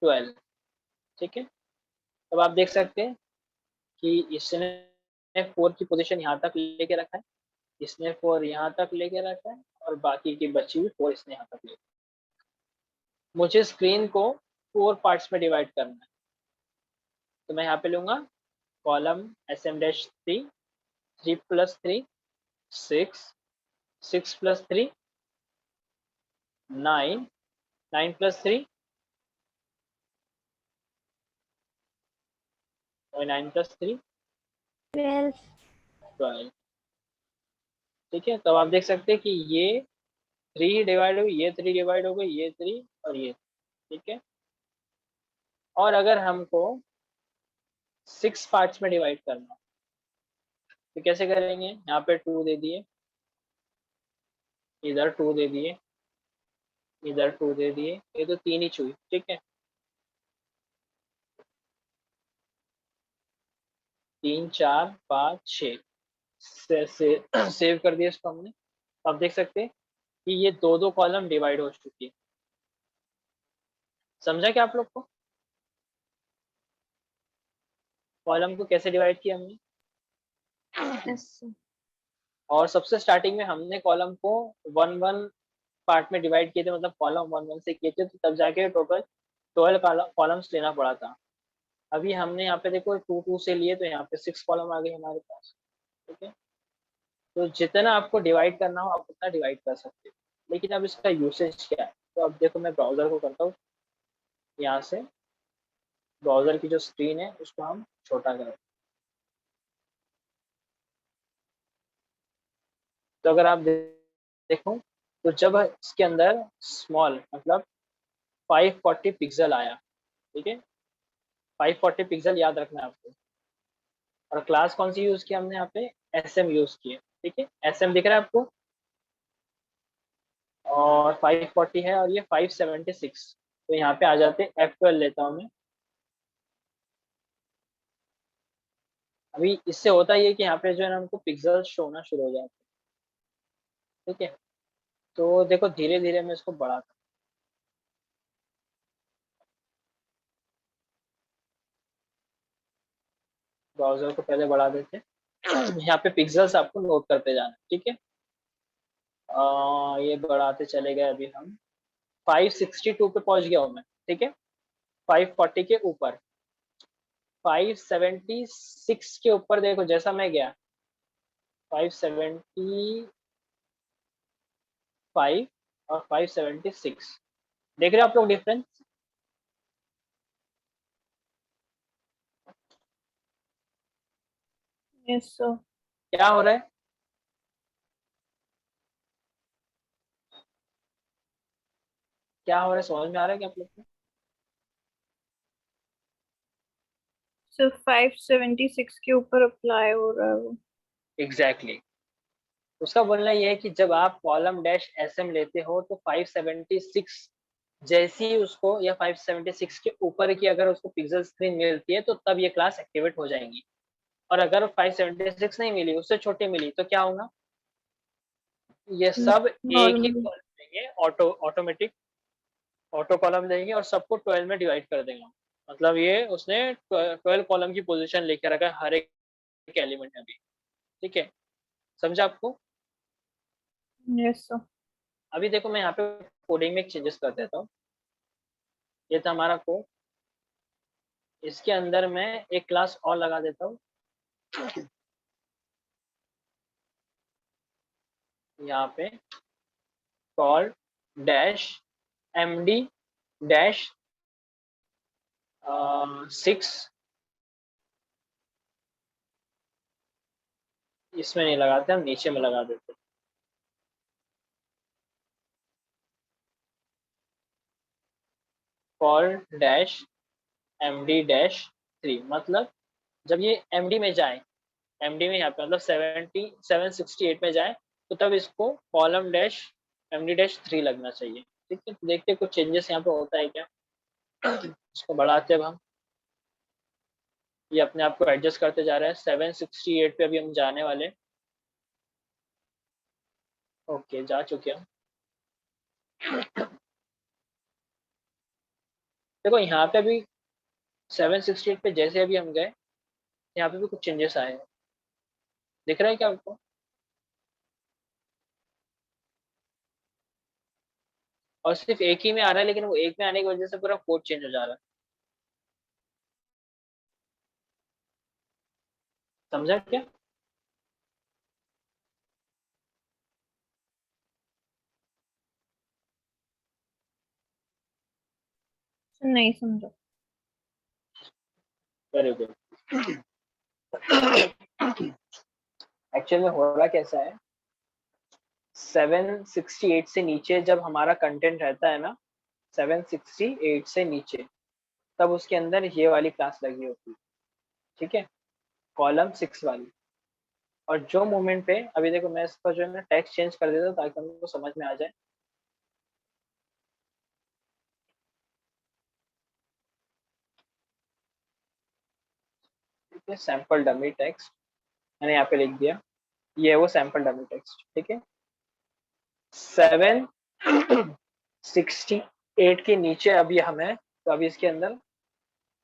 12। ठीक है, अब आप देख सकते हैं कि इसने 4 की पोजीशन यहाँ तक लेके रखा है, इसने 4 यहाँ तक लेके रखा है, और बाकी की बची हुई 4 इसने यहाँ तक लेके। मुझे स्क्रीन को 4 पार्ट्स में डिवाइड करना है, तो मैं यहाँ पे लूंगा कॉलम SM-3, 3 + 3 6 6 + 3 9 9 + 3 और 9 + 3 12। ठीक है, तो आप देख सकते हैं कि ये 3 डिवाइड हुई, ये 3 डिवाइड हो गई, ये 3 और ये। ठीक है, और अगर हमको 6 पार्ट्स में डिवाइड करना, तो कैसे करेंगे? यहाँ पे 2 दे दिए, इधर 2 दे दिए, इधर 2 दे दिए, ये तो 3 ही छुई। ठीक है, 3 4 5 6 सेव कर दिया इसको हमने। तो आप देख सकते हैं कि ये 2 कॉलम डिवाइड हो चुकी है। समझा क्या आप लोग को? कॉलम को कैसे डिवाइड किया हमने? और सबसे स्टार्टिंग में हमने कॉलम को 1 1 पार्ट में डिवाइड किए थे, मतलब कॉलम 1 1 से किए थे, तो तब जाके टोटल 12 कॉलम्स लेना पड़ा था। अभी हमने यहाँ पे देखो 2 2 से लिए, तो यहाँ पे 6 कॉलम आ गए हमारे पास। ठीक है, तो जितना आपको डिवाइड करना हो आप उतना डिवाइड कर सकते हो, लेकिन अब इसका यूसेज क्या है? तो अब देखो मैं ब्राउजर को करता हूँ, यहाँ से ब्राउजर की जो स्क्रीन है उसको हम छोटा करें। तो अगर आप देखो, तो जब इसके अंदर स्मॉल मतलब 540 पिक्सल आया, ठीक है, 540 पिक्सल याद रखना है आपको। और क्लास कौन सी यूज की हमने यहाँ पे? SM यूज किए। ठीक है, SM दिख रहा है आपको, और 540 है, और ये 576, तो यहाँ पे आ जाते हैं। F12 लेता हूँ मैं। अभी इससे होता ये कि यहाँ पे जो है ना हमको पिक्सल शो होना शुरू हो जाते हैं। ठीक है, तो देखो धीरे धीरे मैं इसको बढ़ाता हूँ। ब्राउजर को पहले बढ़ा देते हैं। यहाँ पे पिक्सल्स आपको नोट करते जाना है। ठीक है, ये बढ़ाते चले गए। अभी हम 562 पे पहुंच गया हूँ मैं। ठीक है, 540 के ऊपर, 576 के ऊपर देखो जैसा मैं गया, 575 और 576, देख रहे हो आप लोग डिफरेंस? Yes sir. क्या हो रहा है? क्या हो रहा है, समझ में आ रहा है क्या आप लोग को? सर 576 के ऊपर अप्लाई हो रहा है वो। एग्जैक्टली उसका बोलना ये है कि जब आप कॉलम डैश एस एम लेते हो तो 576 जैसी ही उसको, या 576 के ऊपर की अगर उसको पिक्सल स्क्रीन मिलती है तो तब ये क्लास एक्टिवेट हो जाएंगी। और अगर 576 नहीं मिली, उससे छोटी मिली, तो क्या होगा? ये सब एक ही नॉर्मल। कॉलम देंगे, ऑटोमेटिक ऑटो कॉलम देंगे और सबको 12 में डिवाइड कर देंगे। मतलब ये उसने 12 कॉलम की पोजीशन लेके रखा है हर एक एलिमेंट में भी। ठीक है, समझा आपको? Yes sir. अभी देखो मैं यहाँ पे कोडिंग में एक चेंजेस कर देता हूँ। ये था हमारा कोड, इसके अंदर मैं एक क्लास और लगा देता हूँ। यहाँ पे कॉल डैश md डैश 6, इसमें नहीं लगाते, हम नीचे में लगा देते हैं। कॉल डैश md डैश 3, मतलब जब ये md में जाए, md में यहाँ पे मतलब 768 में जाए, तो तब इसको कॉलम डैश md डैश 3 लगना चाहिए। ठीक है, तो देखते हैं कुछ चेंजेस यहाँ पे होता है क्या। इसको बढ़ाते हैं अब हम, ये अपने आप को एडजस्ट करते जा रहा है। 768 पे अभी हम जाने वाले। ओके, जा चुके हम। देखो यहाँ पे अभी 768 पे जैसे अभी हम गए, यहाँ पे भी कुछ चेंजेस आए हैं। दिख रहा है क्या आपको? और सिर्फ एक ही में आ रहा है, लेकिन वो एक में आने की वजह से पूरा कोड चेंज हो जा रहा है। समझा क्या? नहीं समझा। Very good. एक्चुअल में हो रहा कैसा है, 768 से नीचे जब हमारा कंटेंट रहता है ना, 768 से नीचे, तब उसके अंदर ये वाली क्लास लगी होती है। ठीक है, कॉलम 6 वाली। और जो मोमेंट पे अभी देखो, मैं इसका जो है ना टेक्स्ट चेंज कर देता हूँ ताकि हमको समझ में आ जाए। ठीक है, सैंपल डमी टेक्स्ट मैंने यहाँ पे लिख दिया, ये है वो सैंपल डमी टेक्स्ट। ठीक है, 768 के नीचे अभी हमें, तो अभी इसके अंदर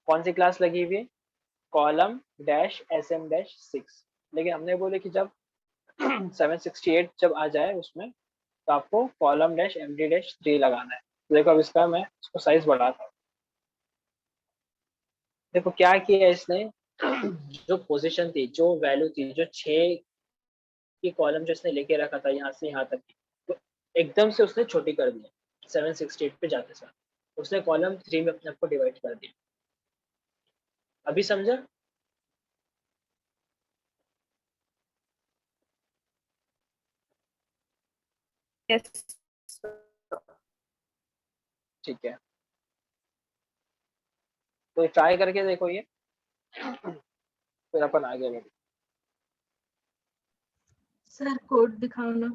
कौन सी क्लास लगी हुई है? Column dash S M dash 6। लेकिन हमने बोले कि जब 768 जब आ जाए उसमें, तो आपको column dash M D dash 3 लगाना है। तो देखो अब इसका मैं इसको साइज बढ़ाता हूँ। देखो क्या किया है इसने, जो पोजीशन थी, जो वैल्यू थी, जो 6 की कॉलम जो इसने लेके रखा था यहाँ से यहाँ तक की, तो एकदम से उसने छोटी कर दिया। 768 पे जाते साथ उसने कॉलम 3 में अपने आप को डिवाइड कर दिया। अभी समझा? यस। ठीक है, तो ट्राई करके देखो ये, फिर अपन आगे बढ़े। सर कोड दिखाओ ना।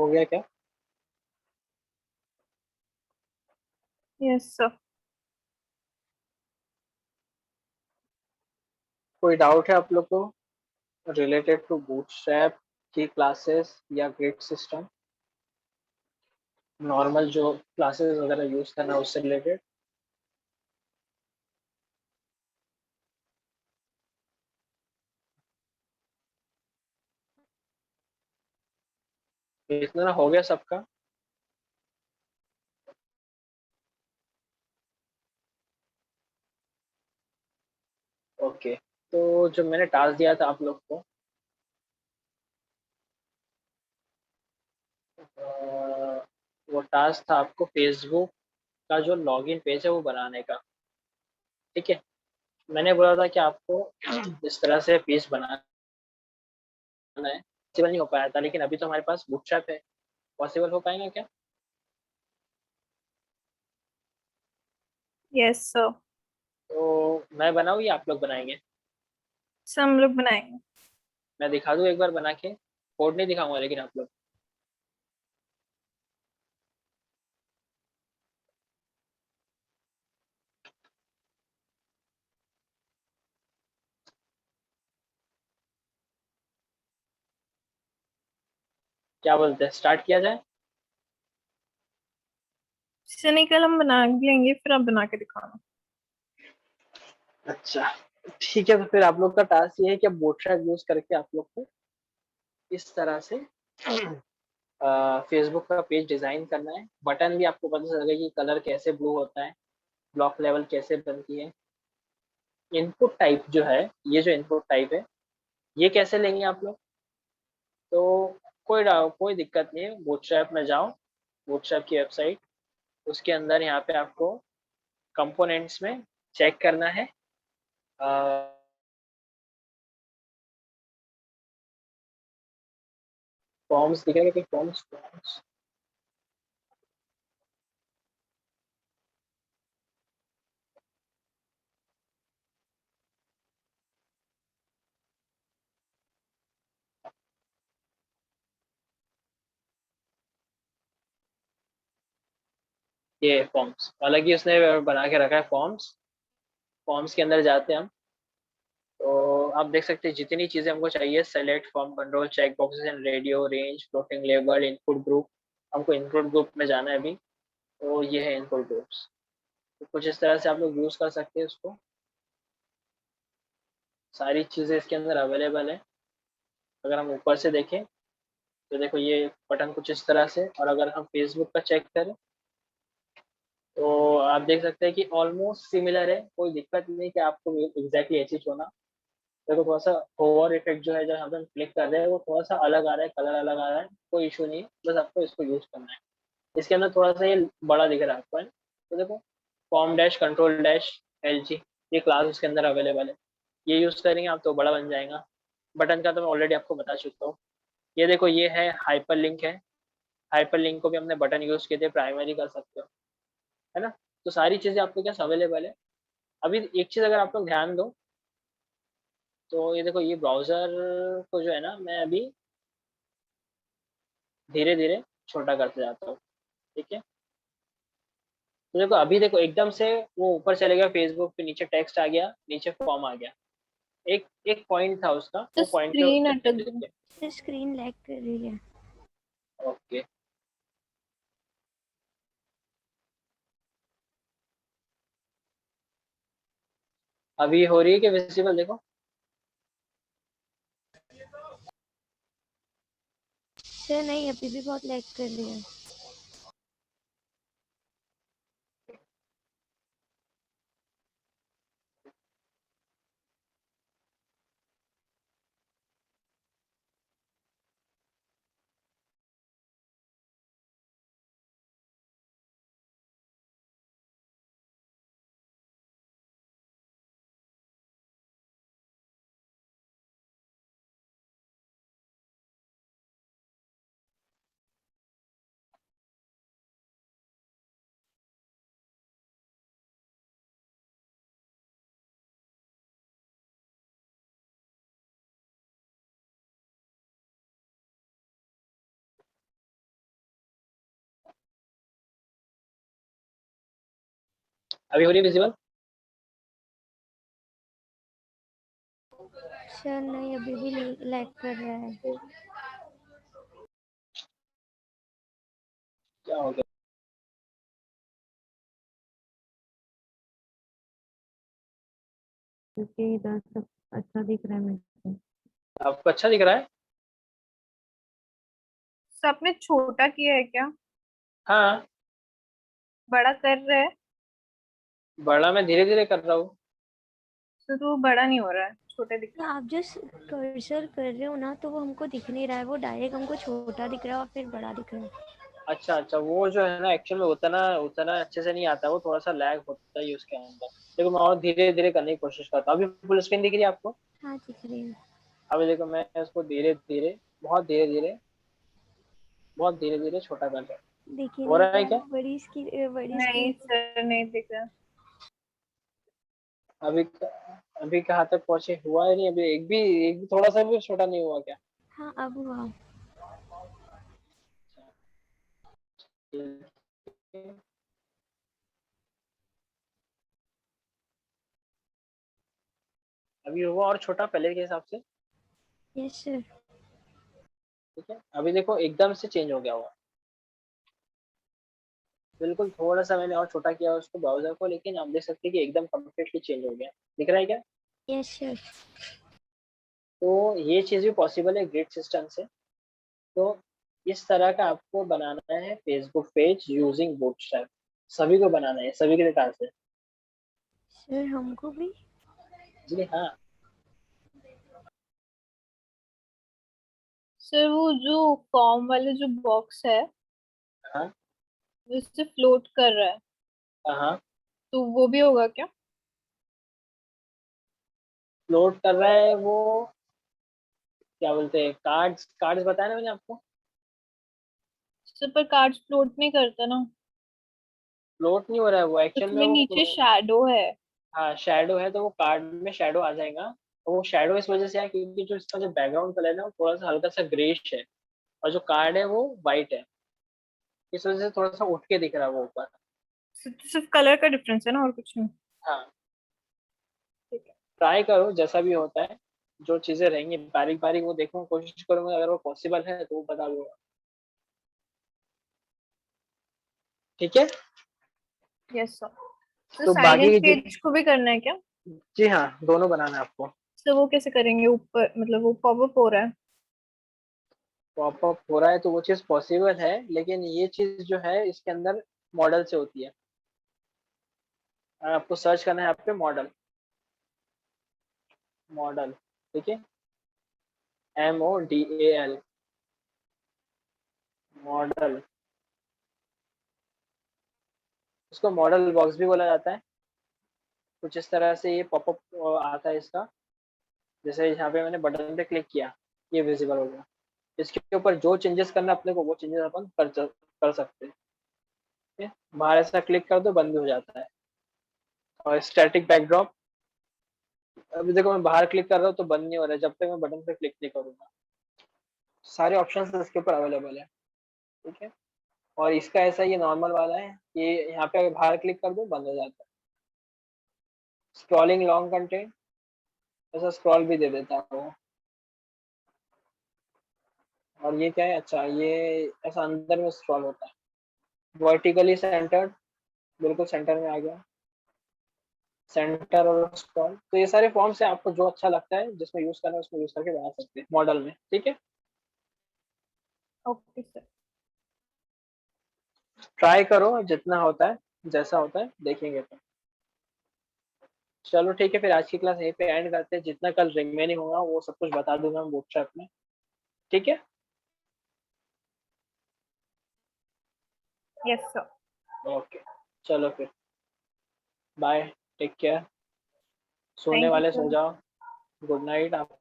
हो गया क्या? Yes sir. कोई डाउट है आप लोग को रिलेटेड टू बूटस्ट्रैप की क्लासेस या ग्रिड सिस्टम, नॉर्मल जो क्लासेस वगैरह यूज करना है उससे रिलेटेड? इतना हो गया सबका? ओके, तो जो मैंने टास्क दिया था आप लोग को, वो टास्क था आपको फेसबुक का जो लॉगिन पेज है वो बनाने का। ठीक है, मैंने बोला था कि आपको इस तरह से पेज बनाना है। पॉसिबल नहीं हो पाया था, लेकिन अभी तो हमारे पास बूटस्ट्रैप है, पॉसिबल हो पाएगा क्या? Yes sir. तो मैं बनाऊँ या आप लोग बनाएंगे? सर हम लोग बनाएंगे। मैं दिखा दूँ एक बार बना के? कोड नहीं दिखाऊंगा लेकिन आप लोग। क्या बोलते हैं, स्टार्ट किया जाए? सर नहीं, कल हम बना लेंगे, फिर आप बना के दिखाना। अच्छा, ठीक है, तो फिर आप लोग का टास्क ये है कि अब बूटस्ट्रैप यूज करके आप लोग को इस तरह से फेसबुक का पेज डिजाइन करना है। बटन भी आपको पता चलेगा कि कलर कैसे ब्लू होता है, ब्लॉक लेवल कैसे बनती है। इनपुट टाइप जो है, ये जो इनपुट टाइप है ये कैसे लेंगे आप लोग? तो कोई दिक्कत नहीं है, बूटस्ट्रैप में जाओ, बूटस्ट्रैप की वेबसाइट, उसके अंदर यहाँ पे आपको कंपोनेंट्स में चेक करना है। फॉर्म्स दिखेगा कि फॉर्म्स फॉर्म्स ये फॉर्म्स, हालांकि उसने बना के रखा है फॉर्म्स। फॉर्म्स के अंदर जाते हैं हम, तो आप देख सकते हैं जितनी चीजें हमको चाहिए, select form control, check boxes and radio range, floating label, input group. हमको इनपुट ग्रुप में जाना है अभी, तो ये है इनपुट ग्रुप्स। तो कुछ इस तरह से आप लोग यूज कर सकते हैं उसको। सारी चीजें इसके अंदर अवेलेबल है। अगर हम ऊपर से देखें तो देखो ये बटन कुछ इस तरह से, और अगर हम फेसबुक का चेक करें तो आप देख सकते हैं कि ऑलमोस्ट सिमिलर है। कोई दिक्कत नहीं कि आपको एग्जैक्टली ऐसी होना। देखो थोड़ा सा होवर इफेक्ट जो है, जब हम क्लिक कर रहे हैं वो थोड़ा सा अलग आ रहा है, कलर अलग आ रहा है, कोई इशू नहीं है, बस आपको इसको यूज करना है। इसके अंदर थोड़ा सा ये बड़ा दिख रहा है आपको, है ना? तो देखो form dash control dash L जी, ये क्लास उसके अंदर अवेलेबल है। ये यूज करेंगे आप तो बड़ा बन जाएगा। बटन का तो मैं ऑलरेडी आपको बता चुका हूँ। ये देखो ये है हाइपर लिंक है, हाइपर लिंक को भी हमने बटन यूज किए थे, प्राइमरी कर सकते हो, है ना? तो सारी चीजें आपके पास अवेलेबल है। अभी एक चीज अगर आप लोग ध्यान दो, तो ये देखो ये ब्राउजर को जो है ना, मैं अभी धीरे धीरे छोटा करते जाता हूँ। ठीक है, तो देखो अभी देखो एकदम से वो ऊपर चले गया फेसबुक पे, नीचे टेक्स्ट आ गया, नीचे फॉर्म आ गया। एक एक पॉइंट था उसका, तो वो पॉइंट पे स्क्रीन अटक गई। तो स्क्रीन लैग कर रही है। ओके, अभी हो रही है कि विजिबल? देखो सर नहीं, अभी भी बहुत लैग कर रही है। अभी हो रही विजिबल? सर नहीं, अभी भी लैग कर रहा है। क्या हो गया? क्योंकि इधर सब अच्छा दिख रहा है मेरे को। आपको अच्छा दिख रहा है? सबने छोटा किया है क्या? हाँ, बड़ा कर रहा है बड़ा मैं धीरे धीरे कर रहा हूँ। तो वो बड़ा नहीं हो रहा है, छोटे दिख रहा आप जो कर्सर कर रहे हो ना, तो वो हमको दिख नहीं रहा है, वो डायरेक्ट हमको छोटा दिख रहा है और फिर बड़ा दिख रहा है। अच्छा अच्छा, वो जो है ना एक्चुअल में उतना उतना अच्छे से नहीं आता, वो थोड़ा सा लैग होता है उसके अंदर। देखो मैं और धीरे धीरे करने की कोशिश करता हूँ। अभी फुल स्क्रीन दिख रही है आपको? हाँ, दिख रही है। अभी देखो मैं उसको धीरे धीरे, बहुत धीरे धीरे, बहुत धीरे धीरे छोटा कर रहा दिख ही हूँ। हो नहीं रहा है रहा क्या? है, बड़ी है। नहीं स्क्रीन। सर, नहीं दिख रहा। अभी अभी कहाँ तक पहुंचे? हुआ है नहीं अभी, एक भी थोड़ा सा भी छोटा नहीं हुआ क्या? हाँ, अब हुआ। अभी हुआ और छोटा पहले के हिसाब से? Yes sir. ठीक है, अभी देखो एकदम से चेंज हो गया हुआ, बिल्कुल थोड़ा सा मैंने और छोटा किया उसको ब्राउजर को, लेकिन आप देख सकते हैं कि एकदम कम्प्लीटली चेंज हो गया। दिख रहा है क्या? Yes sir. तो ये चीज़ भी पॉसिबल है ग्रिड सिस्टम से। तो इस तरह का आपको बनाना है फेसबुक पेज यूजिंग बूटस्ट्रैप। सभी को बनाना है, सभी के लिए टास्क है। सर हमको भी। जी हाँ। सर वो जो फॉर्म वाले जो बॉक्स है हाँ वो इससे फ्लोट कर रहा है, हाँ, तो वो भी होगा क्या? लोड कर रहा है वो। क्या बोलते हैं, कार्ड्स कार्ड्स बताया ना मैंने आपको। सर पर कार्ड्स फ्लोट नहीं करता ना, फ्लोट नहीं हो रहा है वो एक्चुअल में उसमें नीचे वो। शैडो है। हाँ शैडो है, तो वो कार्ड में शैडो आ जाएगा। तो वो शैडो इस वजह से है क्योंकि जो इसका जो बैकग्राउंड कलर है ना वो थोड़ा सा हल्का सा ग्रेश है, और जो कार्ड है वो वाइट है। इस वजह से थोड़ा सा उठ के दिख रहा है वो ऊपर। सिर्फ कलर का डिफरेंस है ना, और कुछ नहीं। हाँ, ठीक है। ट्राई करो जैसा भी होता है। जो चीजें रहेंगी बारीक बारीक वो देखूंगा, कोशिश करूंगा, अगर वो पॉसिबल है तो वो बता दूंगा। ठीक है। Yes sir. तो तो साइन बाकी इन की पेज को भी करना है क्या? जी हाँ, दोनों बनाना है आपको। तो वो कैसे करेंगे? ऊपर मतलब वो पॉपअप हो रहा है। पॉपअप हो रहा है तो वो चीज पॉसिबल है, लेकिन ये चीज जो है इसके अंदर मॉडल से होती है। आपको सर्च करना है यहाँ पे मॉडल, मॉडल। ठीक है, MODAL, मॉडल। उसको मॉडल बॉक्स भी बोला जाता है। कुछ इस तरह से ये पॉपअप आता है इसका। जैसे यहाँ पे मैंने बटन पे क्लिक किया, ये विजिबल हो गया। इसके ऊपर जो चेंजेस करना है अपने को वो चेंजेस अपन कर सकते हैं। ठीक है? बाहर ऐसा क्लिक कर दो, बंद हो जाता है। और स्टैटिक बैकड्रॉप, अभी देखो मैं बाहर क्लिक कर रहा हूँ तो बंद नहीं हो रहा है जब तक मैं बटन पे क्लिक नहीं करूंगा। सारे ऑप्शंस इसके ऊपर अवेलेबल है। ठीक है, और इसका ऐसा ये नॉर्मल वाला है कि यहाँ पे अगर बाहर क्लिक कर दो बंद हो जाता है। स्क्रॉलिंग लॉन्ग कंटेंट, ऐसा स्क्रॉल भी दे देता है वो। और ये क्या है, अच्छा ये ऐसा अंदर में स्क्रॉल होता है। वर्टिकली सेंटर्ड, बिल्कुल सेंटर में आ गया। सेंटर और स्क्रॉल, तो ये सारे फॉर्म से आपको जो अच्छा लगता है जिसमें यूज करना है उसमें यूज करके बना सकते हैं मॉडल में। ठीक है, ओके सर। ट्राई करो जितना होता है, जैसा होता है देखेंगे तो। चलो ठीक है, फिर आज की क्लास यहीं पे एंड करते हैं। जितना कल रिमेनिंग होगा वो सब कुछ बता दूंगा मैं वर्कशॉप में। ठीक है, यस सर। ओके, चलो फिर बाय, टेक केयर। सोने थैंक यू वाले सो सर। जाओ। गुड नाइट आप।